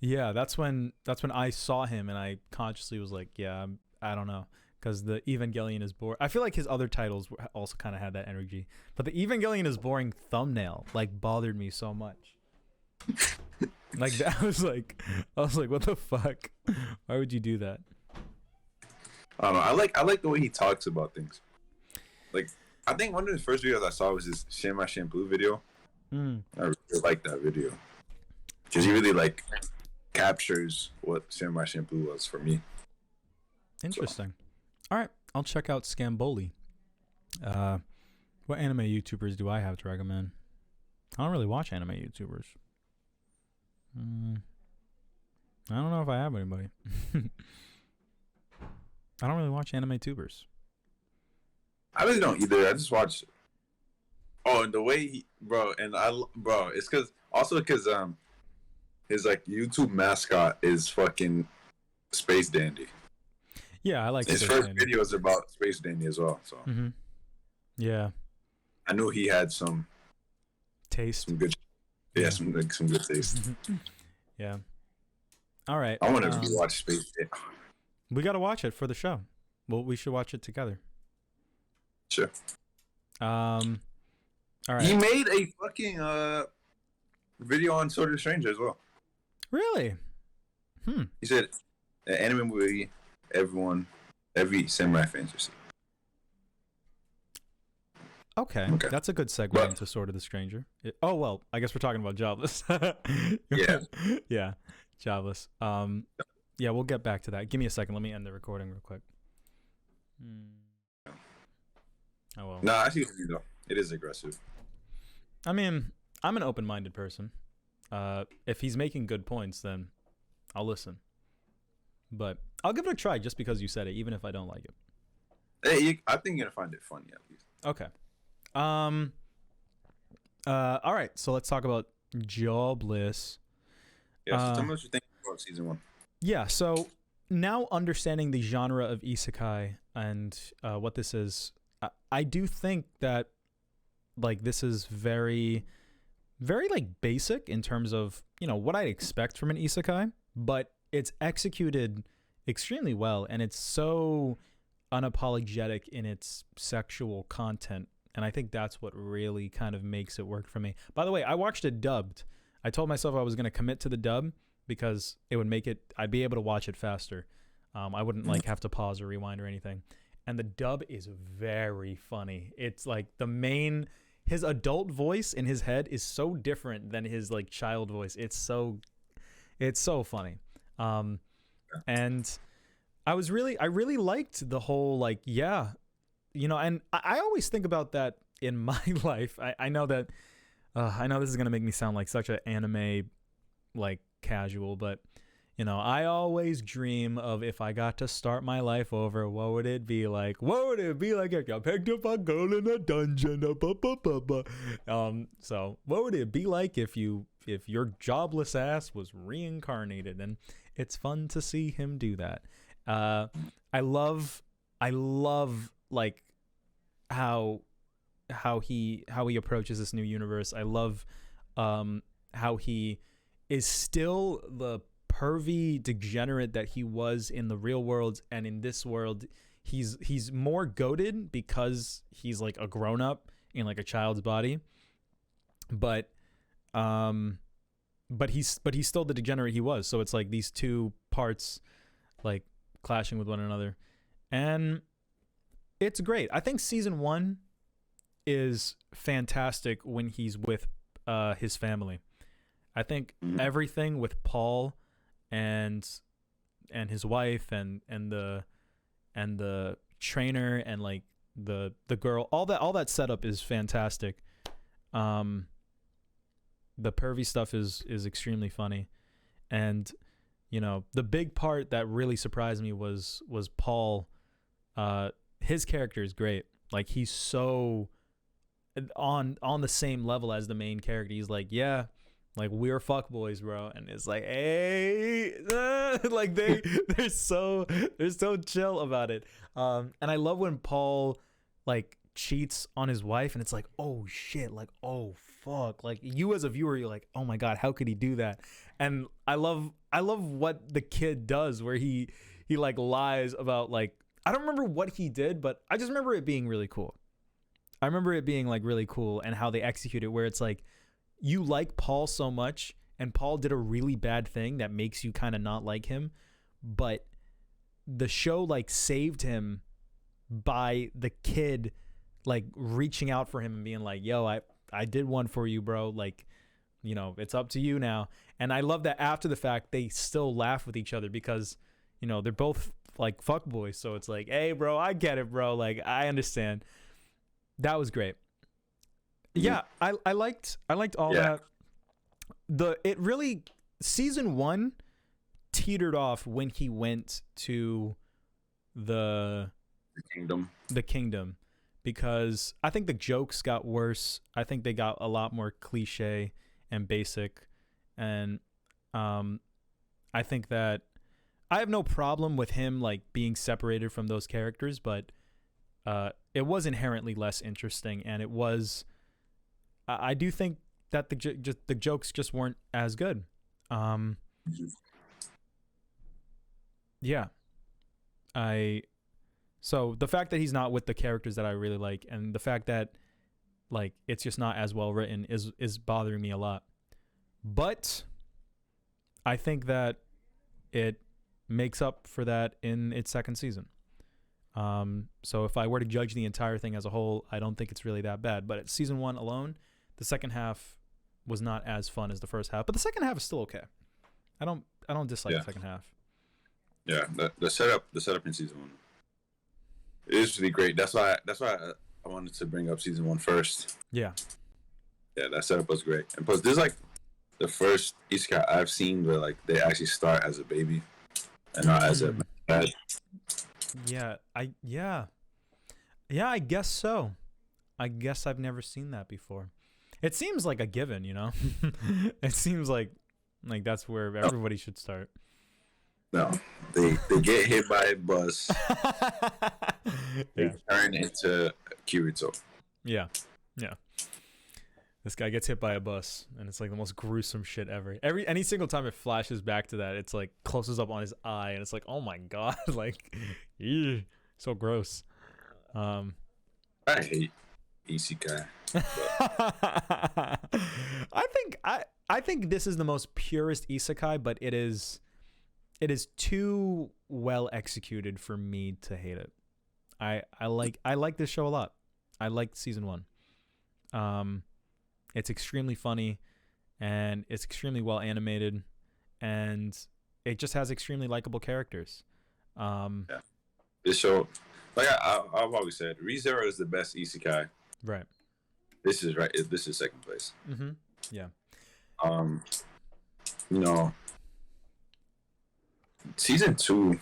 Speaker 1: Yeah, that's when I saw him and I consciously was like, yeah, I don't know, because the Evangelion is boring. I feel like his other titles also kind of had that energy, but the Evangelion is boring thumbnail like bothered me so much. Like that was like, I was like, what the fuck? Why would you do that?
Speaker 2: I don't know. I like the way he talks about things. Like I think one of his first videos I saw was his Share My Shampoo video. I really like that video because he really like captures what Share My Shampoo was for me.
Speaker 1: Interesting. All right, I'll check out Scamboli. What anime YouTubers do I have to recommend? I don't really watch anime YouTubers. I don't know if I have anybody. I don't really watch anime tubers.
Speaker 2: I really don't either. I just watch. Oh, and the way it's because his like YouTube mascot is fucking Space Dandy.
Speaker 1: Yeah, I like
Speaker 2: his first video is about Space Dandy as well. So
Speaker 1: yeah,
Speaker 2: I knew he had some
Speaker 1: taste.
Speaker 2: Some good. Yeah, some good taste.
Speaker 1: Yeah. All right.
Speaker 2: I want to rewatch Space Dandy.
Speaker 1: We got to watch it for the show. Well, we should watch it together.
Speaker 2: Sure.
Speaker 1: All right.
Speaker 2: He made a fucking video on Sword of the Stranger as well.
Speaker 1: Really?
Speaker 2: He said, an anime movie every samurai fan should see.
Speaker 1: Okay. That's a good segue into Sword of the Stranger. Oh, well, I guess we're talking about Jobless.
Speaker 2: Yeah.
Speaker 1: Yeah, Jobless. Yeah, we'll get back to that. Give me a second. Let me end the recording real quick. Oh, well.
Speaker 2: No, I see what you mean, though. It is aggressive.
Speaker 1: I mean, I'm an open-minded person. If he's making good points, then I'll listen. But I'll give it a try just because you said it, even if I don't like it.
Speaker 2: Hey, I think you're gonna find it funny at least.
Speaker 1: Okay. All right. So let's talk about Jobless.
Speaker 2: Yeah. So tell me what you think about season 1.
Speaker 1: Yeah. So now understanding the genre of isekai and what this is, I do think that like this is very, very like basic in terms of, you know, what I expect from an isekai, but it's executed extremely well, and it's so unapologetic in its sexual content, and I think that's what really kind of makes it work for me. By the way, I watched it dubbed. I told myself I was going to commit to the dub because it would make it, I'd be able to watch it faster. I wouldn't like have to pause or rewind or anything. And the dub is very funny. It's like his adult voice in his head is so different than his like child voice. It's so funny. And I really liked the whole like, yeah, you know, and I always think about that in my life. I know that I know this is gonna make me sound like such an anime like casual, but you know, I always dream of if I got to start my life over, what would it be like? What would it be like if I picked up a girl in a dungeon? So what would it be like if your jobless ass was reincarnated? And it's fun to see him do that. I love like how he approaches this new universe. I love how he is still the pervy degenerate that he was in the real world, and in this world he's more goated because he's like a grown-up in like a child's body, but he's still the degenerate he was. So it's like these two parts like clashing with one another, and it's great. I think season 1 is fantastic when he's with his family. I think everything with Paul and his wife and the trainer and like the girl, all that setup is fantastic. The pervy stuff is extremely funny, and you know, the big part that really surprised me was Paul. His character is great. Like, he's so on the same level as the main character. He's like, yeah, like, we're fuckboys, bro. And it's like, hey, like they're so chill about it. And I love when Paul like cheats on his wife, and it's like, oh shit, like, oh fuck, like, you as a viewer, you're like, oh my god, how could he do that? And I love what the kid does, where he like lies about, like, I don't remember what he did, but I just remember it being really cool. I remember it being like really cool, and how they execute it, where it's like, you like Paul so much, and Paul did a really bad thing that makes you kind of not like him, but the show like saved him by the kid like reaching out for him and being like, yo, I did one for you, bro, like, you know, it's up to you now. And I love that after the fact they still laugh with each other, because, you know, they're both like fuckboys, so it's like, hey bro, I get it, bro, like, I understand. That was great. Yeah, I liked all that. It really, season 1 teetered off when he went to the kingdom, because I think the jokes got worse. I think they got a lot more cliche and basic, and I think that I have no problem with him like being separated from those characters, but it was inherently less interesting, and it was. I do think that the jokes just weren't as good. Yeah. So the fact that he's not with the characters that I really like, and the fact that like it's just not as well written is bothering me a lot. But I think that it makes up for that in its second season. So if I were to judge the entire thing as a whole, I don't think it's really that bad. But at season 1 alone, the second half was not as fun as the first half, but the second half is still okay. I don't dislike the second half. Yeah,
Speaker 2: the setup in season 1 is really great. That's why I wanted to bring up season 1 first. Yeah, that setup was great. And plus, this is like the first isekai I've seen where like they actually start as a baby and not as a dad.
Speaker 1: I guess so. I guess I've never seen that before. It seems like a given, you know. It seems like that's where everybody should start.
Speaker 2: No, they get hit by a bus. They turn into Kirito.
Speaker 1: Yeah. This guy gets hit by a bus, and it's like the most gruesome shit ever. Any single time it flashes back to that, it's like closes up on his eye, and it's like, oh my god, like, so gross.
Speaker 2: I hate isekai.
Speaker 1: I think this is the most purest isekai, but it is too well executed for me to hate it. I like this show a lot. I like season 1. It's extremely funny, and it's extremely well animated, and it just has extremely likable characters.
Speaker 2: This show, like I've always said, ReZero is the best isekai.
Speaker 1: Right.
Speaker 2: This is right. This is second place.
Speaker 1: Mm-hmm. Yeah.
Speaker 2: You know, season 2.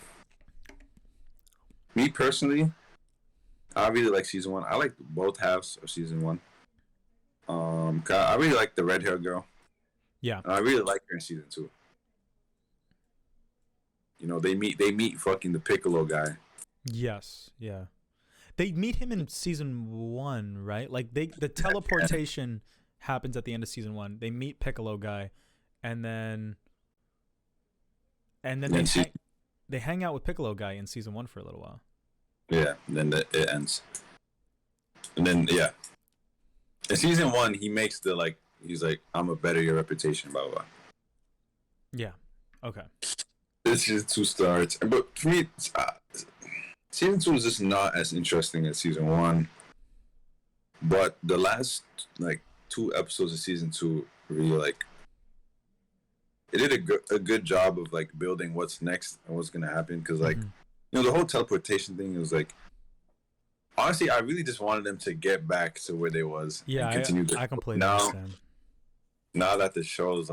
Speaker 2: Me personally, I really like season 1. I like both halves of season 1. I really like the red hair girl.
Speaker 1: Yeah.
Speaker 2: And I really like her in season 2. You know, they meet fucking the Piccolo guy.
Speaker 1: Yes. Yeah. They meet him in season 1, right? Like the teleportation happens at the end of season 1. They meet Piccolo guy, and then they hang out with Piccolo guy in season 1 for a little while.
Speaker 2: Yeah. And then it ends. And then in season 1, he makes he's like, I'm gonna better your reputation, blah, blah, blah.
Speaker 1: Yeah. Okay.
Speaker 2: This is 2 stars. But for me, season 2 is just not as interesting as season 1. But the last, 2 episodes of season 2 really, it did a good job of, building what's next and what's gonna happen. Because, you know, the whole teleportation thing was, honestly, I really just wanted them to get back to where they was.
Speaker 1: Yeah,
Speaker 2: and continue
Speaker 1: I completely understand.
Speaker 2: Now that the show is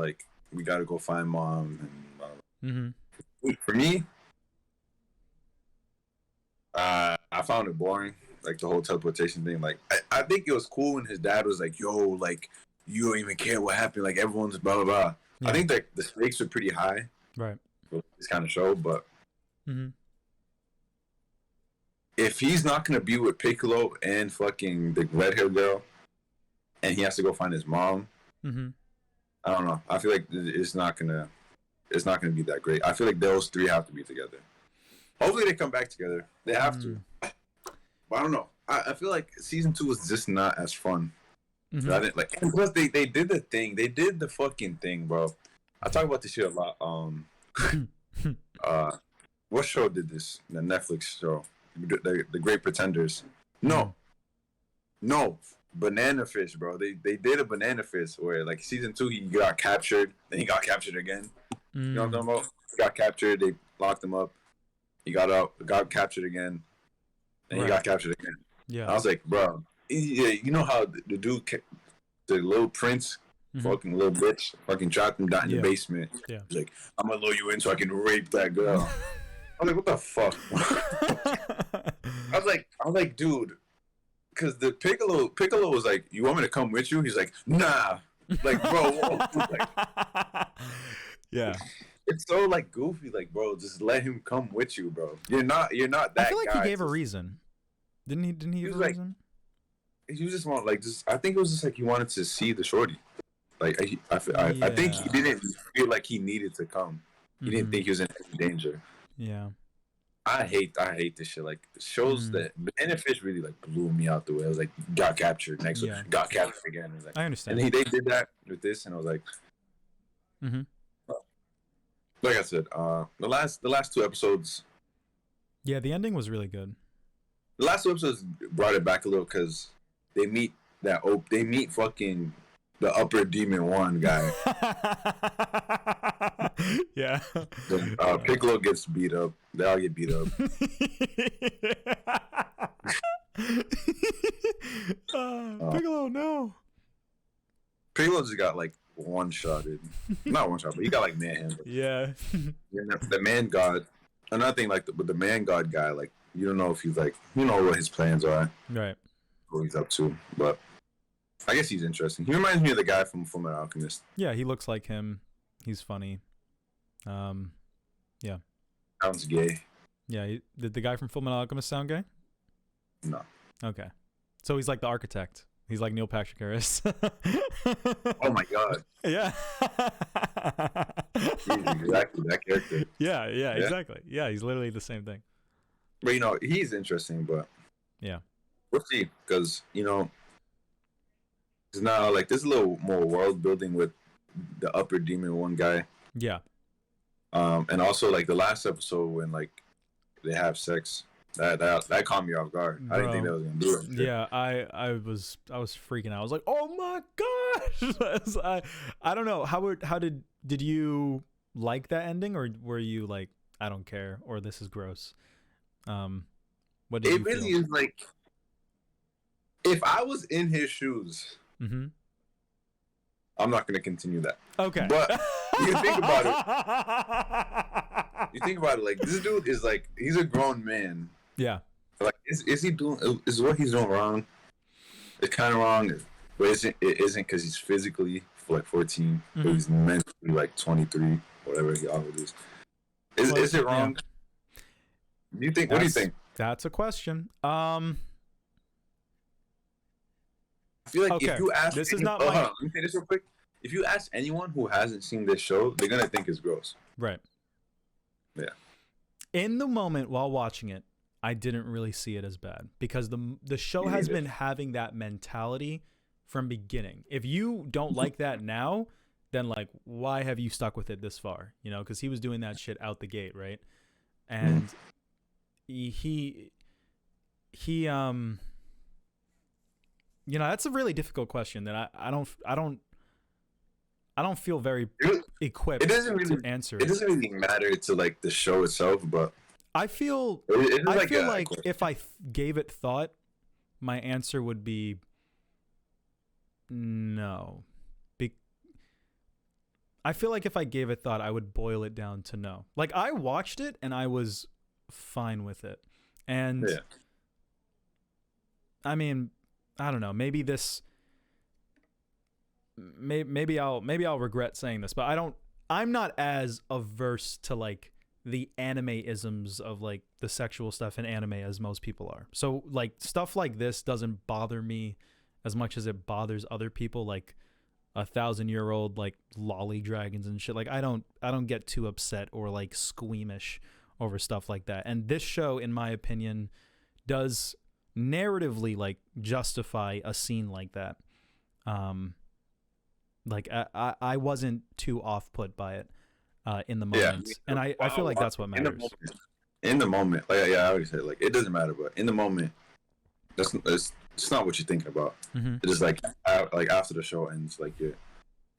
Speaker 2: we gotta go find mom. And for me, I found it boring. The whole teleportation thing. I think it was cool when his dad was like, "Yo, you don't even care what happened. Everyone's blah blah blah." Yeah. I think that the stakes are pretty high,
Speaker 1: right,
Speaker 2: for this kind of show. But if he's not gonna be with Piccolo and fucking the red hair girl, and he has to go find his mom, I don't know. I feel like it's not gonna be that great. I feel like those 3 have to be together. Hopefully they come back together. They have to. But I don't know. I feel like season 2 was just not as fun. I didn't and plus they did the thing. They did the fucking thing, bro. I talk about this shit a lot. What show did this? The Netflix show. The Great Pretenders. No. Banana Fish, bro. They did a Banana Fish where season 2 he got captured, then he got captured again. You know what I'm talking about? He got captured, they locked him up. He got out, got captured again, and he got captured again. Yeah. I was like, bro, you know how the dude, the little prince, fucking little bitch, fucking trapped him down in the basement. Yeah. He's like, I'm gonna lure you in so I can rape that girl. I was like, what the fuck? I was like, dude, because the Piccolo was like, you want me to come with you? He's like, nah. Bro,
Speaker 1: yeah.
Speaker 2: It's so goofy, bro, just let him come with you, bro. You're not that guy.
Speaker 1: I feel like he gave a reason. Didn't he give a reason?
Speaker 2: He just want I think it was just he wanted to see the shorty. I think he didn't feel like he needed to come. He didn't think he was in any danger.
Speaker 1: Yeah.
Speaker 2: I hate this shit. Shows that Banana Fish really blew me out the way. I was got captured. Next one, got captured again. I was
Speaker 1: I understand.
Speaker 2: And they did that with this, and I was like, like I said, the last 2 episodes.
Speaker 1: Yeah, the ending was really good.
Speaker 2: The last 2 episodes brought it back a little because they meet fucking the upper demon 1 guy.
Speaker 1: Yeah.
Speaker 2: Piccolo gets beat up. They all get beat up.
Speaker 1: Piccolo, no.
Speaker 2: Piccolo just got one-shotted. Not one shot, but he got manhandled.
Speaker 1: Yeah.
Speaker 2: The man god. Another thing, with the man god guy, you don't know if he's you know what his plans are.
Speaker 1: Right.
Speaker 2: What he's up to, but I guess he's interesting. He reminds me of the guy from Fullmetal Alchemist.
Speaker 1: Yeah, he looks like him. He's funny. Yeah.
Speaker 2: Sounds gay.
Speaker 1: Yeah, did the guy from Fullmetal Alchemist sound gay?
Speaker 2: No.
Speaker 1: Okay. So he's like the architect. He's like Neil Patrick Harris.
Speaker 2: Oh my god.
Speaker 1: Yeah.
Speaker 2: He's exactly that character.
Speaker 1: Yeah, exactly. Yeah, he's literally the same thing.
Speaker 2: But he's interesting, but
Speaker 1: yeah,
Speaker 2: we'll see, because it's now like there's a little more world building with the upper demon one guy.
Speaker 1: Yeah.
Speaker 2: And also like the last episode when like they have sex, that caught me off guard.
Speaker 1: Bro,
Speaker 2: I didn't think that was gonna do it.
Speaker 1: Yeah, I was freaking out. I was like, oh my gosh. I don't know. How did you like that ending, or were you like, I don't care, or this is gross? What did you feel? It really
Speaker 2: is like, if I was in his shoes, I'm not gonna continue that.
Speaker 1: Okay.
Speaker 2: But you think about it, like this dude is like, he's a grown man.
Speaker 1: Yeah.
Speaker 2: Like, is he doing? Is what he's doing wrong? It's kind of wrong, but it isn't because he's physically like 14, but he's mentally like 23, whatever he always is. Is it wrong? Yeah. Do you think? What do you think?
Speaker 1: That's a question.
Speaker 2: I feel like if you ask,
Speaker 1: this is not. Let
Speaker 2: me say this real quick. If you ask anyone who hasn't seen this show, they're gonna think it's gross.
Speaker 1: Right.
Speaker 2: Yeah.
Speaker 1: In the moment while watching it, I didn't really see it as bad, because the show has been having that mentality from beginning. If you don't like that now, then like, why have you stuck with it this far? You know, because he was doing that shit out the gate, right? And he you know, that's a really difficult question that I don't feel very equipped to answer.
Speaker 2: It doesn't really matter to like the show itself, but
Speaker 1: I feel like if I gave it thought, my answer would be no. I feel like if I gave it thought, I would boil it down to no. Like, I watched it and I was fine with it. And I mean, I don't know, maybe I'll regret saying this, but I'm not as averse to like the anime-isms of like the sexual stuff in anime as most people are. So like stuff like this doesn't bother me as much as it bothers other people, like 1,000-year-old like lolly dragons and shit. Like I don't get too upset or like squeamish over stuff like that. And this show, in my opinion, does narratively like justify a scene like that. Like I wasn't too off put by it in the moment, and I feel like that's what matters.
Speaker 2: In the moment, like I already said, like it doesn't matter, but in the moment, it's not what you're thinking about. It's just like after the show ends, like I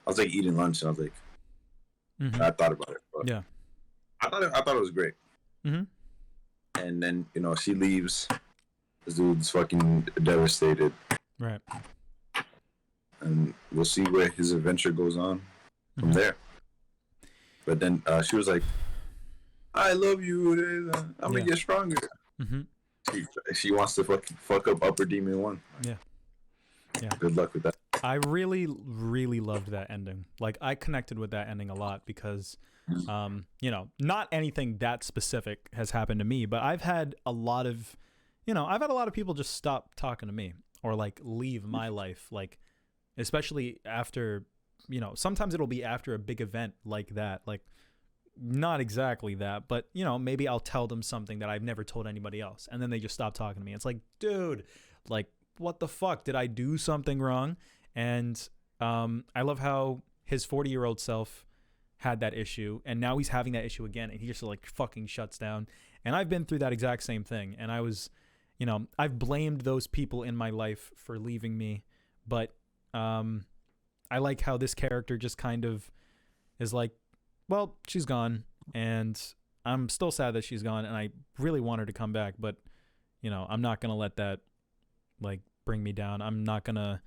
Speaker 2: was like eating lunch and I was like, I thought about it, but
Speaker 1: yeah,
Speaker 2: I thought it was great. And then she leaves. This dude's fucking devastated.
Speaker 1: Right.
Speaker 2: And we'll see where his adventure goes on from there. But then she was like, I love you. I'm going to get stronger. She wants to fuck up Upper Demon 1. Yeah. Good luck with that.
Speaker 1: I really, really loved that ending. Like, I connected with that ending a lot because, not anything that specific has happened to me, but I've had a lot of people just stop talking to me or, like, leave my life, like, especially after, sometimes it'll be after a big event like that. Like, not exactly that, but, maybe I'll tell them something that I've never told anybody else. And then they just stop talking to me. It's like, dude, like, what the fuck? Did I do something wrong? And I love how his 40-year-old self had that issue. And now he's having that issue again. And he just, like, fucking shuts down. And I've been through that exact same thing. And I was, I've blamed those people in my life for leaving me. But I like how this character just kind of is like, well, she's gone, and I'm still sad that she's gone, and I really want her to come back, but I'm not gonna let that like bring me down. I'm not gonna,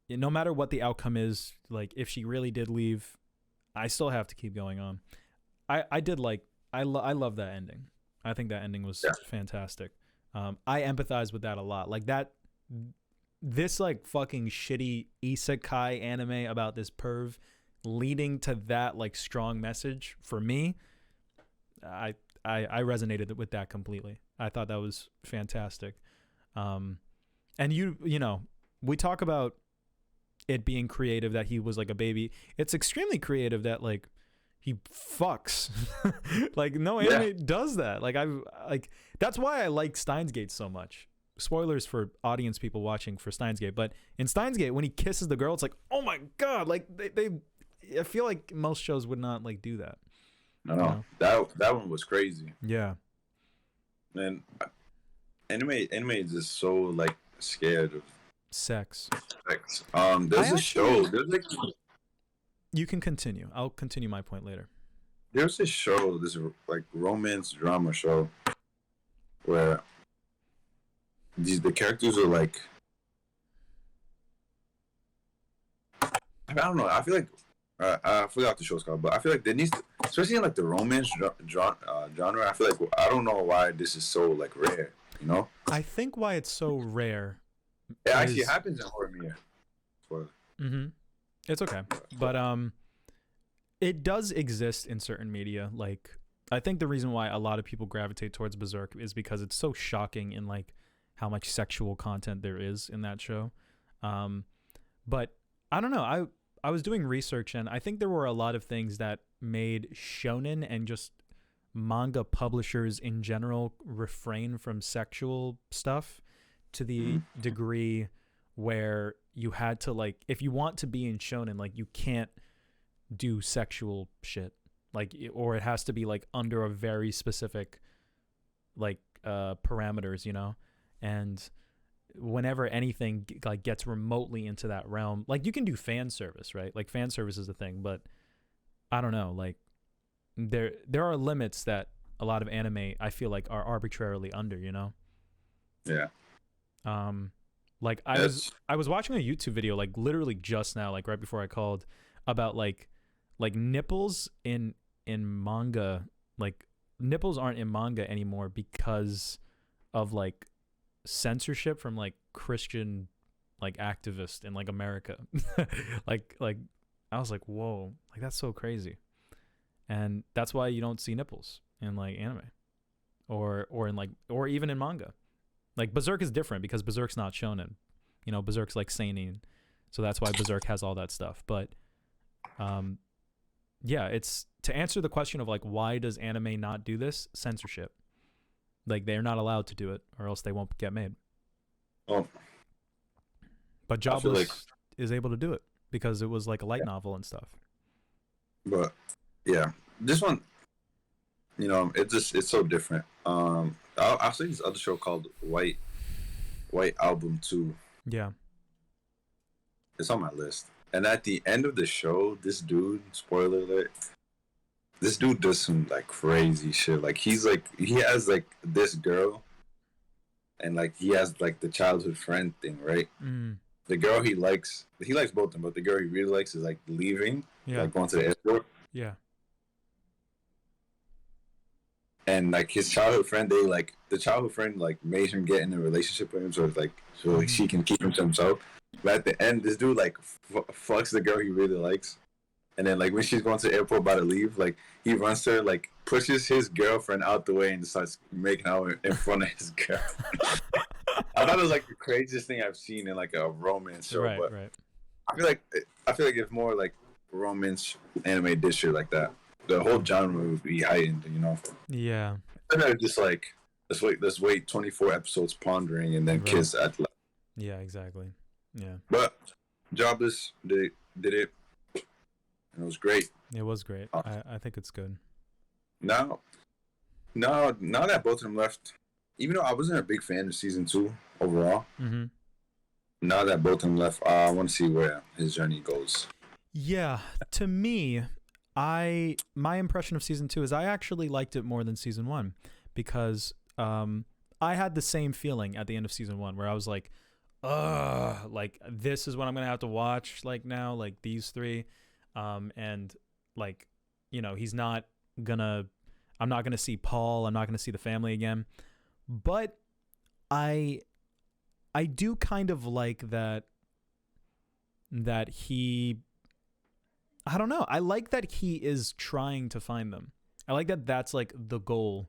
Speaker 1: no matter what the outcome is, like if she really did leave, I still have to keep going on. I love that ending. I think that ending was fantastic. I empathize with that a lot. Like that. This like fucking shitty isekai anime about this perv leading to that like strong message for me, I resonated with that completely. I thought that was fantastic. And you know, we talk about it being creative that he was like a baby. It's extremely creative that like he fucks. Like no anime does that. Like that's why I like Steins Gate so much. Spoilers for audience people watching for Steins Gate, but in Steins Gate when he kisses the girl, it's like, oh my god, like they I feel like most shows would not like do that.
Speaker 2: No, you know? that one was crazy.
Speaker 1: Yeah.
Speaker 2: Man, anime is just so like scared of
Speaker 1: sex.
Speaker 2: There's a show. There's like.
Speaker 1: You can continue. I'll continue my point later.
Speaker 2: There's this show, this like romance drama show, where the characters are like, I don't know. I feel like I forgot what the show's called, but I feel like there needs to, especially in like the romance genre. I feel like I don't know why this is so like rare. You know.
Speaker 1: I think why it's so rare.
Speaker 2: Yeah, actually, it happens in horror media.
Speaker 1: Mm-hmm. It's okay, but it does exist in certain media. Like, I think the reason why a lot of people gravitate towards Berserk is because it's so shocking in like how much sexual content there is in that show. But I don't know. I was doing research and I think there were a lot of things that made shonen and just manga publishers in general refrain from sexual stuff to the degree where you had to like, if you want to be in shonen, like you can't do sexual shit, like, or it has to be like under a very specific like parameters, you know. And whenever anything like gets remotely into that realm, like you can do fan service, right? Like fan service is a thing, but I don't know, like there are limits that a lot of anime I feel like are arbitrarily under, you know.
Speaker 2: Yeah.
Speaker 1: Like I was watching a YouTube video like literally just now, like right before I called, about like nipples in manga. Like nipples aren't in manga anymore because of like censorship from like Christian like activists in like America. like I was like, whoa, like that's so crazy. And that's why you don't see nipples in like anime or in like, or even in manga. Like Berserk is different because Berserk's not shonen, you know. Berserk's like seinen, so that's why Berserk has all that stuff. But yeah, it's to answer the question of like why does anime not do this? Censorship. Like they're not allowed to do it, or else they won't get made.
Speaker 2: Oh,
Speaker 1: but Jobless is able to do it because it was like a light novel and stuff.
Speaker 2: But yeah, this one, you know, it's so different. I'll say this other show called White Album 2.
Speaker 1: Yeah.
Speaker 2: It's on my list. And at the end of the show, this dude, spoiler alert, this dude does some like crazy shit. Like he has like this girl and like he has like the childhood friend thing, right? The girl he likes both of them, but the girl he really likes is like leaving, like going to the airport.
Speaker 1: Yeah.
Speaker 2: And like his childhood friend, the childhood friend like made him get in a relationship with him, so she can keep him to himself. But at the end, this dude like fucks the girl he really likes, and then like when she's going to the airport about to leave, like he runs to her, like pushes his girlfriend out the way and starts making out in front of his girl. I thought it was like the craziest thing I've seen in like a romance show.
Speaker 1: Right,
Speaker 2: but
Speaker 1: right.
Speaker 2: I feel like if more like romance anime did shit like that, the whole genre would be heightened, you know. Yeah. And then just like let's wait 24 episodes pondering and then kiss at last.
Speaker 1: Yeah, exactly. Yeah.
Speaker 2: But Jobless did it, and it was great.
Speaker 1: It was great. I think it's good.
Speaker 2: Now that both of them left, even though I wasn't a big fan of season 2 overall, now that both of them left, I want to see where his journey goes. Yeah,
Speaker 1: to me, my impression of season 2 is I actually liked it more than season 1 because I had the same feeling at the end of season 1 where I was like, like this is what I'm gonna have to watch like now, like these three, and like, you know, I'm not gonna see Paul, I'm not gonna see the family again, but I do kind of like that he, I don't know, I like that he is trying to find them. I like that that's like the goal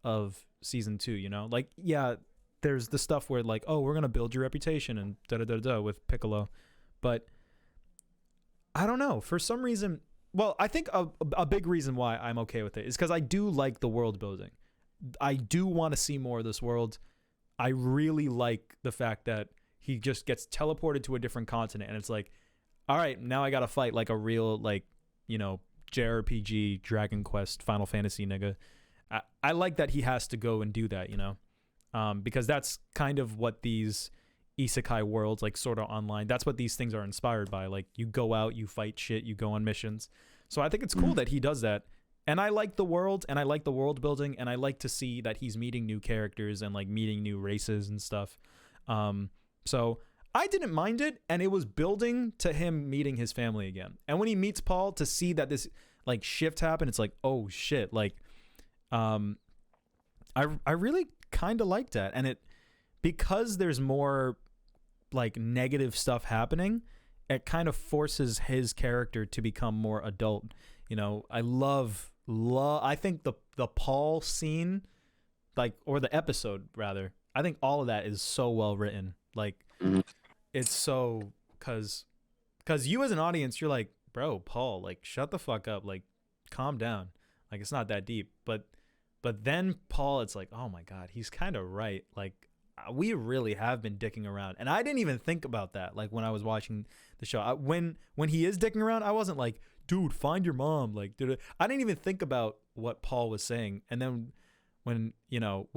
Speaker 1: of season 2, you know? Like, yeah, there's the stuff where like, oh, we're gonna build your reputation and da da da da with Piccolo, but I don't know, for some reason. Well, I think a big reason why I'm okay with it is because I do like the world building. I do want to see more of this world. I really like the fact that he just gets teleported to a different continent, and it's like, all right, now I gotta fight like a real, like, you know, JRPG, Dragon Quest, Final Fantasy nigga. I like that he has to go and do that, you know, because that's kind of what these isekai worlds, like Sword Art Online, that's what these things are inspired by. Like, you go out, you fight shit, you go on missions. So I think it's cool that he does that. And I like the world, and I like the world building, and I like to see that he's meeting new characters and like meeting new races and stuff. So I didn't mind it, and it was building to him meeting his family again. And when he meets Paul, to see that this like shift happened, it's like, oh shit, like I really kind of like that. And it, because there's more like negative stuff happening, it kind of forces his character to become more adult. You know, I think the Paul scene, like, or the episode rather, I think all of that is so well written. Like, it's so, cause you as an audience, you're like, bro, Paul, like, shut the fuck up, like, calm down, like, it's not that deep. But then Paul, it's like, oh my god, he's kind of right. Like, we really have been dicking around, and I didn't even think about that. Like, when I was watching the show, when he is dicking around, I wasn't like, dude, find your mom. Like, I didn't even think about what Paul was saying. And then when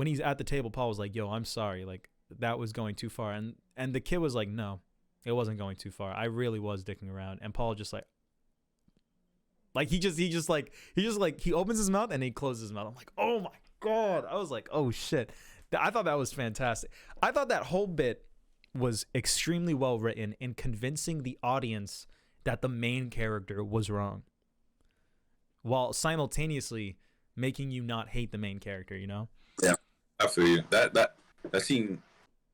Speaker 1: he's at the table, Paul was like, yo, I'm sorry, like, that was going too far. And the kid was like, no, it wasn't going too far. I really was dicking around. And Paul just he opens his mouth and he closes his mouth. I'm like, oh my god. I was like, oh shit. I thought that was fantastic. I thought that whole bit was extremely well written in convincing the audience that the main character was wrong, while simultaneously making you not hate the main character, you know?
Speaker 2: Yeah, I feel you. That scene,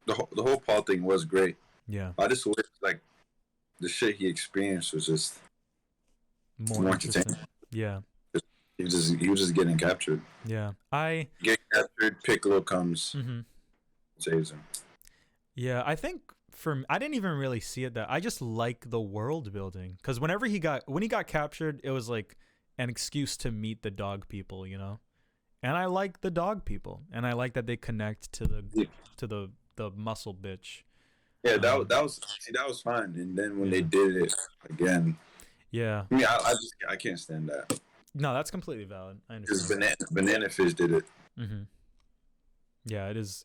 Speaker 2: the whole Paul thing was great.
Speaker 1: Yeah.
Speaker 2: I just wish, like, the shit he experienced was just more entertaining.
Speaker 1: Yeah.
Speaker 2: He was just getting captured.
Speaker 1: Yeah.
Speaker 2: Get captured, Piccolo comes, saves him.
Speaker 1: Yeah, I think I didn't even really see it that. I just like the world building, because when he got captured, it was like an excuse to meet the dog people, you know? And I like the dog people, and I like that they connect to the muscle bitch.
Speaker 2: Yeah, that was fine. And then when they did it again,
Speaker 1: yeah,
Speaker 2: I mean, I can't stand that.
Speaker 1: No, that's completely valid. I understand.
Speaker 2: Because Banana Fish did it.
Speaker 1: Mm-hmm. Yeah, it is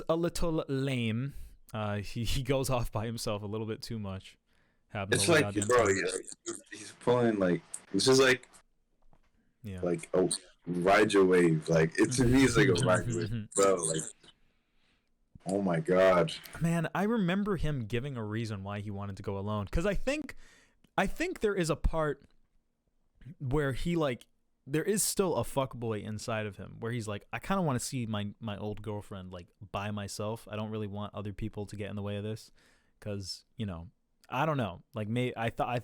Speaker 1: a little lame. He goes off by himself a little bit too much.
Speaker 2: It's like, bro, he's pulling, like, this is like, like, oh, ride your wave. Like, to me, it's like a ride your wave, bro. Like, oh my god,
Speaker 1: man, I remember him giving a reason why he wanted to go alone, because I think there is a part where he, like, there is still a fuckboy inside of him where he's like, I kind of want to see my old girlfriend, like, by myself. I don't really want other people to get in the way of this, because, you know, I don't know, like, I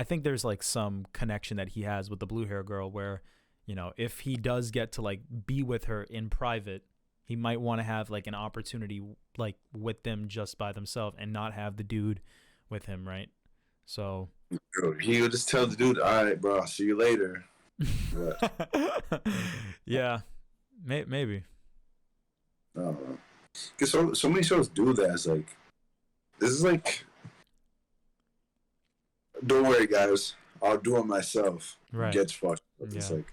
Speaker 1: think there's like some connection that he has with the blue hair girl where, you know, if he does get to, like, be with her in private, he might want to have, like, an opportunity, like, with them just by themselves and not have the dude with him, right? So
Speaker 2: he would just tell the dude, all right, bro, I'll see you later.
Speaker 1: Yeah, maybe.
Speaker 2: I don't know. Because so many shows do that. It's like, this is like, don't worry, guys, I'll do it myself.
Speaker 1: Right.
Speaker 2: Gets fucked up.
Speaker 1: Yeah.
Speaker 2: It's like,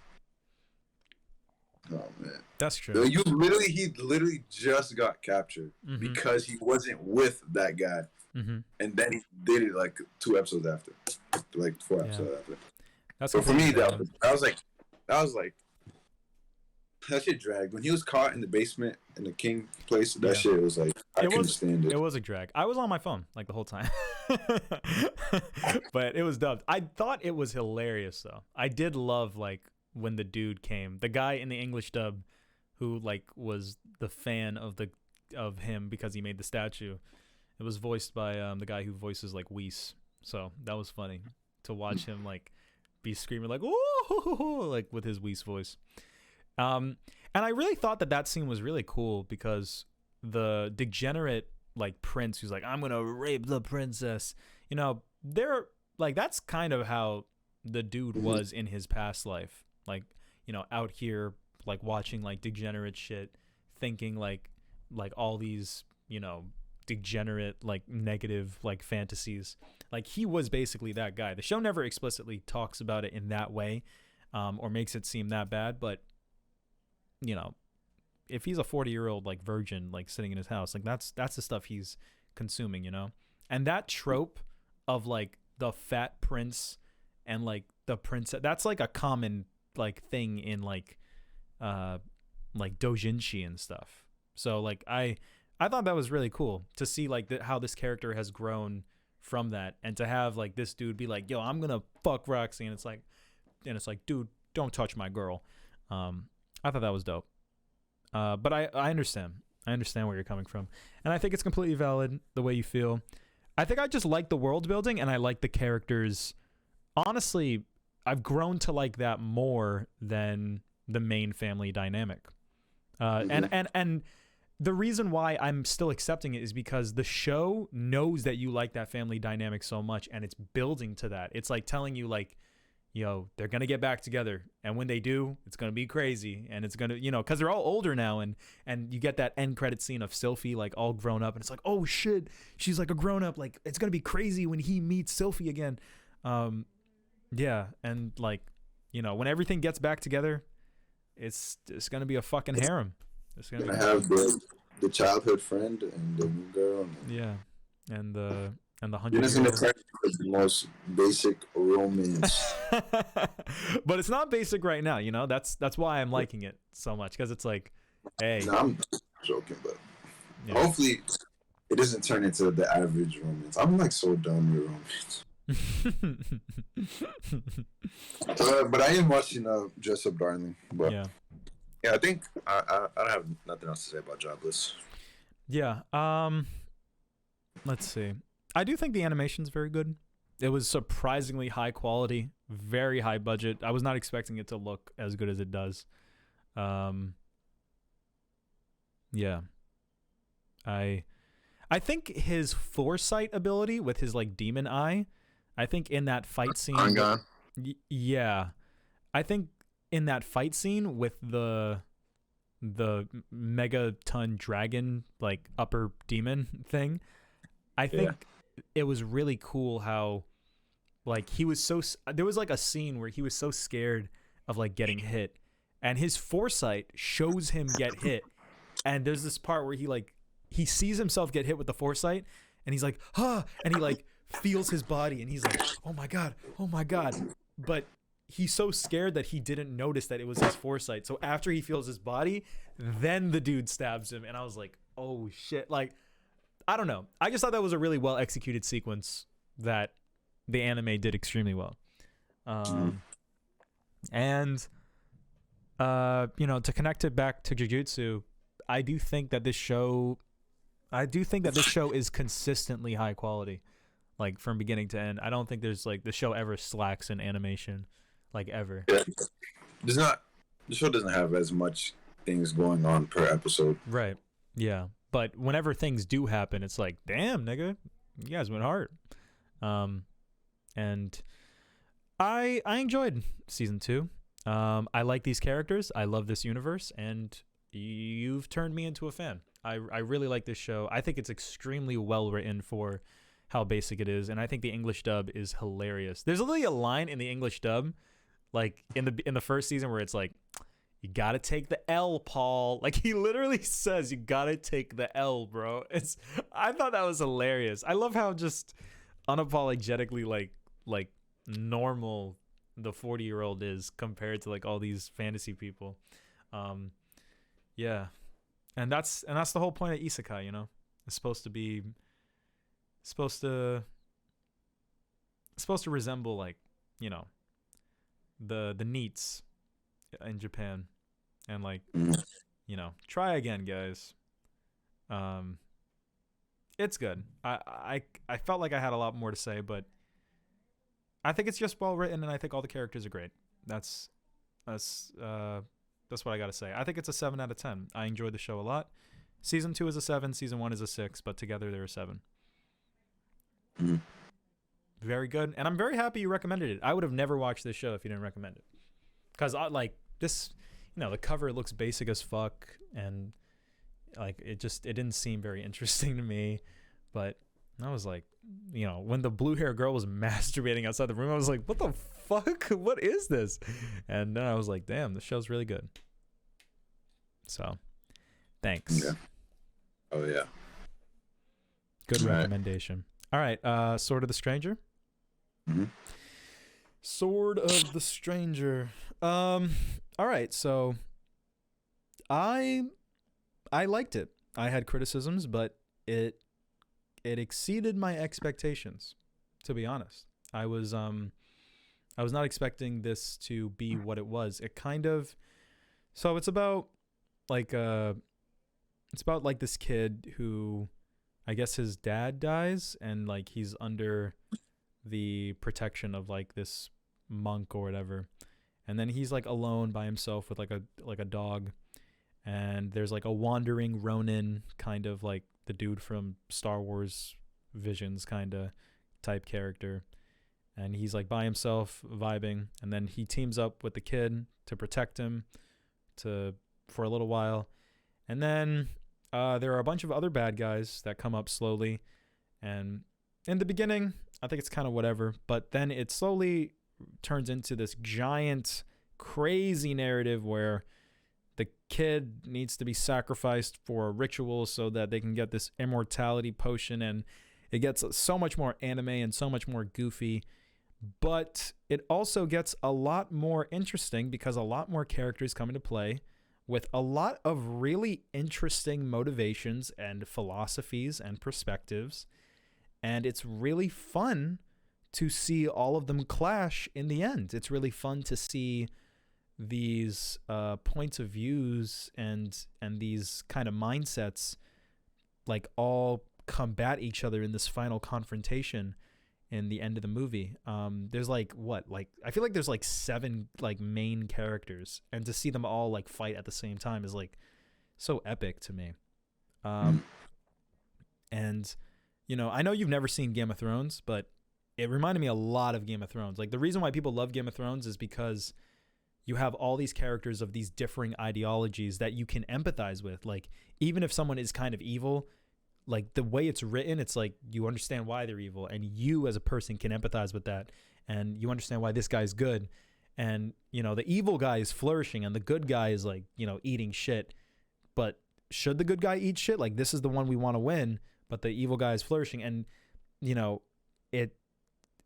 Speaker 2: oh man,
Speaker 1: that's true.
Speaker 2: He literally just got captured because he wasn't with that guy, and then he did it like 2 episodes after, like 4 episodes after. That's so for me, that was like that shit dragged. When he was caught in the basement in the King place, that shit was like, I couldn't stand it.
Speaker 1: It was a drag. I was on my phone like the whole time. But it was dubbed. I thought it was hilarious though. I did love, like, when the dude came, the guy in the English dub who, like, was the fan of him because he made the statue. It was voiced by the guy who voices, like, Whis. So that was funny to watch him, like, be screaming like, "Ooh," like, with his Whis voice. And I really thought that scene was really cool because the degenerate like prince who's like, I'm gonna rape the princess, you know, they're like, that's kind of how the dude was in his past life, like, you know, out here like watching like degenerate shit, thinking like all these, you know, degenerate like negative like fantasies. Like he was basically that guy. The show never explicitly talks about it in that way, or makes it seem that bad, but you know, if he's a 40-year-old like virgin like sitting in his house, like that's the stuff he's consuming, you know. And that trope of like the fat prince and like the princess, that's like a common like thing in like doujinshi and stuff. So like I thought that was really cool to see like how this character has grown from that, and to have like this dude be like, yo, I'm gonna fuck Roxy, and it's like dude, don't touch my girl. I thought that was dope. But I understand where you're coming from, and I think it's completely valid the way you feel. I think I just like the world building, and I like the characters. Honestly, I've grown to like that more than the main family dynamic. And the reason why I'm still accepting it is because the show knows that you like that family dynamic so much, and it's building to that. It's like telling you like, yo, they're going to get back together. And when they do, it's going to be crazy. And it's going to, you know, because they're all older now. And you get that end credit scene of Sylphie, like, all grown up. And it's like, oh, shit, she's like a grown up. Like, it's going to be crazy when he meets Sylphie again. Yeah. And, like, you know, when everything gets back together, it's going to be a fucking harem. It's going to
Speaker 2: have the childhood friend and the new girl.
Speaker 1: Yeah. And the 100.
Speaker 2: You're just gonna try the most basic romance,
Speaker 1: but it's not basic right now. You know, that's why I'm liking it so much, because it's like, hey,
Speaker 2: no, I'm joking, but hopefully it doesn't turn into the average romance. I'm like so done with romance. But I am watching Dress Up Darling. But yeah, I think I don't have nothing else to say about Jobless.
Speaker 1: Yeah. Let's see. I do think the animation's very good. It was surprisingly high quality, very high budget. I was not expecting it to look as good as it does. Yeah. I think his foresight ability with his like demon eye, I think in that fight scene. Yeah. I think in that fight scene with the megaton dragon like upper demon thing, I think it was really cool how like he was so, there was like a scene where he was so scared of like getting hit, and his foresight shows him get hit, and there's this part where he sees himself get hit with the foresight, and he's like, huh, and he like feels his body, and he's like, oh my god, but he's so scared that he didn't notice that it was his foresight. So after he feels his body, then the dude stabs him, and I was like, oh shit. Like, I don't know. I just thought that was a really well executed sequence that the anime did extremely well. And you know, to connect it back to Jujutsu, I do think that this show is consistently high quality, like from beginning to end. I don't think there's like the show ever slacks in animation, like ever.
Speaker 2: Yeah. The show doesn't have as much things going on per episode.
Speaker 1: Right. Yeah. But whenever things do happen, it's like, damn, nigga, you guys went hard. And I enjoyed season 2. I like these characters. I love this universe, and you've turned me into a fan. I really like this show. I think it's extremely well written for how basic it is, and I think the English dub is hilarious. There's literally a line in the English dub, like in the first season, where it's like, you gotta take the L, Paul. Like, he literally says, you gotta take the L, bro. I thought that was hilarious. I love how just unapologetically like normal the 40-year-old is compared to like all these fantasy people. Yeah. And that's the whole point of isekai, you know? It's supposed to resemble, like, you know, the NEETs in Japan, and like, you know, try again, guys. It's good. I felt like I had a lot more to say, but I think it's just well written, and I think all the characters are great. That's That's what I gotta say. I think it's a 7 out of 10. I enjoyed the show a lot. Season 2 is a 7. Season 1 is a 6. But together they're a 7.
Speaker 2: Mm-hmm.
Speaker 1: Very good, and I'm very happy you recommended it. I would have never watched this show if you didn't recommend it, because I like this. The cover looks basic as fuck, and like it didn't seem very interesting to me. But I was like, when the blue hair girl was masturbating outside the room, I was like, what the fuck? What is this? And then I was like, damn, the show's really good. So, thanks.
Speaker 2: Yeah. Oh yeah.
Speaker 1: Good recommendation. All right, Sword of the Stranger.
Speaker 2: Mm-hmm.
Speaker 1: Sword of the Stranger. All right, so I liked it. I had criticisms, but it exceeded my expectations, to be honest. I was not expecting this to be what it was. It kind of, so it's about like this kid who, I guess his dad dies, and like he's under the protection of like this monk or whatever, and then he's like alone by himself with like a dog, and there's like a wandering Ronin, kind of like the dude from Star Wars Visions kind of type character, and he's like by himself vibing, and then he teams up with the kid to protect him for a little while, and then there are a bunch of other bad guys that come up slowly, and in the beginning I think it's kind of whatever, but then it slowly turns into this giant crazy narrative where the kid needs to be sacrificed for a ritual so that they can get this immortality potion, and it gets so much more anime and so much more goofy, but it also gets a lot more interesting because a lot more characters come into play with a lot of really interesting motivations and philosophies and perspectives. And it's really fun to see all of them clash in the end. It's really fun to see these points of views and these kind of mindsets like all combat each other in this final confrontation in the end of the movie. There's I feel like there's like 7 like main characters, and to see them all like fight at the same time is like so epic to me. And I know you've never seen Game of Thrones, but it reminded me a lot of Game of Thrones. Like the reason why people love Game of Thrones is because you have all these characters of these differing ideologies that you can empathize with. Like even if someone is kind of evil, like the way it's written, it's like you understand why they're evil, and you as a person can empathize with that, and you understand why this guy's good, and the evil guy is flourishing and the good guy is like eating shit. But should the good guy eat shit? Like this is the one we want to win, but the evil guy is flourishing. And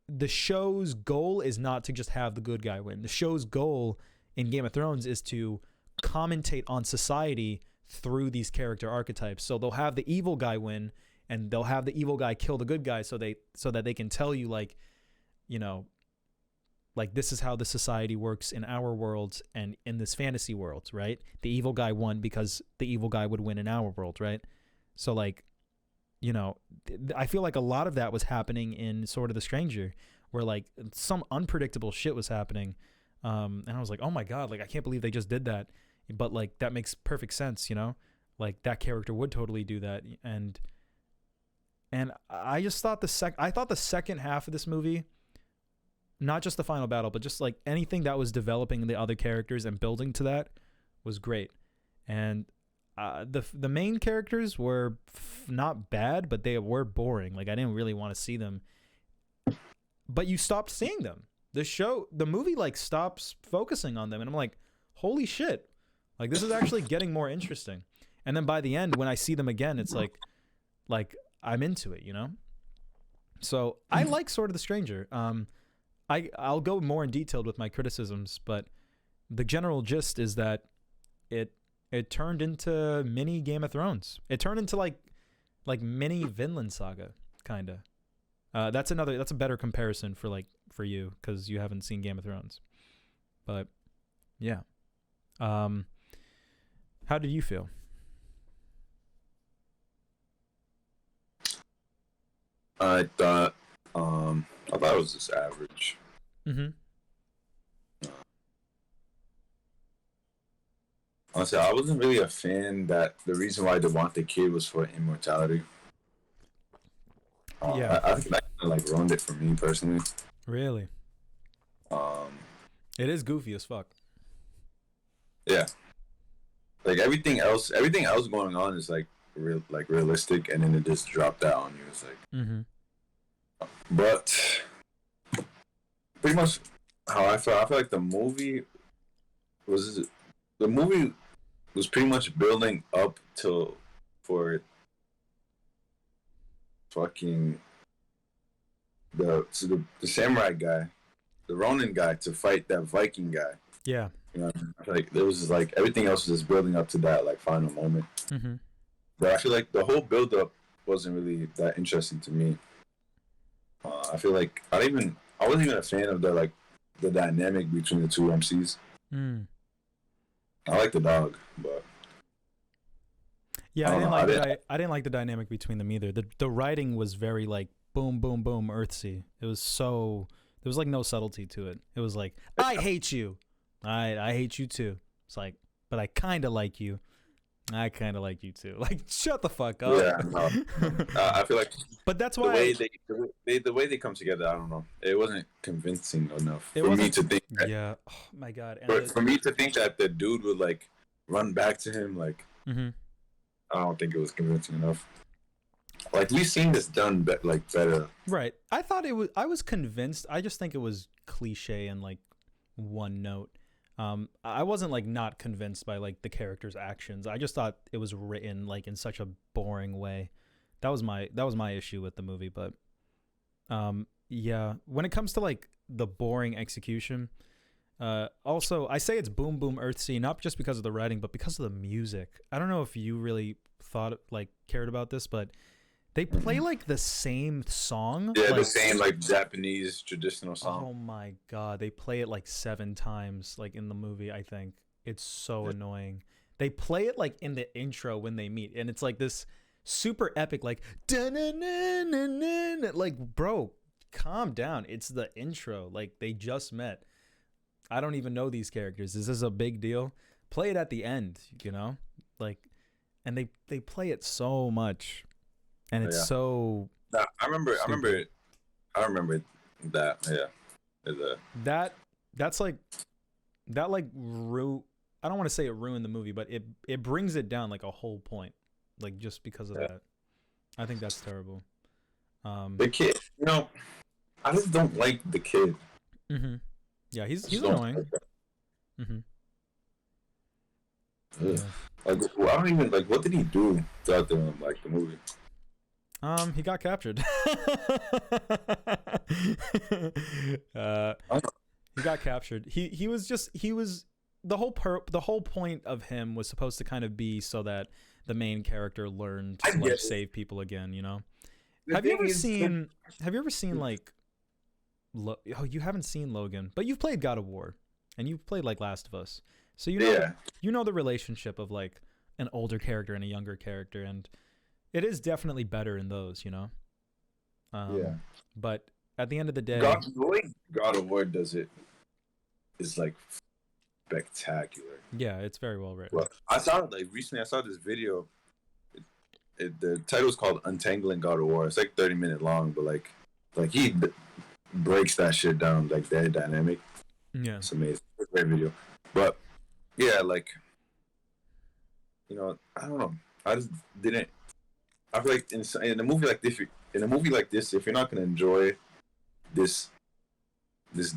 Speaker 1: the show's goal is not to just have the good guy win. The show's goal in Game of Thrones is to commentate on society through these character archetypes. So they'll have the evil guy win, and they'll have the evil guy kill the good guy so that they can tell you like this is how the society works in our world and in this fantasy world, right? The evil guy won because the evil guy would win in our world, right? So like I feel like a lot of that was happening in Sword of the Stranger, where like some unpredictable shit was happening. And I was like, oh my God, like I can't believe they just did that. But like that makes perfect sense, like that character would totally do that. And I just thought the second half of this movie, not just the final battle, but just like anything that was developing the other characters and building to that was great. And the main characters were not bad, but they were boring. Like I didn't really want to see them, but you stopped seeing them. The movie like stops focusing on them, and I'm like, holy shit, like this is actually getting more interesting. And then by the end, when I see them again, it's like I'm into it, So I like Sword of the Stranger. I'll go more in detail with my criticisms, but the general gist is that it turned into mini Game of Thrones. It turned into like mini Vinland Saga, kind of. That's a better comparison for you because you haven't seen Game of Thrones. But yeah. How did you feel?
Speaker 2: I thought it was just average.
Speaker 1: Mm-hmm.
Speaker 2: Honestly, I wasn't really a fan that the reason why they want the kid was for immortality.
Speaker 1: Yeah.
Speaker 2: I think that kind of like ruined it for me personally.
Speaker 1: Really?
Speaker 2: Um,
Speaker 1: It is goofy as fuck.
Speaker 2: yeah. Like everything else going on is like realistic, and then it just dropped out on you. It's like, but pretty much how I felt. I feel like the movie was pretty much building up to for fucking the samurai guy, the Ronin guy, to fight that Viking guy.
Speaker 1: Yeah.
Speaker 2: You know, I feel like there was just like everything else was just building up to that like final moment. But I feel like the whole build up wasn't really that interesting to me. I feel like I wasn't even a fan of the dynamic between the two MCs. I like the dog, but
Speaker 1: yeah, I didn't like the dynamic between them either. The writing was very like boom, boom, boom, Earthsea. It was so there was like no subtlety to it. It was like I hate you, I hate you too. It's like, but I kind of like you. I kind of like you too. Like, shut the fuck up.
Speaker 2: Yeah, no. I feel like,
Speaker 1: but that's why
Speaker 2: the way they come together, I don't know. It wasn't convincing enough for me to think. That,
Speaker 1: yeah. Oh my god. And
Speaker 2: for me to think that the dude would like run back to him, like, I don't think it was convincing enough. Like we've seen this done, better.
Speaker 1: Right. I thought it was. I was convinced. I just think it was cliche and like one note. I wasn't like not convinced by like the character's actions. I just thought it was written like in such a boring way. That was my issue with the movie. But yeah, when it comes to like the boring execution, also I say it's boom boom Earthsea not just because of the writing but because of the music. I don't know if you really cared about this, but they play like the same song.
Speaker 2: Yeah,
Speaker 1: like,
Speaker 2: the same like Japanese traditional song.
Speaker 1: Oh my god, they play it like 7 times like in the movie, I think. It's so annoying. They play it like in the intro when they meet, and it's like this super epic like like bro, calm down. It's the intro. Like they just met. I don't even know these characters. Is this a big deal? Play it at the end, you know? Like, and they play it so much. And it's so.
Speaker 2: I remember that. Yeah,
Speaker 1: that's like that. Like, I don't want to say it ruined the movie, but it brings it down like a whole point, like just because of that. I think that's terrible.
Speaker 2: The kid, you know, I just don't like the kid.
Speaker 1: Yeah, he's annoying.
Speaker 2: Yeah. Like, I don't even like. What did he do throughout the movie?
Speaker 1: He got captured. He got captured. He was the whole point of him was supposed to kind of be so that the main character learned to like save people again, you know? Have you ever seen like you haven't seen Logan, but you've played God of War and you've played like Last of Us. So you know the relationship of like an older character and a younger character, and it is definitely better in those, you know? But at the end of the day...
Speaker 2: the way God of War does it is, like, spectacular.
Speaker 1: Yeah, it's very well written.
Speaker 2: Well, recently I saw this video. The title is called Untangling God of War. It's, like, 30-minute long, but, like he breaks that shit down, like, that dynamic.
Speaker 1: Yeah.
Speaker 2: It's amazing. It's a great video. But, yeah, like, you know, I don't know. I just didn't... I feel like in a movie like this, if you're not gonna enjoy this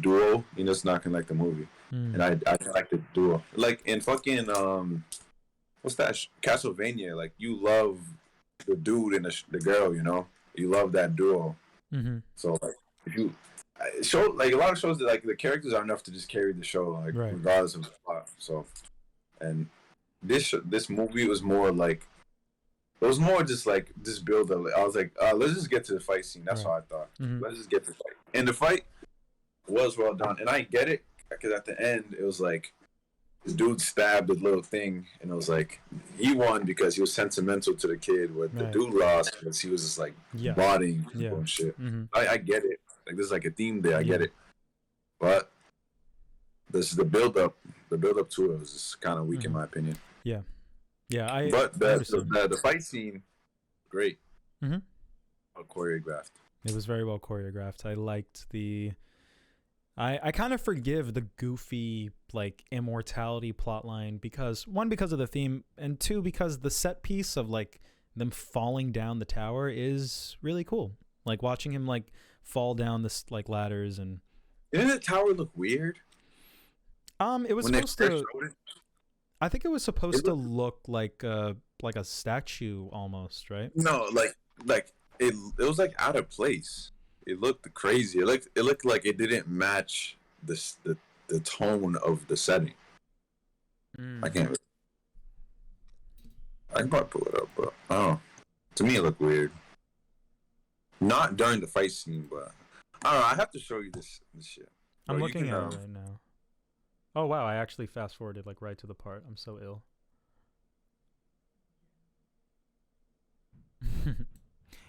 Speaker 2: duo, you're just not gonna like the movie. And I like the duo. Like in fucking what's that? Castlevania. Like you love the dude and the girl. You know, you love that duo. So like if you show like a lot of shows that like the characters are enough to just carry the show, like regardless of the plot. So and this movie was more like. It was more just like this build up. I was like, let's just get to the fight scene. That's how I thought. Let's just get to the fight. And the fight was well done. And I get it because at the end it was like this dude stabbed the little thing, and it was like he won because he was sentimental to the kid. Where the dude lost because he was just like botting people and shit. I get it. Like there's like a theme there. I get it. But this is the build up. The build up to it was just kind of weak in my opinion.
Speaker 1: Yeah. Yeah,
Speaker 2: But
Speaker 1: I understand.
Speaker 2: the fight scene, great.
Speaker 1: Mhm.
Speaker 2: Well choreographed.
Speaker 1: It was very well choreographed. I liked the I kind of forgive the goofy like immortality plotline because one, because of the theme, and two, because the set piece of like them falling down the tower is really cool. Like watching him like fall down this like ladders. And
Speaker 2: Didn't the tower look weird
Speaker 1: it was
Speaker 2: when they
Speaker 1: supposed
Speaker 2: first
Speaker 1: to,
Speaker 2: showed it?
Speaker 1: I think it was
Speaker 2: It
Speaker 1: supposed to
Speaker 2: looked,
Speaker 1: look like a statue almost, right?
Speaker 2: no, like it was like out of place. It looked crazy. It looked like it didn't match the tone of the setting. I can't. I can probably pull it up, but oh, to me it looked weird. Not during the fight scene, but I don't know. I have to show you this shit.
Speaker 1: I'm looking at it right now. Oh wow, I actually fast forwarded like right to the part. I'm so ill.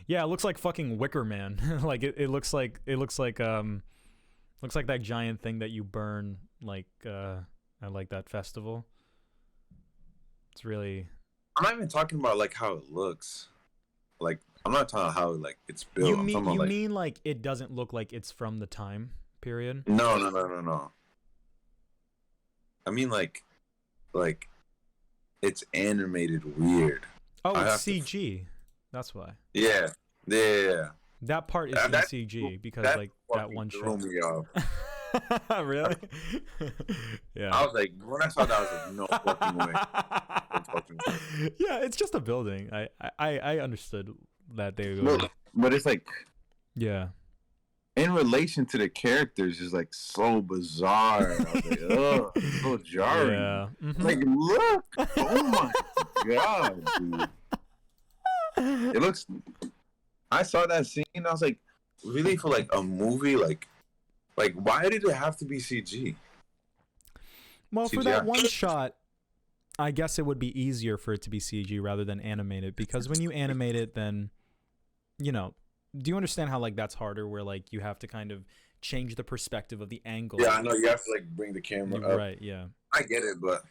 Speaker 1: Yeah, it looks like fucking Wicker Man. Like it looks like looks like that giant thing that you burn like at like that festival. It's really.
Speaker 2: I'm not even talking about like how it looks. Like I'm not talking about how like it's built. I'm talking about
Speaker 1: You
Speaker 2: like
Speaker 1: mean like it doesn't look like it's from the time period?
Speaker 2: no. I mean like it's animated weird.
Speaker 1: Oh,
Speaker 2: I
Speaker 1: it's
Speaker 2: have
Speaker 1: CG. That's why.
Speaker 2: Yeah.
Speaker 1: That part is in CG because like that one
Speaker 2: threw
Speaker 1: shot.
Speaker 2: me off.
Speaker 1: Really? Yeah.
Speaker 2: I was like, when I saw that, I was like, no fucking way. No fucking way.
Speaker 1: Yeah, it's just a building. I understood that they were.
Speaker 2: But it's like,
Speaker 1: Yeah.
Speaker 2: in relation to the characters, is like so bizarre. I was like, ugh, so jarring.
Speaker 1: Yeah. Mm-hmm.
Speaker 2: Like, look, oh my god, dude. It looks. I saw that scene. I was like, really, for like a movie, like why did it have to be CG?
Speaker 1: Well, for that one shot, I guess it would be easier for it to be CG rather than animated, because when you animate it, then, you know, do you understand how like that's harder, where like you have to kind of change the perspective of the angle?
Speaker 2: Yeah, I know, you have to like bring the camera up.
Speaker 1: Right, yeah.
Speaker 2: I get it, but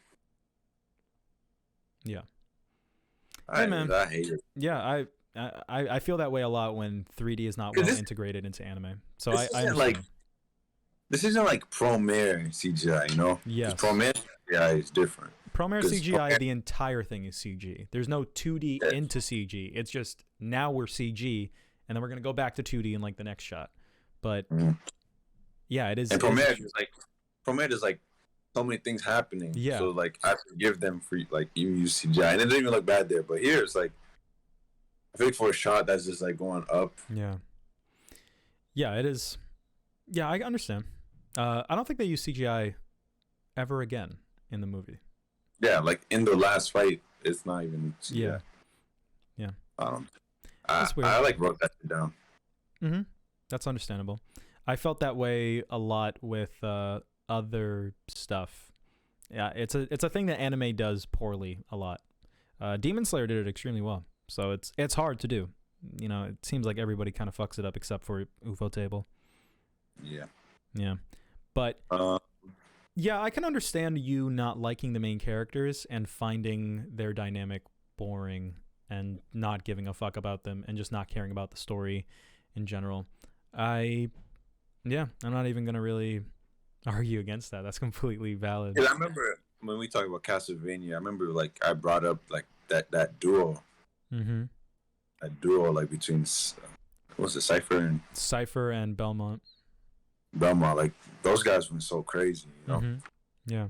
Speaker 1: yeah.
Speaker 2: I hate it.
Speaker 1: Yeah, I feel that way a lot when 3D is not well integrated into anime. So I understand.
Speaker 2: Like, this isn't like Premiere CGI, you know?
Speaker 1: Yes.
Speaker 2: Premiere CGI is different.
Speaker 1: Premiere CGI, the entire thing is CG. There's no 2D into CG. It's just now we're CG, and then we're gonna go back to 2D in like the next shot. But yeah, it is.
Speaker 2: And Premiere is like so many things happening.
Speaker 1: Yeah.
Speaker 2: So like I have to give them free, like you use CGI, and it doesn't even look bad there. But here it's like, I think for a shot that's just like going up.
Speaker 1: Yeah. Yeah, it is. Yeah, I understand. I don't think they use CGI ever again in the movie.
Speaker 2: Yeah, like in the last fight, it's not even CGI.
Speaker 1: Yeah.
Speaker 2: I like wrote that down.
Speaker 1: Mm-hmm. That's understandable. I felt that way a lot with other stuff. Yeah, it's a thing that anime does poorly a lot. Demon Slayer did it extremely well, so it's hard to do. You know, it seems like everybody kind of fucks it up except for Ufotable. Yeah, but yeah, I can understand you not liking the main characters and finding their dynamic boring and not giving a fuck about them and just not caring about the story in general. I'm not even gonna really argue against that. That's completely valid.
Speaker 2: Yeah, I remember when we talked about Castlevania, I remember like I brought up like that duo.
Speaker 1: Mm-hmm.
Speaker 2: A duo like between what's it, Cypher and
Speaker 1: Belmont.
Speaker 2: Like those guys went so crazy, you know.
Speaker 1: Mm-hmm. Yeah.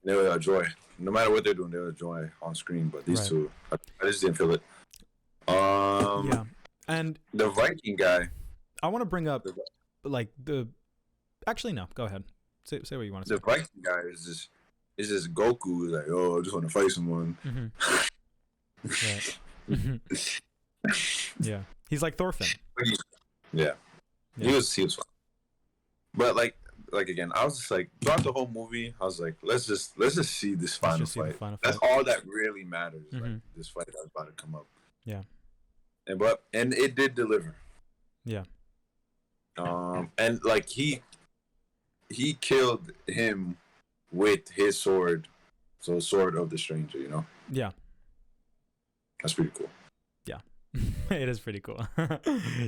Speaker 2: They were a joy. No matter what they're doing, they were a joy on screen. But these two, I just didn't feel it.
Speaker 1: Yeah, and
Speaker 2: the Viking guy.
Speaker 1: I want to bring up like the. Actually, no. Go ahead. Say what you want to say.
Speaker 2: The Viking guy is just Goku. Like, oh, I just want to fight someone.
Speaker 1: Mm-hmm. Right. Mm-hmm. Yeah, he's like Thorfinn.
Speaker 2: Yeah. He was fun. But like again, I was just like throughout the whole movie, I was like, let's just see this final fight. That's all that really matters. Mm-hmm. Like this fight that's about to come up.
Speaker 1: Yeah.
Speaker 2: And it did deliver.
Speaker 1: Yeah.
Speaker 2: And like he killed him with his sword So Sword of the Stranger, you know?
Speaker 1: Yeah.
Speaker 2: That's pretty cool.
Speaker 1: Yeah. It is pretty cool.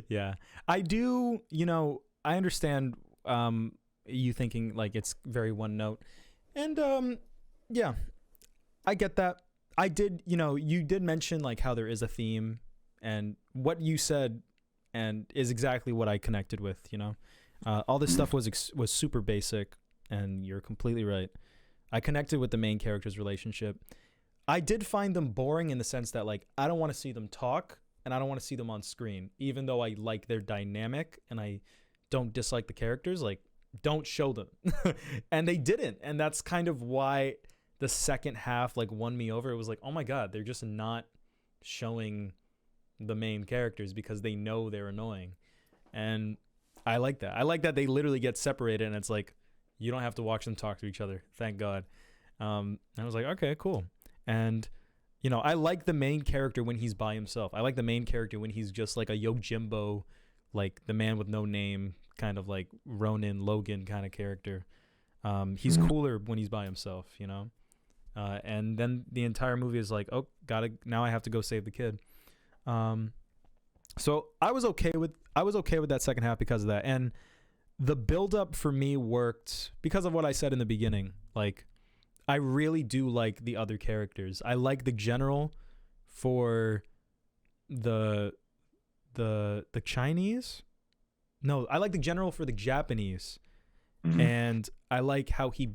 Speaker 1: Yeah. I do, I understand you thinking like it's very one note. And yeah, I get that. I did, you did mention like how there is a theme, and what you said and is exactly what I connected with, all this stuff was super basic, and you're completely right. I connected with the main character's relationship. I did find them boring in the sense that like I don't want to see them talk, and I don't want to see them on screen, even though I like their dynamic and I don't dislike the characters. Like, don't show them. And they didn't, and that's kind of why the second half like won me over. It was like, oh my god, they're just not showing the main characters because they know they're annoying. And I like that. I like that they literally get separated, and it's like you don't have to watch them talk to each other. Thank God. I was like, okay, cool. And I like the main character when he's by himself. I like the main character when he's just like a Yojimbo, like the man with no name, kind of like Ronin Logan kind of character. He's cooler when he's by himself, and then the entire movie is like, oh, now I have to go save the kid. So I was okay with that second half because of that. And the build up for me worked because of what I said in the beginning. Like, I really do like the other characters. I like the general for the Chinese. No, I like the general for the Japanese. And I like how he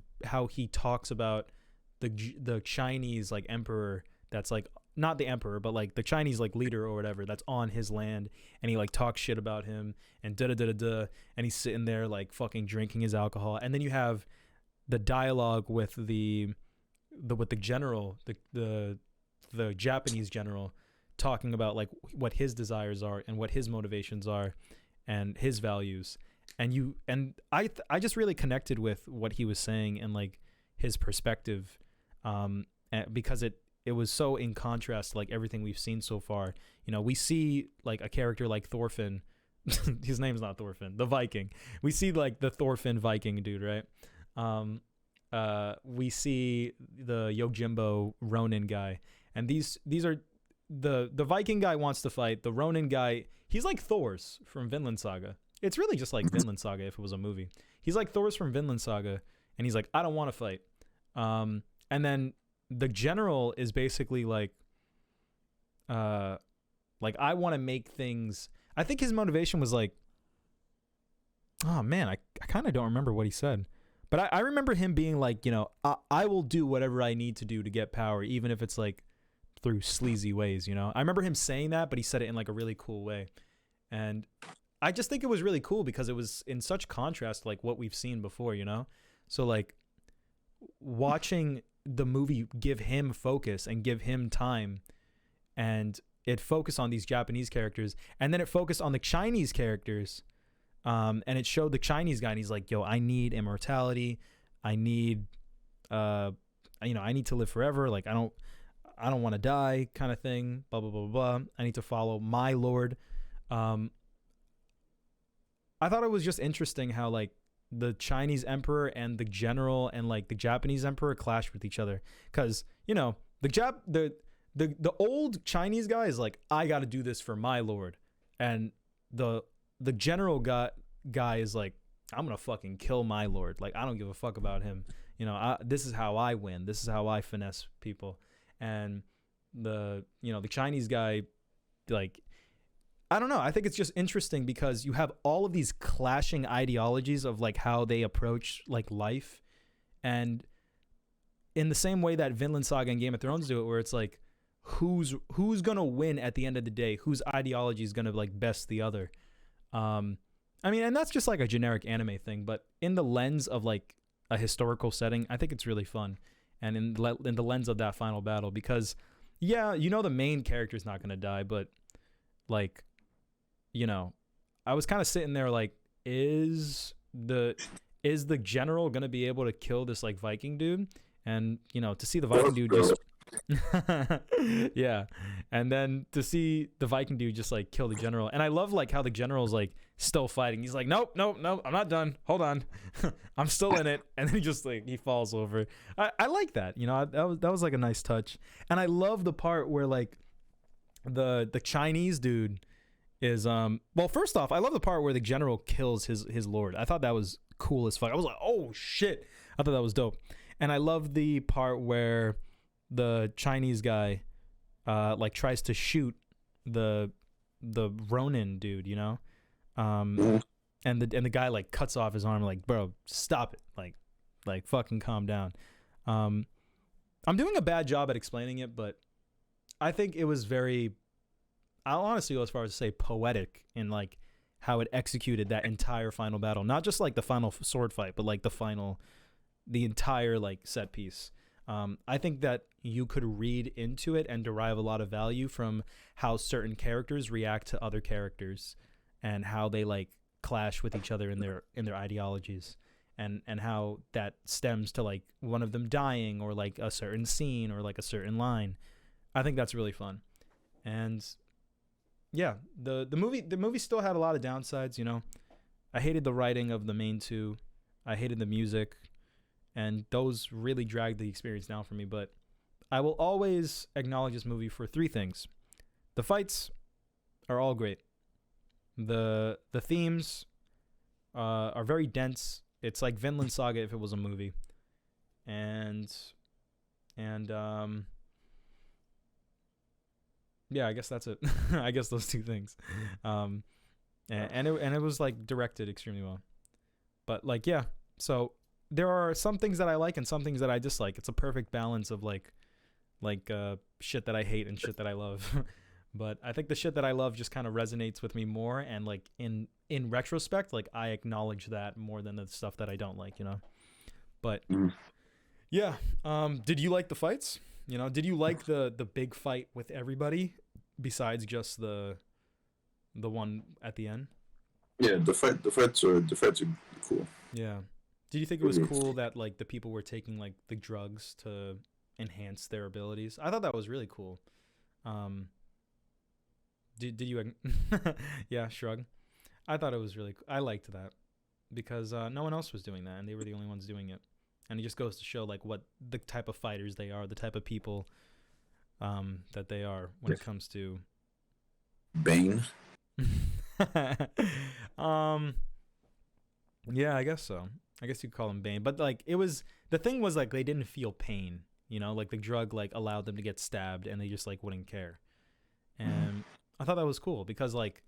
Speaker 1: talks about the Chinese like emperor that's like not the emperor, but like the Chinese like leader or whatever that's on his land, and he like talks shit about him and and he's sitting there like fucking drinking his alcohol. And then you have the dialogue with the general, the Japanese general, talking about like what his desires are and what his motivations are and his values. And I just really connected with what he was saying and like his perspective, because it was so in contrast to like everything we've seen so far. We see like a character like Thorfinn. His name's not Thorfinn, the Viking. We see like the Thorfinn Viking dude, right? We see the Yojimbo Ronin guy, and these are the Viking guy wants to fight. The Ronin guy, he's like Thor's from Vinland Saga. It's really just like Vinland Saga if it was a movie. He's like Thor's from Vinland Saga, and he's like, I don't want to fight. And then the general is basically like I want to make things. I think his motivation was like, oh man, I kind of don't remember what he said. But I remember him being like, I will do whatever I need to do to get power, even if it's like through sleazy ways, I remember him saying that, but he said it in like a really cool way. And I just think it was really cool because it was in such contrast to like what we've seen before, So like watching the movie give him focus and give him time, and it focused on these Japanese characters, and then it focused on the Chinese characters. And it showed the Chinese guy, and he's like, yo, I need immortality. I need, I need to live forever. Like, I don't want to die kind of thing, blah, blah, blah, blah. I need to follow my Lord. I thought it was just interesting how like the Chinese emperor and the general and like the Japanese emperor clashed with each other. Cause the old Chinese guy is like, I got to do this for my Lord. And the general guy is like, I'm going to fucking kill my Lord. Like, I don't give a fuck about him. This is how I win. This is how I finesse people. And the Chinese guy, like, I don't know. I think it's just interesting because you have all of these clashing ideologies of like how they approach like life. And in the same way that Vinland Saga and Game of Thrones do it, where it's like, who's going to win at the end of the day? Whose ideology is going to like best the other? And that's just like a generic anime thing, but in the lens of like a historical setting, I think it's really fun. And in the lens of that final battle, because the main character is not going to die, but like, I was kind of sitting there like, is the general going to be able to kill this like Viking dude? And, to see the Viking dude just, yeah. And then to see the Viking dude just like kill the general. And I love like how the general's like still fighting. He's like, nope, I'm not done. Hold on, I'm still in it. And then he just like he falls over. I like that. You know, that was like a nice touch. And I love the part where like the Chinese dude is well, first off, I love the part where the general kills his lord. I thought that was cool as fuck. I was like, oh shit, I thought that was dope. And I love the part where the Chinese guy like tries to shoot the Ronin dude, you know, and the guy like cuts off his arm, like, bro, stop it, like fucking calm down. I'm doing a bad job at explaining it, but I think it was very, I'll honestly go as far as to say poetic in like how it executed that entire final battle, not just like the final sword fight, but like the entire like set piece. I think that you could read into it and derive a lot of value from how certain characters react to other characters and how they like clash with each other in their ideologies, and how that stems to like one of them dying or like a certain scene or like a certain line. I think that's really fun. And yeah, the movie still had a lot of downsides, you know. I hated the writing of the main two. I hated the music, and those really dragged the experience down for me. But I will always acknowledge this movie for three things. The fights are all great. The themes are very dense. It's like Vinland Saga if it was a movie. And yeah, I guess that's it. I guess those two things. And it was like directed extremely well. But like, yeah. So there are some things that I like and some things that I dislike. It's a perfect balance of like shit that I hate and shit that I love. But I think the shit that I love just kind of resonates with me more, and like in retrospect, like I acknowledge that more than the stuff that I don't like, you know. But yeah, did you like the fights? You know, did you like the big fight with everybody besides just the one at the end?
Speaker 2: Yeah, the fights are cool.
Speaker 1: Yeah. Did you think it was cool that like the people were taking like the drugs to enhance their abilities? I thought that was really cool. Did you yeah, shrug. I thought it was really I liked that because no one else was doing that and they were the only ones doing it. And it just goes to show like what the type of fighters they are, the type of people that they are when it comes to
Speaker 2: Bane.
Speaker 1: Yeah, I guess so. I guess you could call him Bane, but like the thing was like they didn't feel pain, you know, like the drug like allowed them to get stabbed and they just like wouldn't care. And I thought that was cool because like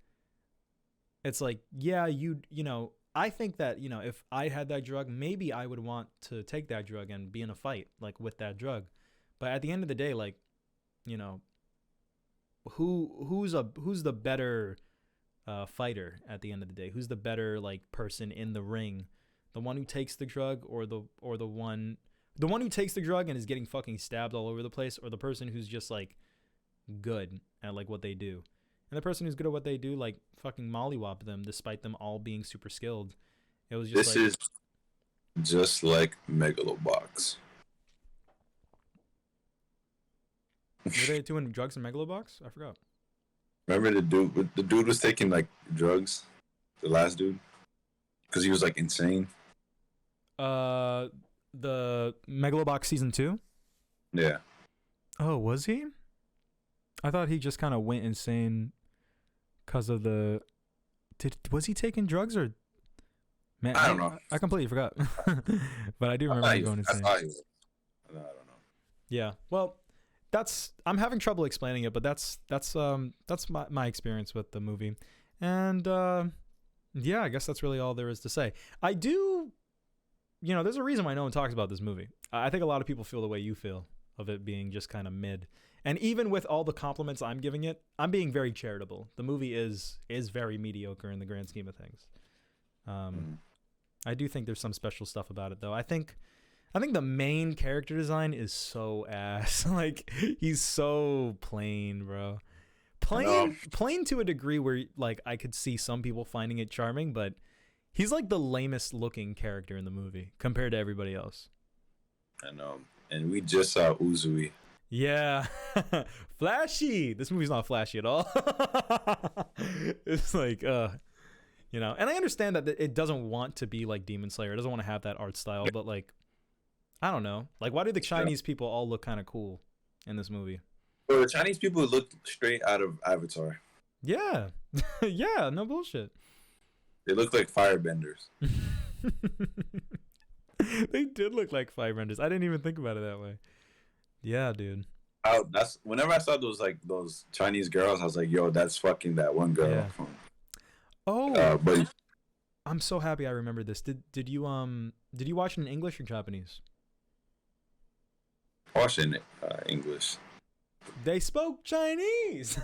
Speaker 1: it's like, yeah, you know, I think that, you know, if I had that drug, maybe I would want to take that drug and be in a fight like with that drug. But at the end of the day, like, you know, who's the better fighter at the end of the day? Who's the better like person in the ring? The one who takes the drug or the one who takes the drug and is getting fucking stabbed all over the place, or the person who's just like good at like what they do? And the person who's good at what they do, like, fucking mollywop them despite them all being super skilled. It was just
Speaker 2: this is just like Megalobox.
Speaker 1: Were they doing drugs in Megalobox? I forgot.
Speaker 2: Remember the dude was taking like drugs, the last dude, because he was like insane.
Speaker 1: The Megalobox season 2?
Speaker 2: Yeah.
Speaker 1: Oh, was he? I thought he just kind of went insane because of the. Was he taking drugs or? Man,
Speaker 2: I don't know.
Speaker 1: I completely forgot. But I do remember him going insane.
Speaker 2: I don't know.
Speaker 1: Yeah. Well, I'm having trouble explaining it, but that's my experience with the movie, and yeah, I guess that's really all there is to say. I do, you know, there's a reason why no one talks about this movie. I think a lot of people feel the way you feel of it being just kind of mid. And even with all the compliments I'm giving it, I'm being very charitable. The movie is very mediocre in the grand scheme of things. I do think there's some special stuff about it, though. I think the main character design is so ass. Like, he's so plain, bro. Plain to a degree where, like, I could see some people finding it charming, but he's, like, the lamest looking character in the movie compared to everybody else.
Speaker 2: I know. And we just saw Uzui.
Speaker 1: Yeah. Flashy. This movie's not flashy at all. It's like, You know, and I understand that it doesn't want to be like Demon Slayer. It doesn't want to have that art style, but like, I don't know. Like, why do the Chinese people all look kind of cool in this movie?
Speaker 2: Well, the Chinese people look straight out of Avatar.
Speaker 1: Yeah. Yeah, no bullshit.
Speaker 2: They look like firebenders.
Speaker 1: They did look like firebenders. I didn't even think about it that way. Yeah, dude.
Speaker 2: That's whenever I saw those Chinese girls, I was like, "Yo, that's fucking that one girl."
Speaker 1: Yeah. Oh,
Speaker 2: but
Speaker 1: I'm so happy I remembered this. Did you watch it in English or Japanese?
Speaker 2: watching English.
Speaker 1: They spoke Chinese.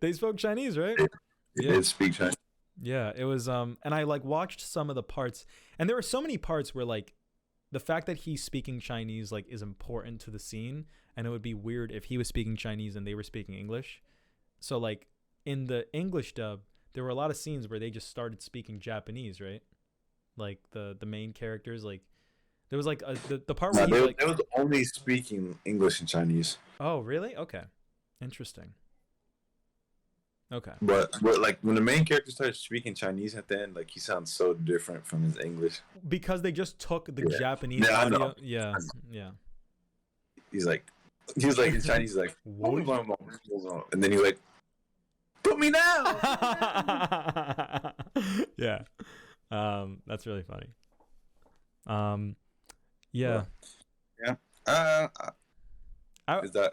Speaker 1: They spoke Chinese, right?
Speaker 2: They did speak Chinese.
Speaker 1: Yeah, it was and I like watched some of the parts, and there were so many parts where like the fact that he's speaking Chinese like is important to the scene, and it would be weird if he was speaking Chinese and they were speaking English. So like in the English dub, there were a lot of scenes where they just started speaking Japanese, right? Like the main characters, like there was like the part where
Speaker 2: they was only speaking English and Chinese.
Speaker 1: Oh, really? Okay, interesting. Okay.
Speaker 2: But like when the main character started speaking Chinese at the end, like he sounds so different from his English.
Speaker 1: Because they just took the Japanese
Speaker 2: I
Speaker 1: audio.
Speaker 2: know.
Speaker 1: Yeah, yeah.
Speaker 2: He was like in Chinese, he's like, and then he's like, put me down.
Speaker 1: Yeah. That's really funny. Yeah.
Speaker 2: Yeah. Is that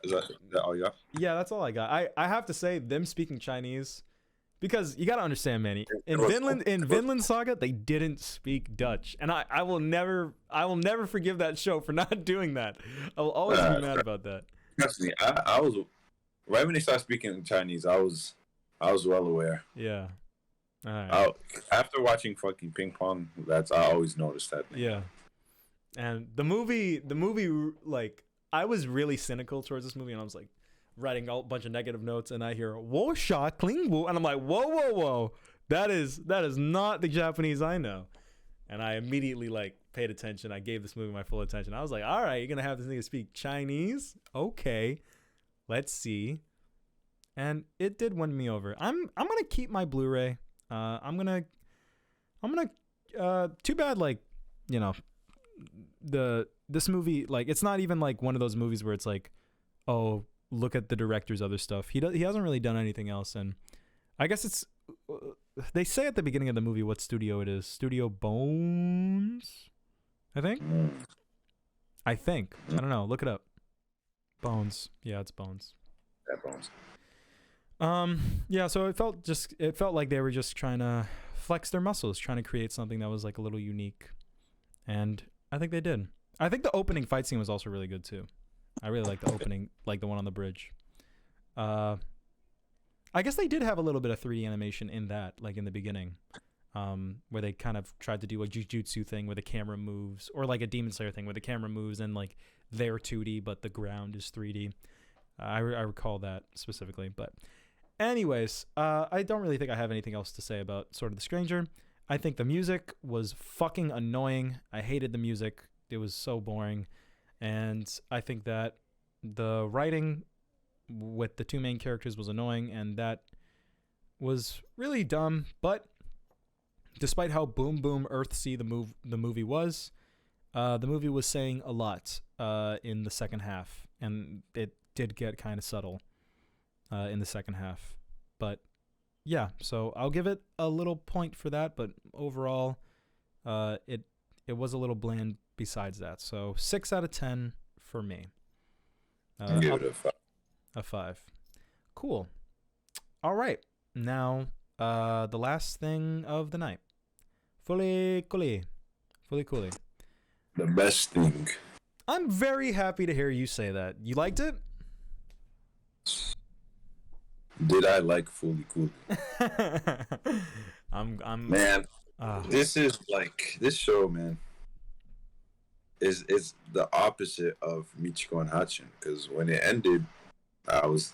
Speaker 2: all you got?
Speaker 1: Yeah, that's all I got. I have to say, them speaking Chinese, because you gotta understand, Manny. In Vinland Saga, they didn't speak Dutch, and I will never forgive that show for not doing that. I will always be mad about that.
Speaker 2: Trust me, I was right when they started speaking Chinese. I was well aware.
Speaker 1: Yeah. All right.
Speaker 2: After watching fucking Ping Pong, I always noticed that thing.
Speaker 1: Yeah. And the movie, like, I was really cynical towards this movie, and I was like writing a bunch of negative notes, and I hear "wo sha kling wu," and I'm like, whoa, that is not the Japanese I know. And I immediately like paid attention. I gave this movie my full attention. I was like, all right, you're gonna have this nigga speak Chinese? Okay, let's see. And it did win me over. I'm gonna keep my Blu-ray. I'm gonna too bad, like, you know, this movie, like, it's not even like one of those movies where it's like, oh, look at the director's other stuff. He hasn't really done anything else, and I guess it's they say at the beginning of the movie what studio it is. Studio Bones, I think. I don't know. Look it up. Bones. Yeah, it's Bones.
Speaker 2: Yeah, Bones.
Speaker 1: Yeah, so it felt like they were just trying to flex their muscles, trying to create something that was like a little unique, and I think they did. I think the opening fight scene was also really good too. I really like the opening, like the one on the bridge. I guess they did have a little bit of 3D animation in that, like in the beginning, where they kind of tried to do a Jujutsu thing where the camera moves, or like a Demon Slayer thing where the camera moves and like they're 2D but the ground is 3D. I recall that specifically, but anyways, I don't really think I have anything else to say about Sword of the Stranger. I think the music was fucking annoying. I hated the music. It was so boring. And I think that the writing with the two main characters was annoying, and that was really dumb. But despite how boom boom earthsea the movie was saying a lot in the second half, and it did get kind of subtle in the second half. But yeah, so I'll give it a little point for that, but overall it was a little bland besides that. So 6 out of 10 for me.
Speaker 2: Give it a 5.
Speaker 1: A 5. Cool. All right. Now, the last thing of the night. Fully coolly.
Speaker 2: The best thing.
Speaker 1: I'm very happy to hear you say that. You liked it?
Speaker 2: Did I like Fully Coolly?
Speaker 1: I'm
Speaker 2: man. This is like this show, man. Is the opposite of Michiko and Hachin, because when it ended, I was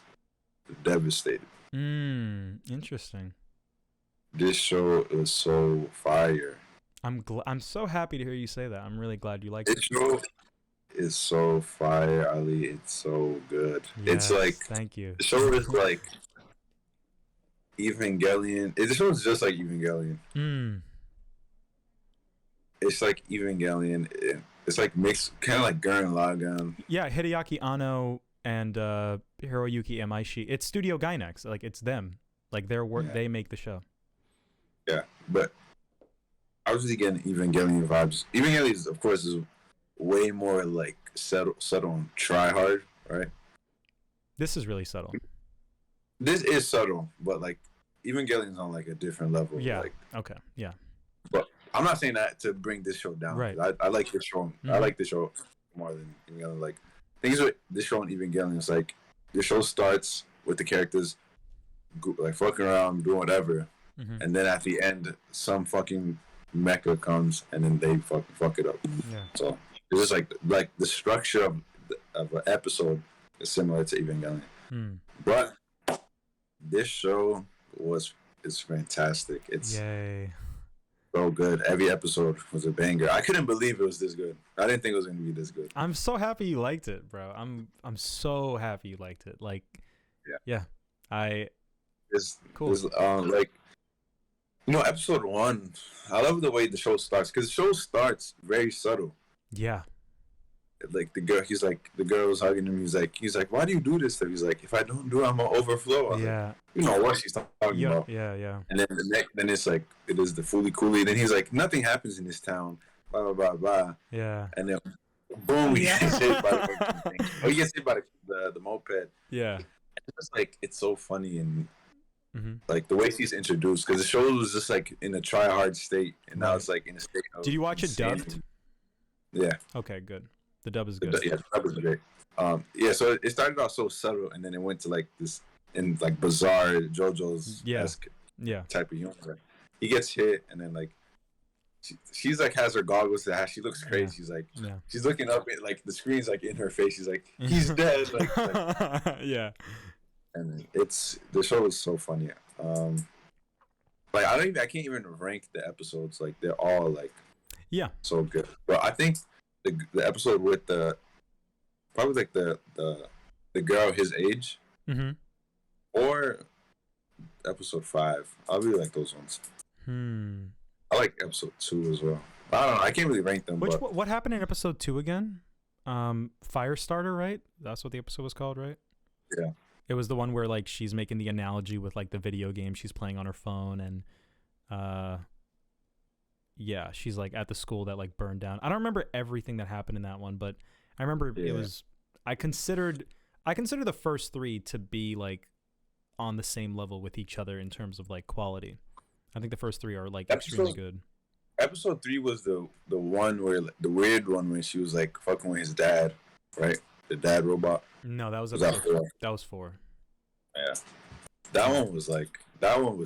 Speaker 2: devastated.
Speaker 1: Interesting.
Speaker 2: This show is so fire.
Speaker 1: I'm so happy to hear you say that. I'm really glad you liked it.
Speaker 2: This show is so fire, Ali. It's so good.
Speaker 1: Yes,
Speaker 2: it's like
Speaker 1: thank you.
Speaker 2: The show is like Evangelion. This one's just like Evangelion. It's like Evangelion. It's like mixed, kind of like Gurren Lagann.
Speaker 1: Yeah, Hideaki Anno and Hiroyuki Imaishi. It's Studio Gainax. Like, it's them. Like, their work. Yeah. They make the show.
Speaker 2: Yeah, but I was really getting Evangelion vibes. Evangelion, of course, is way more like subtle and try hard, right?
Speaker 1: This is really subtle.
Speaker 2: This is subtle, but like Evangelion's on like a different level.
Speaker 1: Yeah.
Speaker 2: Like,
Speaker 1: okay. Yeah.
Speaker 2: But I'm not saying that to bring this show down.
Speaker 1: Right.
Speaker 2: I like this show. Mm-hmm. I like this show more than Evangelion. Like, things with this show and Evangelion is like the show starts with the characters like fucking around, doing whatever, and then at the end, some fucking mecha comes and then they fuck it up.
Speaker 1: Yeah.
Speaker 2: So it's just like the structure of an episode is similar to Evangelion, but this show is fantastic. It's so good. Every episode was a banger. I couldn't believe it was this good. I didn't think it was gonna be this good.
Speaker 1: I'm so happy you liked it, bro. I'm so happy you liked it. Like, yeah.
Speaker 2: It's
Speaker 1: cool.
Speaker 2: It's, like, you know, episode 1. I love the way the show starts because the show starts very subtle.
Speaker 1: Yeah.
Speaker 2: Like the girl was hugging him. He's like, why do you do this? He's like, if I don't do it, I'm gonna overflow.
Speaker 1: Yeah.
Speaker 2: You know what she's talking about.
Speaker 1: Yeah.
Speaker 2: And then it's like, it is the Fooly Cooly. Then he's like, nothing happens in this town. Blah blah blah blah.
Speaker 1: Yeah.
Speaker 2: And then boom, he gets hit by he gets hit by the moped.
Speaker 1: Yeah.
Speaker 2: It's just like, it's so funny and like the way she's introduced, because the show was just like in a try hard state, and now it's like in a state of.
Speaker 1: Did you watch it dubbed?
Speaker 2: Yeah.
Speaker 1: Okay, good. The dub is good.
Speaker 2: Yeah, the dub is great. Yeah, so it started off so subtle, and then it went to like this in like bizarre JoJo's type of humor. He gets hit, and then like she's like has her goggles to she looks crazy. She's like she's looking up at like the screen's like in her face. She's like, he's dead. Like
Speaker 1: yeah.
Speaker 2: And the show is so funny. Like I can't even rank the episodes. Like they're all like so good. But I think the episode with probably like the girl his age, or episode 5. I really like those ones. I like episode 2 as well. I don't know. I can't really rank them.
Speaker 1: What happened in episode 2 again? Firestarter, right? That's what the episode was called, right?
Speaker 2: Yeah.
Speaker 1: It was the one where like she's making the analogy with like the video game she's playing on her phone, and she's like at the school that like burned down. I don't remember everything that happened in that one, but I remember it was. I consider the first 3 to be like on the same level with each other in terms of like quality. I think the first 3 are like extremely good.
Speaker 2: Episode 3 was the one where the weird one when she was like fucking with his dad, right? The dad robot.
Speaker 1: No, that was that was 4.
Speaker 2: Yeah, that one was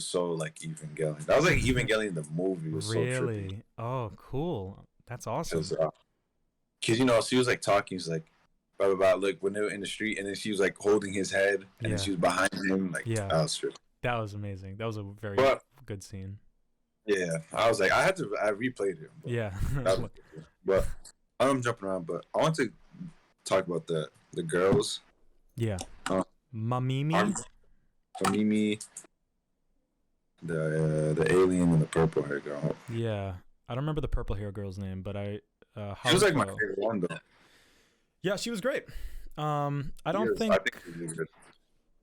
Speaker 2: so like Evangelion. That was like Evangelion the movie. Was
Speaker 1: really?
Speaker 2: So trippy.
Speaker 1: Oh, cool. That's awesome.
Speaker 2: Because you know she was like talking. She's like, blah blah blah. Look, when they were in the street, and then she was like holding his head, and then she was behind him. Like that was trippy.
Speaker 1: That was amazing. That was a very good scene.
Speaker 2: Yeah, I was like, I replayed it. But I'm jumping around. But I want to talk about the girls.
Speaker 1: Yeah. Mamimi,
Speaker 2: the alien and the purple hair girl.
Speaker 1: Yeah, I don't remember the purple hair girl's name, but
Speaker 2: she was like my favorite one though.
Speaker 1: Yeah, she was great. I think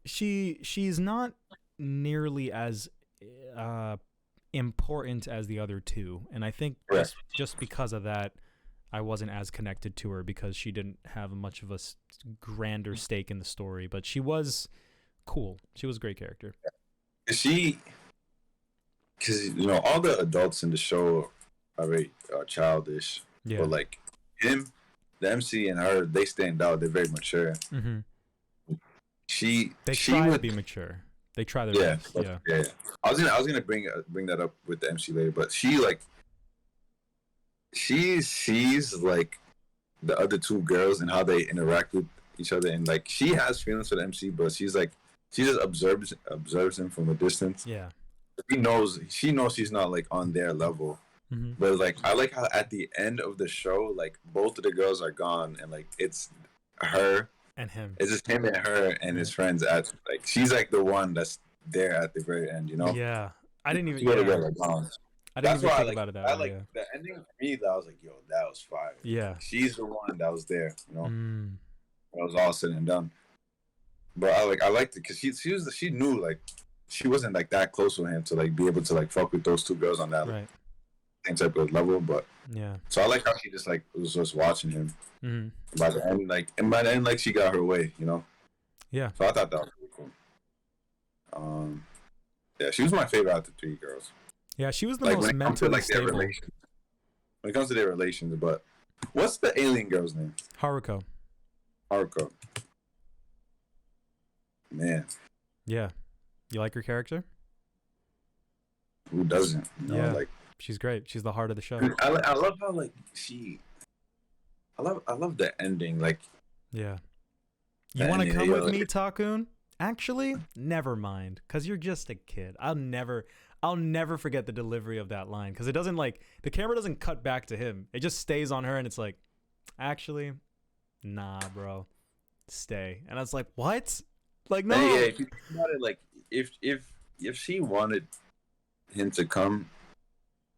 Speaker 1: she's not nearly as important as the other 2, and I think just because of that, I wasn't as connected to her because she didn't have much of a grander stake in the story, but she was cool. She was a great character.
Speaker 2: Because you know all the adults in the show are very childish, but like him, the MC, and her, they stand out. They're very mature. They try to
Speaker 1: be mature. They try their best.
Speaker 2: Yeah. I was gonna bring that up with the MC later, but she sees like the other 2 girls and how they interact with each other, and like she has feelings for the MC, but she just observes him from a distance.
Speaker 1: Yeah.
Speaker 2: She knows she's not like on their level. But like I like how at the end of the show, like both of the girls are gone, and like it's her
Speaker 1: and him.
Speaker 2: It's just him and her and his friends at like she's like the one that's there at the very end, you know?
Speaker 1: Yeah. I didn't even.
Speaker 2: She would have
Speaker 1: Yeah.
Speaker 2: got like gone.
Speaker 1: I didn't
Speaker 2: That's
Speaker 1: even
Speaker 2: why
Speaker 1: think about it that way. Yeah.
Speaker 2: the ending for me. That I was like, yo, that was fire.
Speaker 1: Yeah.
Speaker 2: Like, she's the one that was there, you know.
Speaker 1: Mm.
Speaker 2: It was all said and done. But I liked it because she knew like she wasn't like that close with him to like be able to like fuck with those two girls on that
Speaker 1: Right.
Speaker 2: same type of level. But
Speaker 1: Yeah.
Speaker 2: so I like how she just like was just watching him.
Speaker 1: Mm-hmm.
Speaker 2: By the end, like she got her way, you know.
Speaker 1: Yeah.
Speaker 2: So I thought that was really cool. Yeah, she was my favorite out of the three girls.
Speaker 1: Yeah, she was the
Speaker 2: like,
Speaker 1: most mentally
Speaker 2: like,
Speaker 1: stable.
Speaker 2: When it comes to their relations, but what's the alien girl's name?
Speaker 1: Haruko.
Speaker 2: Haruko. Man.
Speaker 1: Yeah. You like her character?
Speaker 2: Who doesn't? You know,
Speaker 1: yeah.
Speaker 2: Like,
Speaker 1: she's great. She's the heart of the show.
Speaker 2: I love how like I love the ending. Like,
Speaker 1: yeah. You want to come with me, Takun? Actually, never mind, cause you're just a kid. I'll never forget the delivery of that line, cause it doesn't like the camera doesn't cut back to him. It just stays on her, and it's like, actually, nah, bro, stay. And I was like, what? Like, no.
Speaker 2: Yeah, if you think about it, like if she wanted him to come,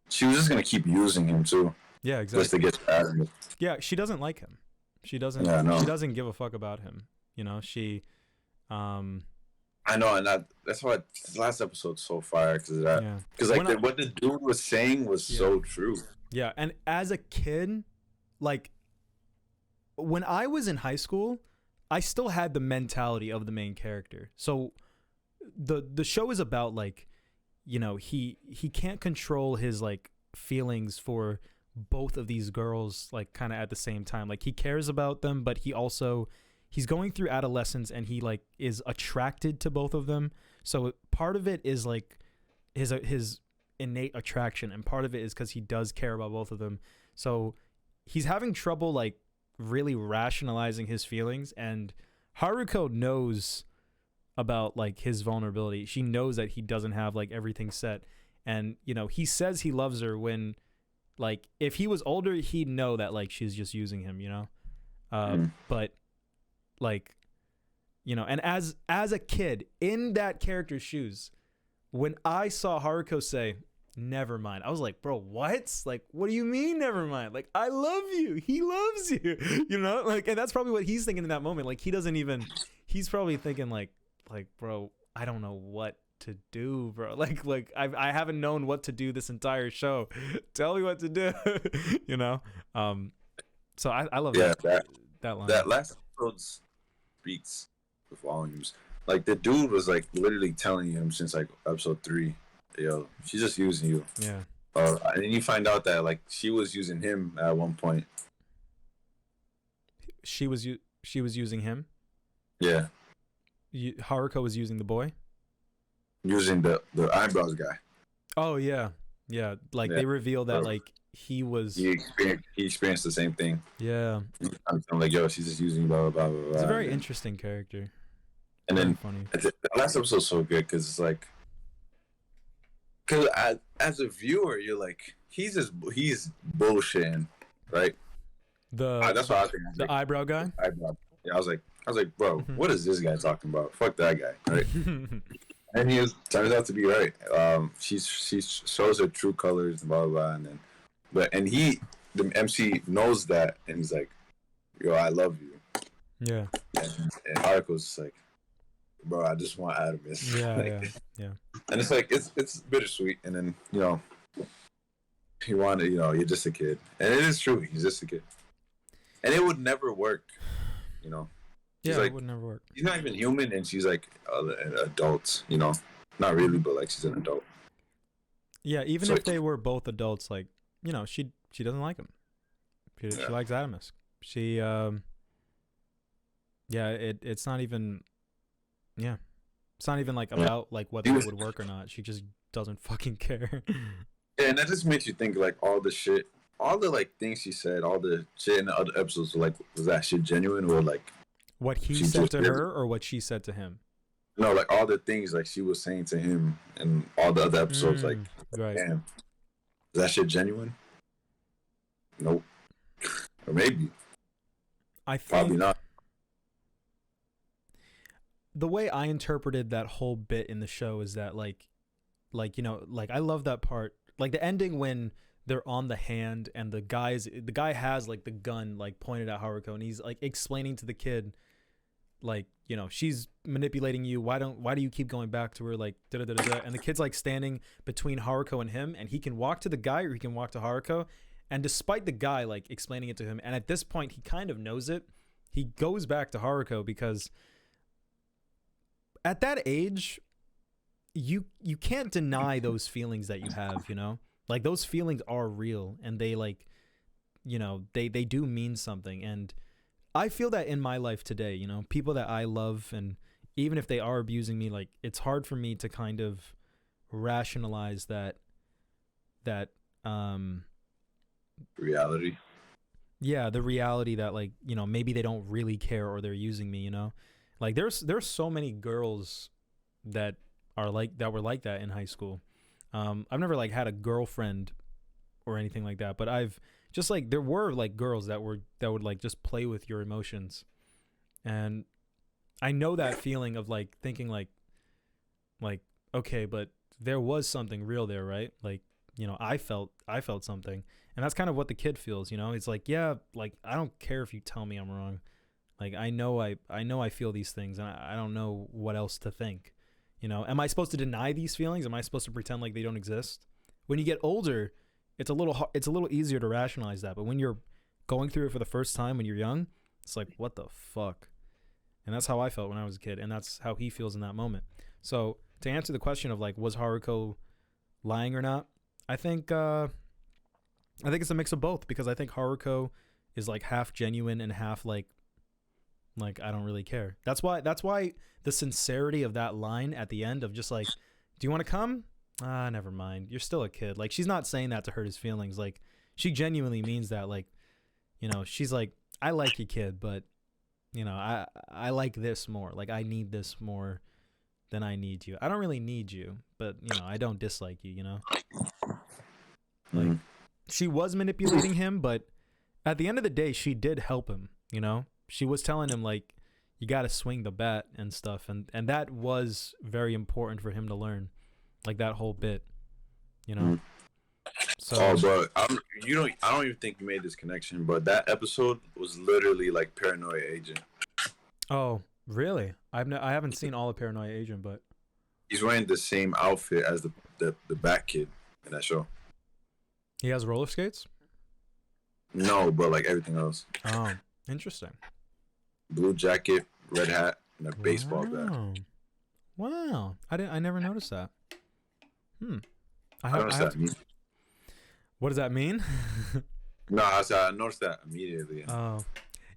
Speaker 2: she was just gonna keep using him too.
Speaker 1: Yeah, exactly.
Speaker 2: Just to get out of it.
Speaker 1: Yeah, she doesn't like him. She doesn't.
Speaker 2: Yeah, no.
Speaker 1: She doesn't give a fuck about him. You know, she.
Speaker 2: I know, and that's why the last episode's so fire because of that. Because like what the dude was saying was so true.
Speaker 1: Yeah, and as a kid, like when I was in high school, I still had the mentality of the main character. So the show is about like, you know, he can't control his like feelings for both of these girls like kind of at the same time. Like he cares about them, but he's going through adolescence and he like is attracted to both of them. So part of it is like his innate attraction, and part of it is because he does care about both of them. So he's having trouble like really rationalizing his feelings, and Haruko knows about like his vulnerability. She knows that he doesn't have like everything set, and you know, he says he loves her when like if he was older he'd know that like she's just using him, you know. But like, you know, and as a kid in that character's shoes, when I saw Haruko say never mind, I was like, bro, what? Like, what do you mean never mind? Like, I love you, he loves you, you know. Like, and that's probably what he's thinking in that moment. Like, he's probably thinking like bro, I don't know what to do, bro. Like I haven't known what to do this entire show. Tell me what to do. You know. So I love that line.
Speaker 2: That last episode speaks volumes. Like the dude was like literally telling him since like episode 3, yo, she's just using you.
Speaker 1: Yeah.
Speaker 2: And then you find out that like she was using him at one point.
Speaker 1: She was using him.
Speaker 2: Yeah.
Speaker 1: Haruko was using the boy.
Speaker 2: Using the eyebrows guy.
Speaker 1: Oh yeah. Like they reveal that like he experienced the same thing. Yeah.
Speaker 2: I'm like, yo, she's just using blah blah blah blah.
Speaker 1: It's a very interesting character.
Speaker 2: And then
Speaker 1: funny.
Speaker 2: The last episode's so good because it's like, because as a viewer, you're like, he's bullshitting, right? That's what I think.
Speaker 1: The eyebrow guy.
Speaker 2: Yeah, I was like, bro, what is this guy talking about? Fuck that guy, right? And he turns out to be right. She shows her true colors and blah blah blah, and the MC knows that, and he's like, yo, I love you. Yeah. And Haruko's just like, bro, I just want Adamus. Yeah. And it's like it's bittersweet, and then you know, he wanted, you know, you're just a kid, and it is true, he's just a kid, and it would never work, you know.
Speaker 1: Yeah,
Speaker 2: like,
Speaker 1: it would never work.
Speaker 2: He's not even human, and she's like an adult, you know. Not really, but like she's an adult.
Speaker 1: Yeah, even if they were both adults, like, you know, she doesn't like him. She likes Adamus. She it's not even it's not even like about like whether it would work or not. She just doesn't fucking care.
Speaker 2: Yeah, and that just makes you think like all the like things she said, all the shit in the other episodes, like, was that shit genuine or like
Speaker 1: what he said to her or what she said to him?
Speaker 2: No, like all the things like she was saying to him and all the other episodes, like,
Speaker 1: right.
Speaker 2: Damn, is that shit genuine? Nope. Or maybe.
Speaker 1: I think
Speaker 2: probably not.
Speaker 1: the way I interpreted that whole bit in the show is that like you know, like I love that part, like the ending when they're on the hand and the guy has like the gun like pointed at Haruko and he's like explaining to the kid like, you know, she's manipulating you, why do you keep going back to her, like da da da da, and the kid's like standing between Haruko and him, and he can walk to the guy or he can walk to Haruko, and despite the guy like explaining it to him, and at this point he kind of knows it, he goes back to Haruko because at that age you can't deny those feelings that you have, you know, like those feelings are real and they like, you know, they do mean something. And I feel that in my life today, you know, people that I love, and even if they are abusing me, like it's hard for me to kind of rationalize that
Speaker 2: reality.
Speaker 1: Yeah, the reality that like, you know, maybe they don't really care or they're using me, you know. Like there's so many girls that were like that in high school. I've never like had a girlfriend or anything like that, but I've just like, there were like girls that would like just play with your emotions. And I know that feeling of like thinking like, okay, but there was something real there, right? Like, you know, I felt something. And that's kind of what the kid feels, you know? It's like, yeah, like I don't care if you tell me I'm wrong. Like I know I feel these things and I don't know what else to think. You know, am I supposed to deny these feelings? Am I supposed to pretend like they don't exist? When you get older, it's a little easier to rationalize that. But when you're going through it for the first time when you're young, it's like, what the fuck? And that's how I felt when I was a kid, and that's how he feels in that moment. So to answer the question of like, was Haruko lying or not? I think it's a mix of both, because I think Haruko is like half genuine and half like I don't really care. That's why the sincerity of that line at the end of just like, do you want to come? Never mind. You're still a kid. Like, she's not saying that to hurt his feelings. Like, she genuinely means that. Like, you know, she's like, I like you, kid, but you know, I like this more. Like, I need this more than I need you. I don't really need you, but you know, I don't dislike you, you know? Like, she was manipulating him, but at the end of the day, she did help him, you know? She was telling him like, you got to swing the bat and stuff. And that was very important for him to learn, like that whole bit, you know? So,
Speaker 2: bro, I don't even think you made this connection, but that episode was literally like Paranoia Agent.
Speaker 1: Oh, really? I haven't seen all of Paranoia Agent, but
Speaker 2: he's wearing the same outfit as the Bat Kid in that show.
Speaker 1: He has roller skates?
Speaker 2: No, but like everything else.
Speaker 1: Oh, interesting.
Speaker 2: Blue jacket, red hat, and a baseball bat.
Speaker 1: Wow. I never noticed that.
Speaker 2: I noticed that.
Speaker 1: What does that mean?
Speaker 2: No, I noticed that immediately.
Speaker 1: Oh.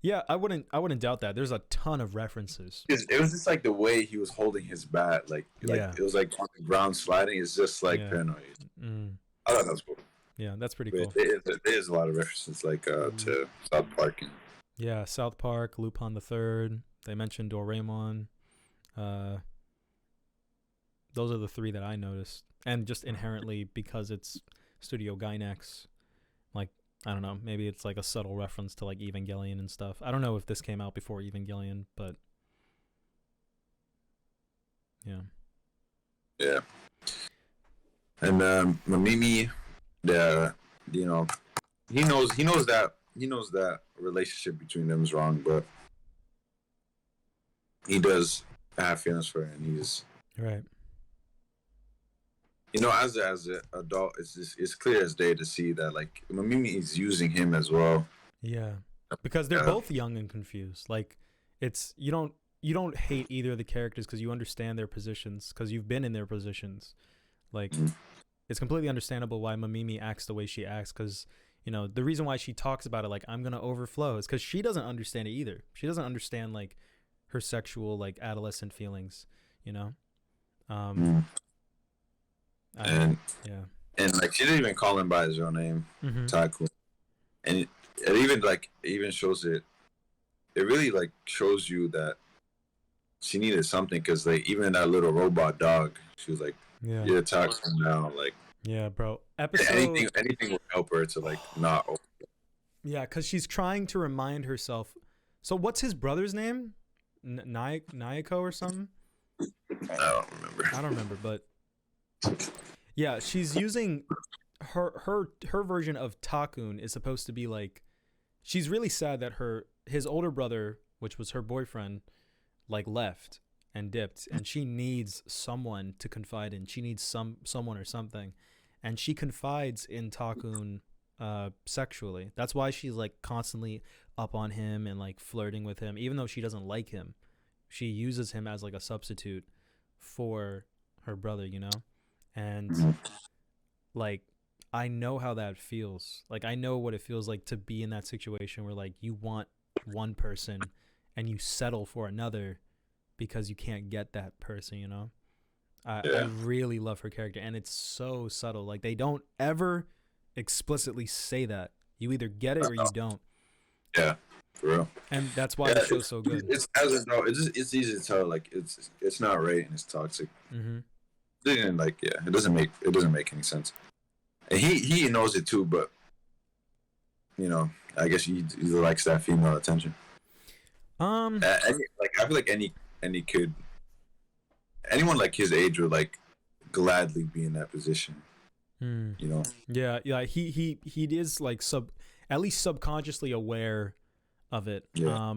Speaker 1: Yeah, I wouldn't doubt that. There's a ton of references.
Speaker 2: It was just like the way he was holding his bat, like it was like on the ground sliding. It's just like Paranoia. I thought that was cool.
Speaker 1: Yeah, that's pretty cool.
Speaker 2: There is a lot of references like to South Park.
Speaker 1: Yeah, South Park, Lupin the Third. They mentioned Doraemon. Those are the three that I noticed, and just inherently because it's Studio Gainax, like I don't know, maybe it's like a subtle reference to like Evangelion and stuff. I don't know if this came out before Evangelion, but yeah.
Speaker 2: Yeah. And Mamimi, you know, he knows that relationship between them is wrong, but he does have feelings for her, and he's
Speaker 1: right.
Speaker 2: You know, as an adult, it's clear as day to see that like Mamimi is using him as well.
Speaker 1: Yeah, because they're both young and confused. Like, it's you don't hate either of the characters because you understand their positions, because you've been in their positions. Like, it's completely understandable why Mamimi acts the way she acts, because you know the reason why she talks about it like I'm gonna overflow is because she doesn't understand it either. She doesn't understand like her sexual like adolescent feelings, you know.
Speaker 2: And like she didn't even call him by his real name, Taku, and it even shows it. It really like shows you that she needed something, because like even that little robot dog, she was like, "Yeah, Taku now." Like,
Speaker 1: yeah, bro.
Speaker 2: Anything would help her to like not.
Speaker 1: Yeah, because she's trying to remind herself. So what's his brother's name? Nayako or something.
Speaker 2: I don't remember.
Speaker 1: But yeah, she's using her version of Takun is supposed to be like, she's really sad that his older brother, which was her boyfriend, like left and dipped, and she needs someone to confide in. She needs someone or something, and she confides in Takun sexually. That's why she's like constantly up on him and like flirting with him, even though she doesn't like him. She uses him as like a substitute for her brother, you know? And like, I know how that feels. Like, I know what it feels like to be in that situation where like you want one person and you settle for another because you can't get that person, you know? I really love her character, and it's so subtle. Like, they don't ever explicitly say that. You either get it or you don't.
Speaker 2: Yeah, for real.
Speaker 1: And that's why the show's so good.
Speaker 2: It's easy to tell. Like, it's not right and it's toxic.
Speaker 1: Mm-hmm.
Speaker 2: And like, yeah, it doesn't make any sense. And he knows it too, but you know, I guess he likes that female attention. I feel like any kid, anyone like his age would like gladly be in that position. You know?
Speaker 1: Yeah. He is like at least subconsciously aware of it.
Speaker 2: Yeah.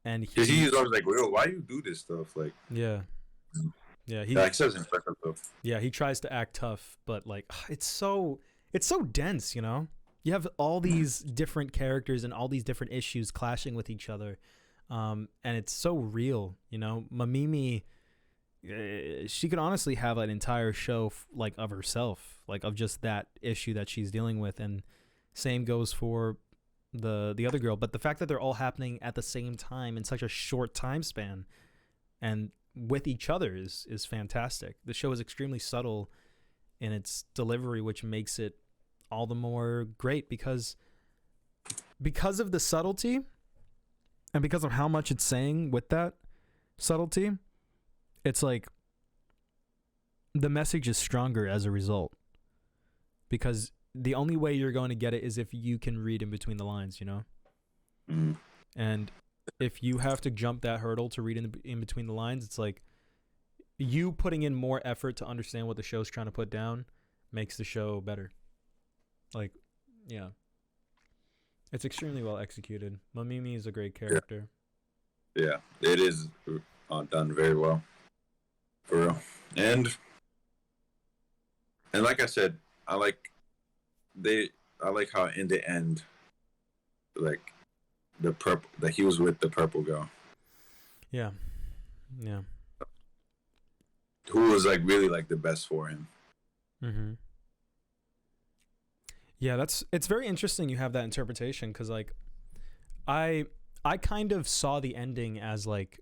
Speaker 1: And
Speaker 2: he's always like, "Well, why do you do this stuff?" Like,
Speaker 1: yeah. He
Speaker 2: says in stuff.
Speaker 1: Yeah, he tries to act tough, but like it's so dense, you know? You have all these different characters and all these different issues clashing with each other. And it's so real, you know? Mamimi, she could honestly have an entire show like of herself, like of just that issue that she's dealing with, and same goes for the other girl. But the fact that they're all happening at the same time in such a short time span and with each other is fantastic. The show is extremely subtle in its delivery, which makes it all the more great because of the subtlety and because of how much it's saying with that subtlety. It's like the message is stronger as a result, because the only way you're going to get it is if you can read in between the lines, you know? And if you have to jump that hurdle to read in between the lines, it's like you putting in more effort to understand what the show's trying to put down makes the show better. Like, yeah. It's extremely well executed. Mamimi is a great character.
Speaker 2: Yeah, it is done very well. For real. And like I said, I like how in the end, like, that he was with the purple girl. Yeah. Who was like really like the best for him.
Speaker 1: Yeah, it's very interesting you have that interpretation, because like I kind of saw the ending as like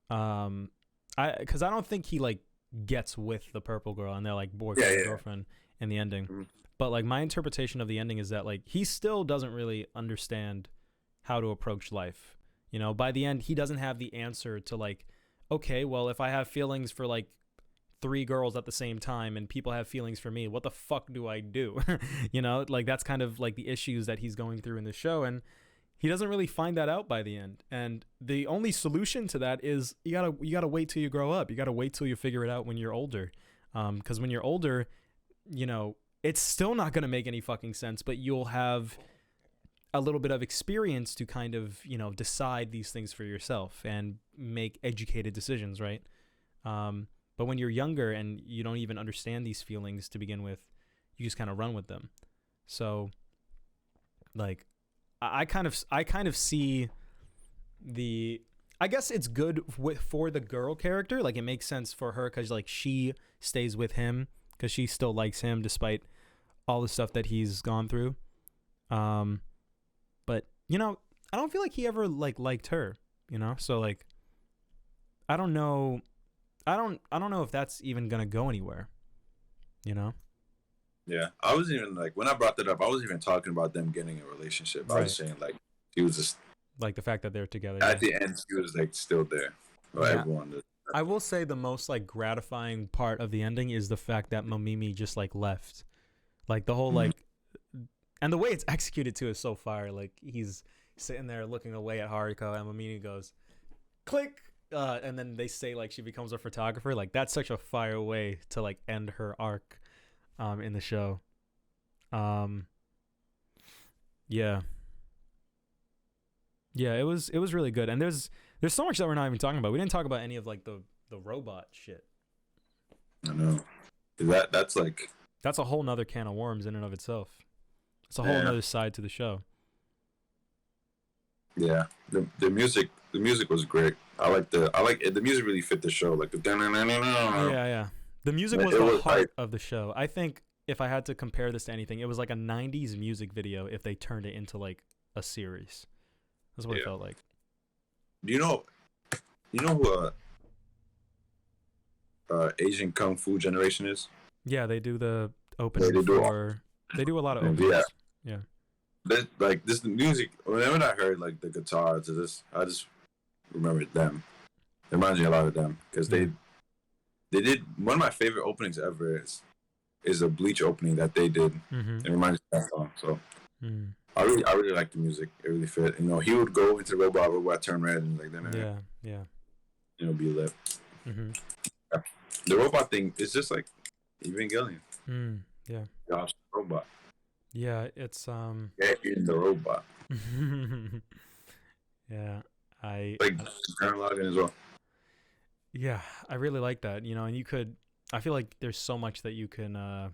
Speaker 1: because I don't think he like gets with the purple girl and they're like boyfriend and girlfriend in the ending. But like my interpretation of the ending is that like he still doesn't really understand how to approach life. You know, by the end he doesn't have the answer to like, okay, well, if I have feelings for like 3 girls at the same time and people have feelings for me, what the fuck do I do? You know, like that's kind of like the issues that he's going through in the show, and he doesn't really find that out by the end. And the only solution to that is you gotta wait till you grow up. You gotta wait till you figure it out when you're older. Because when you're older, you know, it's still not gonna make any fucking sense, but you'll have a little bit of experience to kind of, you know, decide these things for yourself and make educated decisions, right? But when you're younger and you don't even understand these feelings to begin with, you just kind of run with them. So, like, I kind of see I guess it's good for the girl character. Like, it makes sense for her because like she stays with him because she still likes him despite all the stuff that he's gone through. But you know, I don't feel like he ever like liked her. You know, so like, I don't know. I don't know if that's even gonna go anywhere. You know.
Speaker 2: Yeah, I was even like, when I brought that up, I was even talking about them getting a relationship. Right. I was saying like he was just
Speaker 1: like the fact that they're together.
Speaker 2: At the end, he was like still there. Everyone did.
Speaker 1: I will say the most like gratifying part of the ending is the fact that Momimi just like left, like the whole like, and the way it's executed too is so fire. Like he's sitting there looking away at Haruko, and Momimi goes, click, and then they say like she becomes a photographer. Like that's such a fire way to like end her arc, in the show. Yeah, yeah, it was really good. And there's so much that we're not even talking about. We didn't talk about any of like the robot shit.
Speaker 2: I know. That's like
Speaker 1: That's a whole nother can of worms in and of itself. It's a whole nother side to the show.
Speaker 2: Yeah, the music was great. I like the music really fit the show. Like the
Speaker 1: Yeah. The music was the heart of the show. I think if I had to compare this to anything, it was like a 90s music video if they turned it into like a series. That's what it felt like.
Speaker 2: You know who Asian Kung Fu Generation is?
Speaker 1: Yeah, they do the opening they do a lot of openings. Yeah.
Speaker 2: This music, whenever I heard like the guitar to this, I just remembered them. It reminds me a lot of them because they did one of my favorite openings ever is a Bleach opening that they did. Mm-hmm. It reminds me of that song. So I really like the music. It really fit. You know, he would go into the robot turn red, and like then you know, be lit. Mm-hmm. Yeah. The robot thing is just like Evangelion.
Speaker 1: Yeah.
Speaker 2: Gosh, robot.
Speaker 1: Yeah, it's
Speaker 2: Get in the robot.
Speaker 1: Yeah, I
Speaker 2: like Logan as well.
Speaker 1: Yeah, I really like that. You know, and I feel like there's so much that you can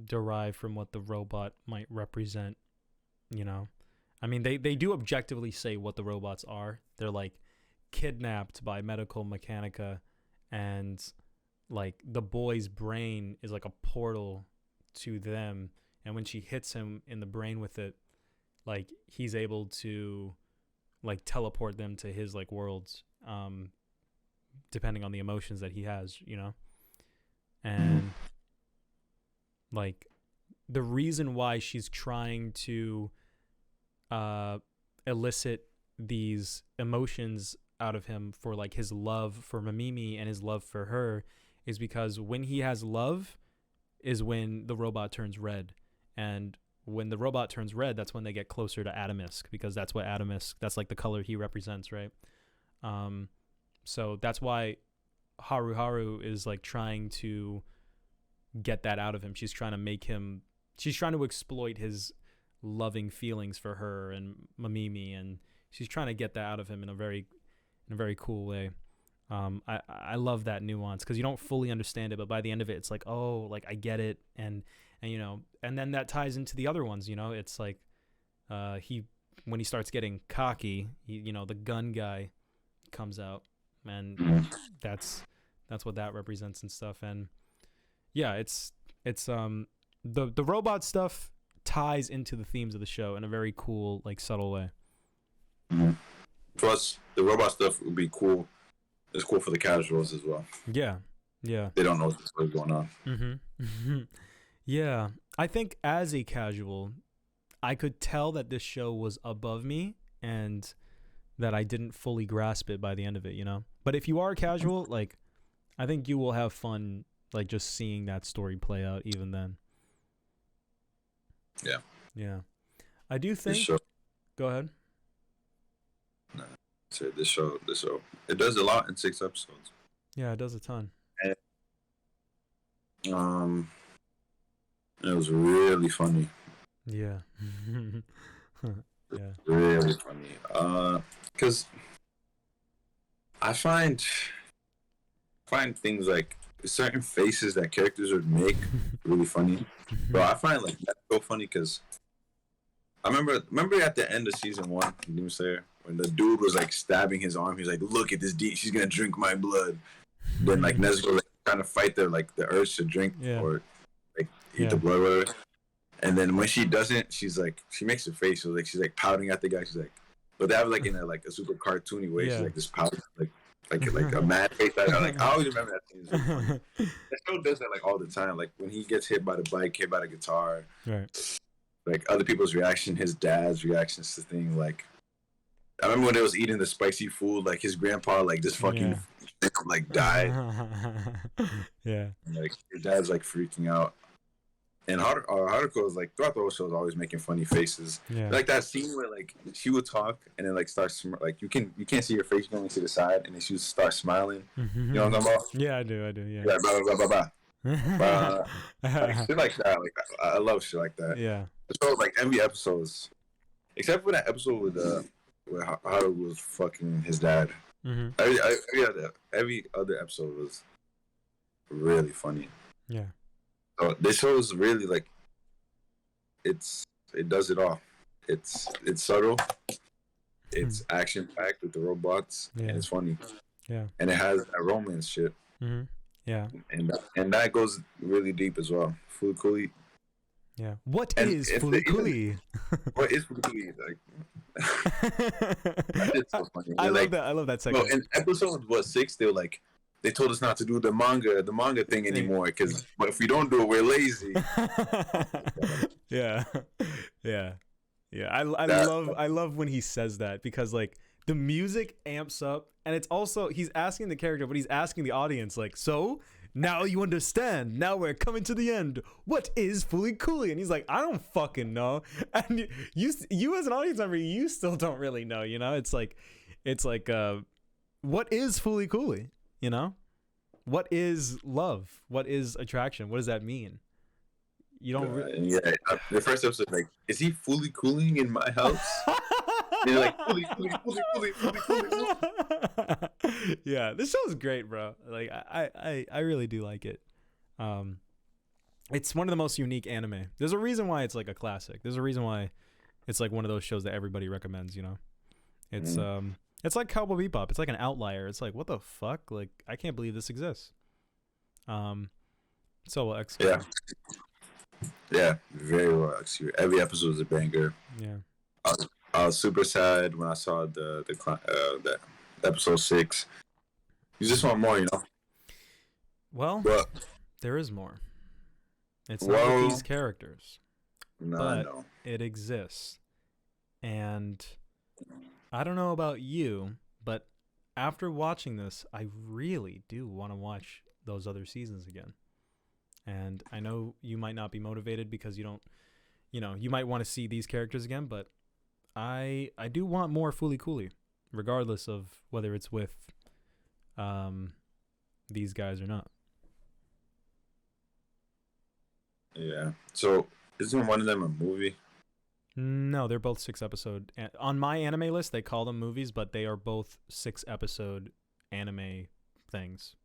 Speaker 1: derive from what the robot might represent. You know, I mean, they do objectively say what the robots are. They're like kidnapped by Medical Mechanica, and like the boy's brain is like a portal to them. And when she hits him in the brain with it, like he's able to like teleport them to his like worlds, depending on the emotions that he has, you know? And like the reason why she's trying to elicit these emotions out of him for like his love for Mamimi and his love for her is because when he has love is when the robot turns red. And when the robot turns red, that's when they get closer to Atomisk, because that's like the color he represents, right? So that's why Haru is like trying to get that out of him. She's trying to exploit his loving feelings for her and Mamimi, and she's trying to get that out of him in a very cool way. I love that nuance because you don't fully understand it, but by the end of it, it's like, oh, like I get it, and you know, and then that ties into the other ones. You know, it's like when he starts getting cocky, you know, the gun guy comes out, and that's what that represents and stuff. And yeah, it's the robot stuff ties into the themes of the show in a very cool, like subtle way.
Speaker 2: Mm-hmm. Plus, the robot stuff would be cool. It's cool for the casuals as well.
Speaker 1: Yeah.
Speaker 2: They don't know what's going on.
Speaker 1: Mm-hmm. Yeah, I think as a casual, I could tell that this show was above me and that I didn't fully grasp it by the end of it, you know? But if you are a casual, like, I think you will have fun, like, just seeing that story play out even then.
Speaker 2: Yeah.
Speaker 1: Yeah. I do think... Go ahead.
Speaker 2: No, this show, it does a lot in 6 episodes.
Speaker 1: Yeah, it does a ton.
Speaker 2: And, it was really funny.
Speaker 1: Yeah. Yeah.
Speaker 2: Really funny. Because I find things like certain faces that characters would make really funny. But I find like that's so funny because I remember at the end of season 1, Demon Slayer, when the dude was like stabbing his arm, he's like, "Look at this she's gonna drink my blood." Then like Nezuko like trying to fight the urge to drink or like eat the blood, whatever. And then when she doesn't, she's like, she makes a face. So like she's like pouting at the guy. She's like, but they have like in a super cartoony way. She's like this pouting like a mad face. I always remember that scene. So funny. That show does that like all the time. Like when he gets hit by the bike, hit by the guitar.
Speaker 1: Right.
Speaker 2: Like other people's reaction, his dad's reactions to things. Like I remember when they was eating the spicy food. Like his grandpa like just fucking like died.
Speaker 1: Yeah.
Speaker 2: And, like your dad's like freaking out. And Haruko is like throughout the whole show is always making funny faces.
Speaker 1: Yeah.
Speaker 2: Like that scene where like she would talk and then like like you can't see her face, you can only see the side, and then she would start smiling. You know what I'm talking about?
Speaker 1: Yeah, I do. Yeah.
Speaker 2: Yeah, blah blah blah blah blah. Like, shit like that. Like I love shit like that.
Speaker 1: Yeah.
Speaker 2: So like every episode is, except for that episode with where Haru was fucking his dad.
Speaker 1: Mm-hmm.
Speaker 2: Every other episode was really funny.
Speaker 1: Yeah.
Speaker 2: So this show is really like it does it all. It's subtle. It's action packed with the robots, and it's funny.
Speaker 1: Yeah.
Speaker 2: And it has a romance shit.
Speaker 1: Mm-hmm. Yeah.
Speaker 2: And that goes really deep as well. Fulikuli.
Speaker 1: Yeah. What is Fulikuli?
Speaker 2: What is Fulikuli? Like, it's so funny.
Speaker 1: I love that segment.
Speaker 2: Well, in episode 6, they told us not to do the manga thing anymore but if we don't do it, we're lazy.
Speaker 1: Yeah. I love when he says that, because like the music amps up, and it's also he's asking the character, but he's asking the audience like, so now you understand. Now we're coming to the end. What is Fulikuli? And he's like, I don't fucking know. And you as an audience member, you still don't really know. You know, it's like, what is Fulikuli? You know, what is love? What is attraction? What does that mean? You don't.
Speaker 2: The first episode, like, is he fully cooling in my house? They're like, fully.
Speaker 1: Yeah, this show's great, bro. Like, I really do like it. It's one of the most unique anime. There's a reason why it's like a classic. There's a reason why it's like one of those shows that everybody recommends. You know, it's like Cowboy Bebop. It's like an outlier. It's like, what the fuck? Like, I can't believe this exists. So well executed.
Speaker 2: Yeah, very well executed. Every episode is a banger.
Speaker 1: Yeah.
Speaker 2: I was super sad when I saw the episode 6. You just want more, you know.
Speaker 1: Well, there is more. It's not with these characters, but it exists. And I don't know about you, but after watching this, I really do want to watch those other seasons again. And I know you might not be motivated because you don't, you might want to see these characters again, but I do want more Fulikuli, regardless of whether it's with these guys or not.
Speaker 2: Yeah. So isn't one of them a movie?
Speaker 1: No, they're both 6-episode. On my anime list, they call them movies, but they are both 6-episode anime things.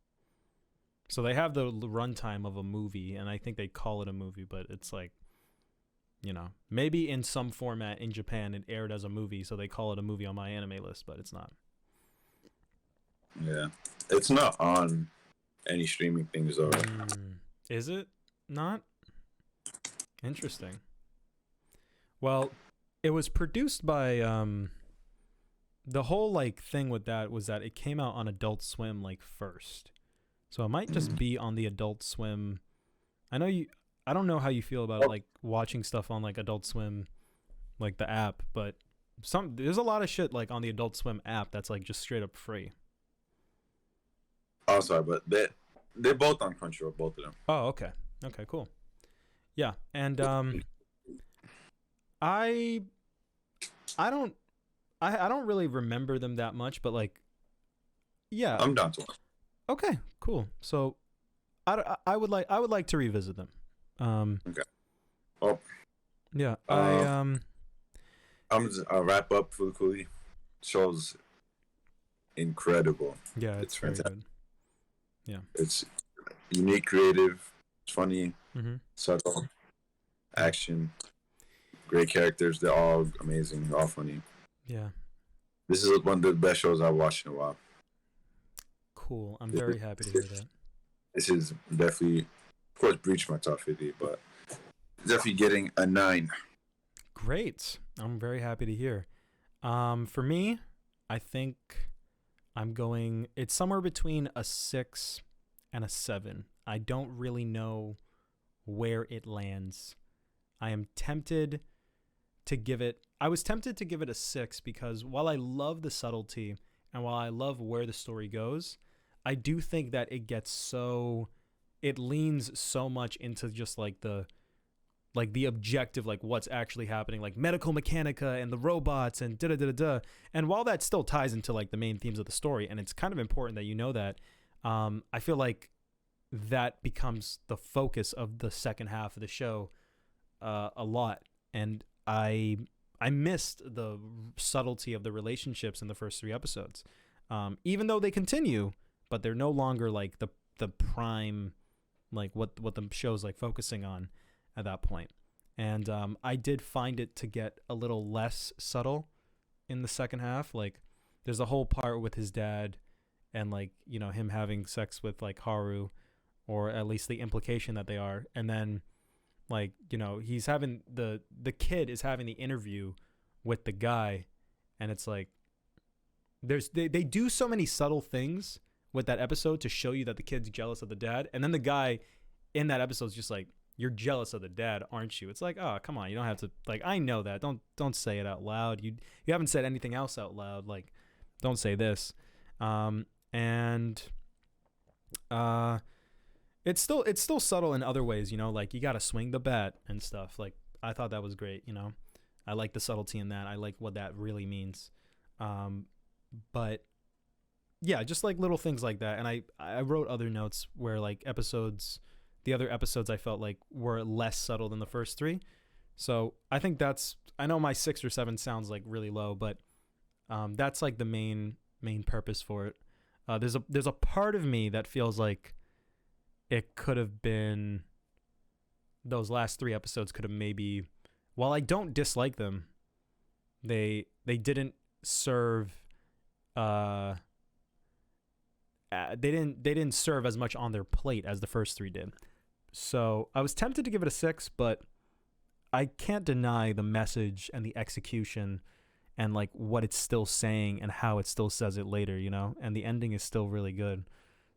Speaker 1: So they have the runtime of a movie, and I think they call it a movie, but it's like, maybe in some format in Japan it aired as a movie, so they call it a movie on my anime list, but it's not.
Speaker 2: Yeah. It's not on any streaming things, though.
Speaker 1: Is it not? Interesting. Well, it was produced by the whole like thing with that was that it came out on Adult Swim like first. So it might just be on the Adult Swim. I don't know how you feel about like watching stuff on like Adult Swim, like the app, but there's a lot of shit like on the Adult Swim app that's like just straight up free.
Speaker 2: Oh, sorry, but they're both on Crunchyroll, both of them.
Speaker 1: Oh, okay. Okay, cool. Yeah, and I don't really remember them that much, but like, yeah,
Speaker 2: I'm down to it.
Speaker 1: Okay, cool. So, I would like to revisit them.
Speaker 2: Okay. Well.
Speaker 1: Yeah.
Speaker 2: I'm I'll wrap up for the Cooley. Show's incredible.
Speaker 1: Yeah, it's fantastic. Very good. Yeah.
Speaker 2: It's unique, creative, funny,
Speaker 1: subtle,
Speaker 2: action, great characters. They're all amazing, all funny.
Speaker 1: Yeah.
Speaker 2: This is one of the best shows I've watched in a while.
Speaker 1: Cool. I'm very happy to hear that.
Speaker 2: This is definitely, of course, breached my top 50, but definitely getting a 9.
Speaker 1: Great. I'm very happy to hear. For me, I think it's somewhere between a 6 and a 7. I don't really know where it lands. I was tempted to give it a 6 because while I love the subtlety and while I love where the story goes, I do think that it leans so much into just like the like the objective, like what's actually happening, like medical mechanica and the robots and da da da da. And while that still ties into like the main themes of the story, and it's kind of important that you know that, I feel like that becomes the focus of the second half of the show a lot. And I missed the subtlety of the relationships in the first 3 episodes, even though they continue, but they're no longer like the prime, like what the show's like focusing on at that point. And I did find it to get a little less subtle in the second half. Like there's a whole part with his dad and like, you know, him having sex with like Haru, or at least the implication that they are. And then like, you know, he's having the kid is having the interview with the guy, and it's like they do so many subtle things with that episode to show you that the kid's jealous of the dad. And then the guy in that episode is just like, you're jealous of the dad, aren't you? It's like, oh, come on, you don't have to, like, I know that. Don't say it out loud. You haven't said anything else out loud. Like, don't say this. It's still subtle in other ways, you know, like you got to swing the bat and stuff. Like I thought that was great, you know. I like the subtlety in that. I like what that really means. But yeah, just like little things like that. And I wrote other notes where like the other episodes I felt like were less subtle than the first 3. So I think I know my 6 or 7 sounds like really low, but that's like the main purpose for it. There's a part of me that feels like it could have been, those last 3 episodes could have maybe, while I don't dislike them, they didn't serve they didn't serve as much on their plate as the first 3 did. So I was tempted to give it a 6, but I can't deny the message and the execution and like what it's still saying and how it still says it later, you know, and the ending is still really good.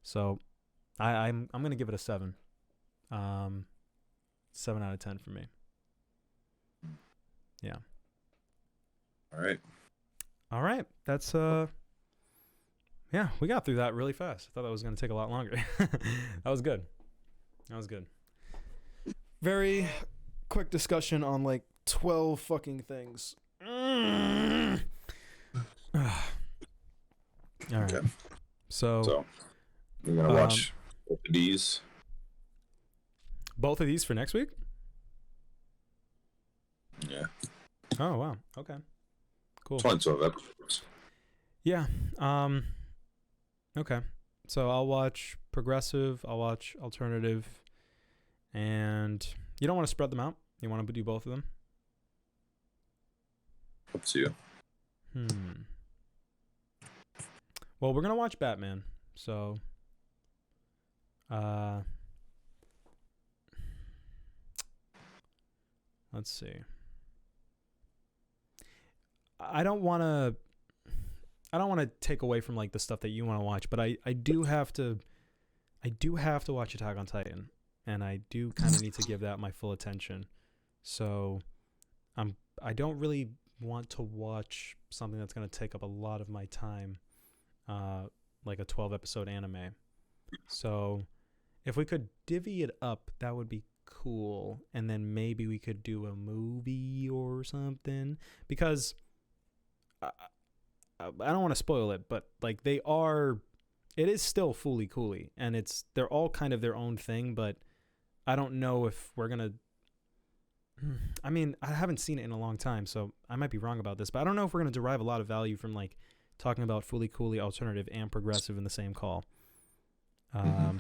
Speaker 1: So I'm gonna give it a 7. 7 out of 10 for me. Yeah. All right. That's yeah, we got through that really fast. I thought that was gonna take a lot longer. That was good. Very quick discussion on like 12 fucking things. All right.
Speaker 2: Okay.
Speaker 1: So
Speaker 2: we're gonna watch both of these.
Speaker 1: Both of these for next week?
Speaker 2: Yeah.
Speaker 1: Oh wow. Okay. Cool.
Speaker 2: 12 episodes.
Speaker 1: Yeah. Okay. So I'll watch progressive, I'll watch alternative, and you don't want to spread them out? You want to do both of them?
Speaker 2: Up to you.
Speaker 1: Well, we're going to watch Batman. So let's see. I don't want to take away from like the stuff that you want to watch, but I do have to watch Attack on Titan, and I do kind of need to give that my full attention. So I don't really want to watch something that's going to take up a lot of my time, like a 12 episode anime. So if we could divvy it up, that would be cool. And then maybe we could do a movie or something, because I don't want to spoil it, but like it is still Fooly Cooly, and they're all kind of their own thing, but I don't know if we're going to, I mean, I haven't seen it in a long time, so I might be wrong about this, but I don't know if we're going to derive a lot of value from like talking about Fooly Cooly, alternative, and progressive in the same call. But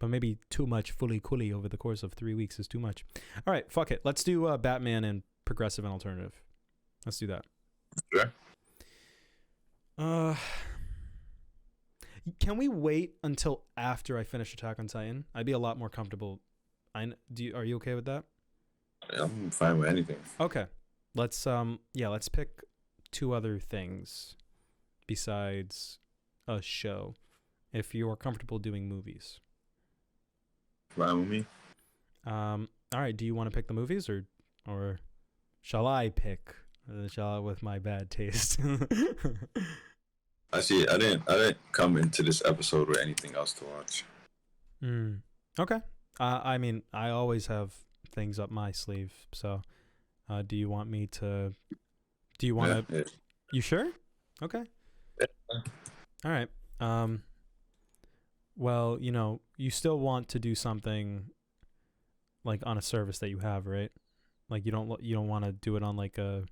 Speaker 1: maybe too much Fooly Cooly over the course of 3 weeks is too much. All right, fuck it. Let's do Batman and progressive and alternative. Let's do that.
Speaker 2: Sure.
Speaker 1: Can we wait until after I finish Attack on Titan? I'd be a lot more comfortable. Are you okay with that?
Speaker 2: I'm fine with anything.
Speaker 1: Okay. Let's pick 2 other things besides a show, if you're comfortable doing movies.
Speaker 2: Fine with me.
Speaker 1: All right, do you want to pick the movies, or shall I pick? With my bad taste.
Speaker 2: I see. I didn't come into this episode with anything else to watch.
Speaker 1: Okay. I mean, I always have things up my sleeve. So, do you want me to? Do you want to?
Speaker 2: Yeah.
Speaker 1: You sure? Okay.
Speaker 2: Yeah.
Speaker 1: All right. Well, you still want to do something like on a service that you have, right? Like you don't want to do it on like a.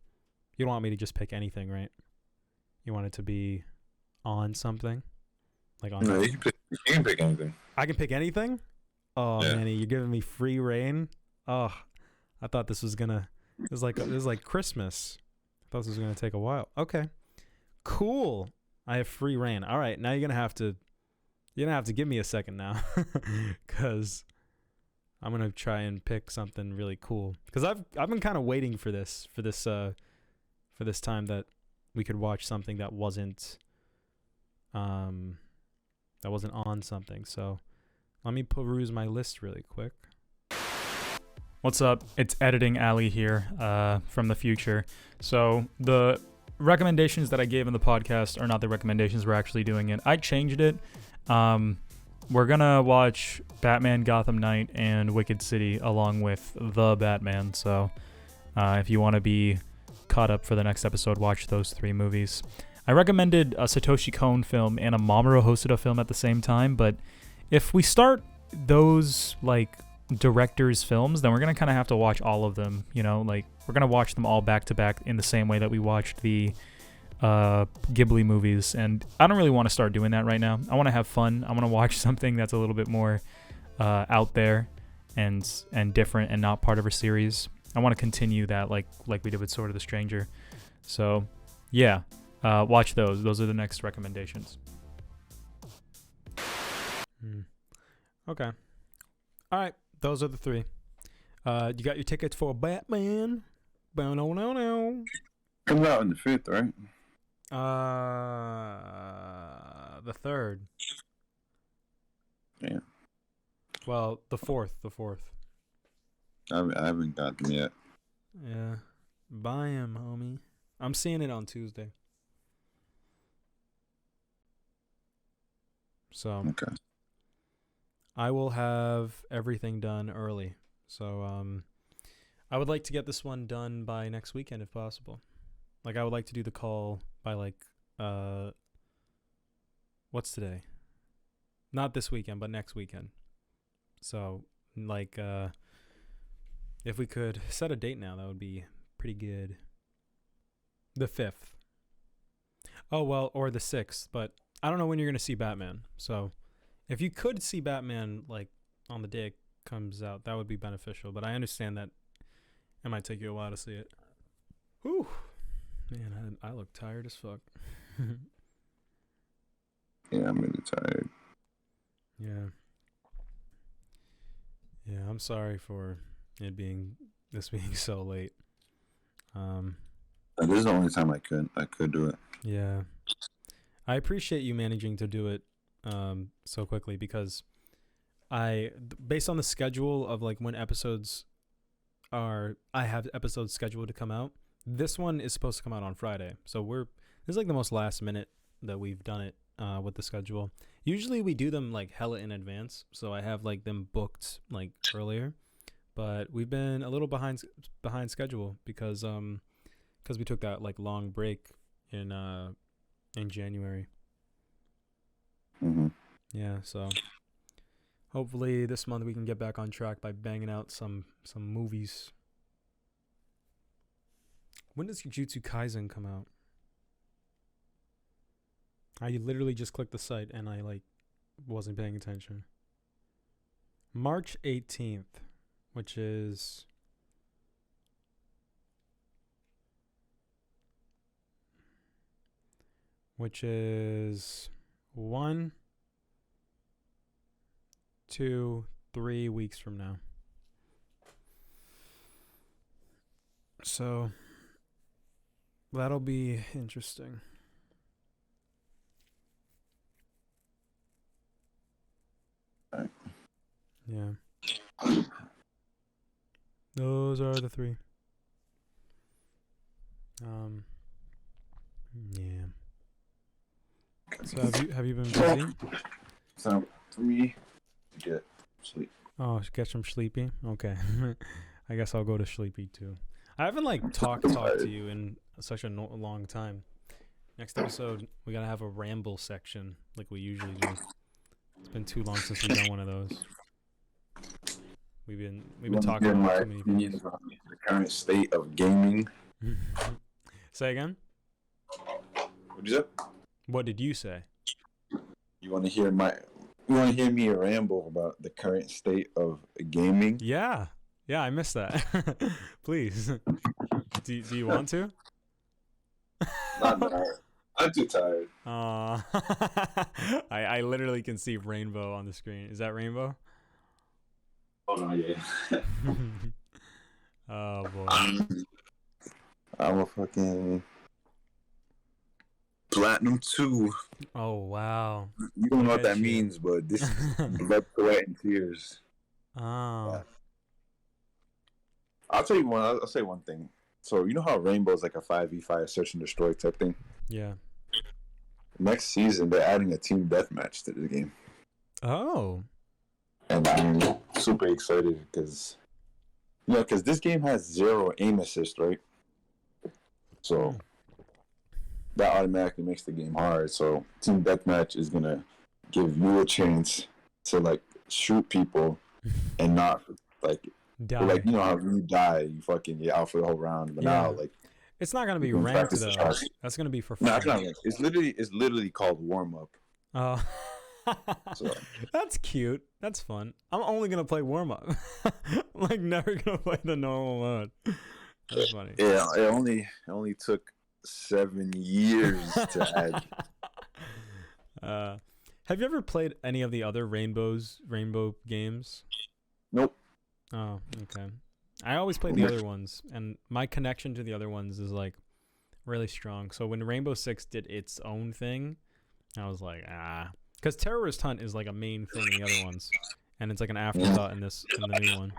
Speaker 1: You don't want me to just pick anything, right? You want it to be on something, like on.
Speaker 2: No, you can pick anything.
Speaker 1: I can pick anything. Oh,
Speaker 2: Yeah.
Speaker 1: Manny, you're giving me free reign. Oh, I thought this was gonna. It was like Christmas. I thought this was gonna take a while. Okay, cool. I have free reign. All right, now you're gonna have to. You're gonna have to give me a second now, cause I'm gonna try and pick something really cool. Cause I've been kind of waiting for this time that we could watch something that wasn't on something. So let me peruse my list really quick. What's up? It's Editing Alley here from the future. So the recommendations that I gave in the podcast are not the recommendations we're actually doing it. I changed it. We're gonna watch Batman Gotham Knight and Wicked City along with The Batman. So if you want to be caught up for the next episode, watch those 3 movies. I recommended a Satoshi Kon film and a Mamoru Hosoda film at the same time, but if we start those like directors' films, then we're gonna kind of have to watch all of them. Like we're gonna watch them all back to back in the same way that we watched the Ghibli movies, and I don't really want to start doing that right now. I want to have fun. I want to watch something that's a little bit more out there and different and not part of a series. I want to continue that like we did with Sword of the Stranger. So yeah, watch those. Those are the next recommendations. Okay. All right. Those are the 3. You got your tickets for Batman?
Speaker 2: Comes out on the 5th, right?
Speaker 1: The 3rd.
Speaker 2: Yeah.
Speaker 1: Well, the 4th.
Speaker 2: I haven't got them yet.
Speaker 1: Yeah. Buy him, homie. I'm seeing it on Tuesday. So.
Speaker 2: Okay.
Speaker 1: I will have everything done early. So, I would like to get this one done by next weekend if possible. Like, I would like to do the call by, like, what's today? Not this weekend, but next weekend. So, like, if we could set a date now, that would be pretty good. The 5th. Oh, well, or the 6th, but I don't know when you're going to see Batman. So, if you could see Batman, like, on the day it comes out, that would be beneficial. But I understand that it might take you a while to see it. Whew. Man, I look tired as fuck.
Speaker 2: Yeah, I'm really tired.
Speaker 1: Yeah. Yeah, I'm sorry for being so late.
Speaker 2: This is the only time I could do it.
Speaker 1: Yeah. I appreciate you managing to do it so quickly, because based on the schedule of like when I have episodes scheduled to come out. This one is supposed to come out on Friday. So this is like the most last minute that we've done it with the schedule. Usually we do them like hella in advance. So I have like them booked like earlier, but we've been a little behind schedule because we took that like long break in January.
Speaker 2: Mm-hmm.
Speaker 1: Yeah, so hopefully this month we can get back on track by banging out some movies. When does Jujutsu Kaisen come out? I literally just clicked the site and I like wasn't paying attention. March 18th, which is which is 1, 2, 3 weeks from now. So that'll be interesting.
Speaker 2: Right.
Speaker 1: Yeah. Those are the 3. Yeah. So have you been busy?
Speaker 2: So for me, get sleep.
Speaker 1: Oh, get some sleepy. Okay, I guess I'll go to sleepy too. I haven't like talked to you in such a long time. Next episode, we gotta have a ramble section like we usually do. It's been too long since we've done one of those. We've been talking about too many things.
Speaker 2: The current state of gaming.
Speaker 1: Say again.
Speaker 2: What'd you say?
Speaker 1: What did you say?
Speaker 2: You want to hear me ramble about the current state of gaming?
Speaker 1: Yeah, I missed that. Please. Do you want to?
Speaker 2: Not now. I'm too tired.
Speaker 1: I literally can see rainbow on the screen. Is that rainbow?
Speaker 2: Oh no, yeah.
Speaker 1: Oh boy.
Speaker 2: I'm a fucking Platinum 2.
Speaker 1: Oh wow.
Speaker 2: You don't know what that means, but this is blood, sweat, and tears.
Speaker 1: Oh.
Speaker 2: Yeah. I'll tell you one. I'll say one thing. So you know how Rainbow is like a 5v5 search and destroy type thing?
Speaker 1: Yeah.
Speaker 2: Next season they're adding a team deathmatch to the game.
Speaker 1: Oh.
Speaker 2: And I'm super excited because this game has 0 aim assist, right? So that automatically makes the game hard. So team deathmatch is gonna give you a chance to like shoot people and not like
Speaker 1: die.
Speaker 2: Like, you know how you die, you fucking get out for the whole round. But now, like,
Speaker 1: it's not gonna be ranked though. That's gonna be for fun.
Speaker 2: No, it's not ranked. It's literally called warm up.
Speaker 1: Oh.
Speaker 2: So.
Speaker 1: That's cute. That's fun. I'm only gonna play warm up. Like never gonna play the normal mode. That's funny.
Speaker 2: Yeah, it only took 7 years to
Speaker 1: add. Have you ever played any of the other rainbow games?
Speaker 2: Nope.
Speaker 1: Oh, okay. I always play the other ones, and my connection to the other ones is like really strong. So when Rainbow Six did its own thing, I was like, because Terrorist Hunt is like a main thing in the other ones, and it's like an afterthought in the new one.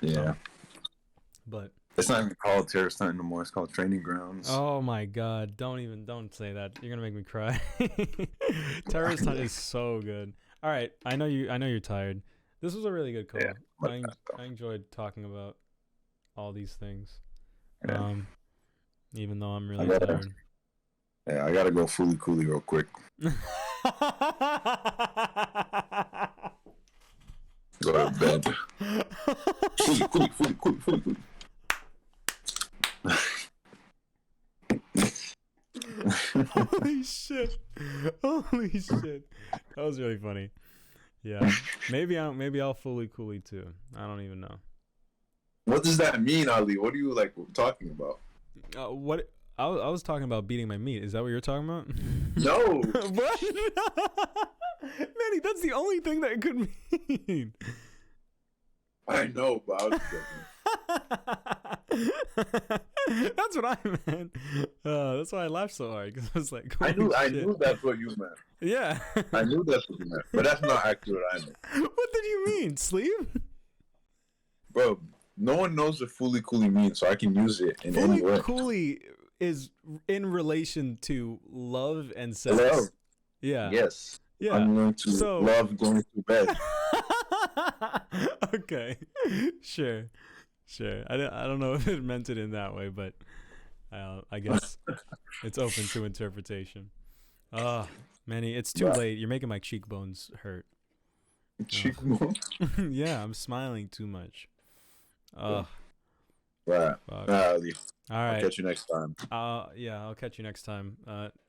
Speaker 2: Yeah.
Speaker 1: So, but
Speaker 2: it's not even called Terrorist Hunt anymore. It's called Training Grounds.
Speaker 1: Oh my God! Don't say that. You're gonna make me cry. Terrorist Hunt is so good. All right, I know you're tired. This was a really good call. Yeah, I enjoyed talking about all these things.
Speaker 2: Yeah.
Speaker 1: Even though I'm really tired.
Speaker 2: Yeah, I gotta go fully coolie real quick. Go to bed. Fully.
Speaker 1: Holy shit! That was really funny. Yeah, maybe I'll fully coolie too. I don't even know.
Speaker 2: What does that mean, Ali? What are you like talking about?
Speaker 1: What I was talking about beating my meat. Is that what you're talking about?
Speaker 2: No.
Speaker 1: What? Manny, that's the only thing that it could mean.
Speaker 2: I know, but I was joking.
Speaker 1: That's what I meant. That's why I laughed so hard, because I was like,
Speaker 2: I knew that's what you meant.
Speaker 1: Yeah.
Speaker 2: I knew that's what you meant, but that's not actually what I meant.
Speaker 1: What did you mean? Sleep?
Speaker 2: Bro, no one knows what fully coolie means, so I can use it in any way.
Speaker 1: Fully coolie is in relation to love and sex.
Speaker 2: Love.
Speaker 1: Yeah.
Speaker 2: Yes.
Speaker 1: Yeah.
Speaker 2: I'm going to love going to bed.
Speaker 1: Okay. Sure. I don't know if it meant it in that way, but I guess it's open to interpretation. Manny, it's too late. You're making my cheekbones hurt.
Speaker 2: Cheekbones?
Speaker 1: Yeah, I'm smiling too much.
Speaker 2: Right.
Speaker 1: All
Speaker 2: right.
Speaker 1: I'll
Speaker 2: catch you next time.
Speaker 1: Yeah, I'll catch you next time.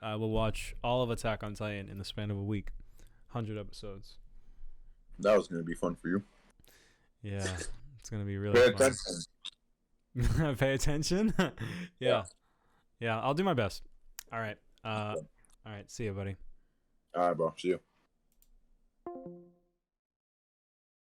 Speaker 1: I will watch all of Attack on Titan in the span of a week. 100 episodes.
Speaker 2: That was going to be fun for you.
Speaker 1: Yeah, it's going to be really fun. Pay attention? Yeah, I'll do my best. All right. See you, buddy.
Speaker 2: All right, bro. See you.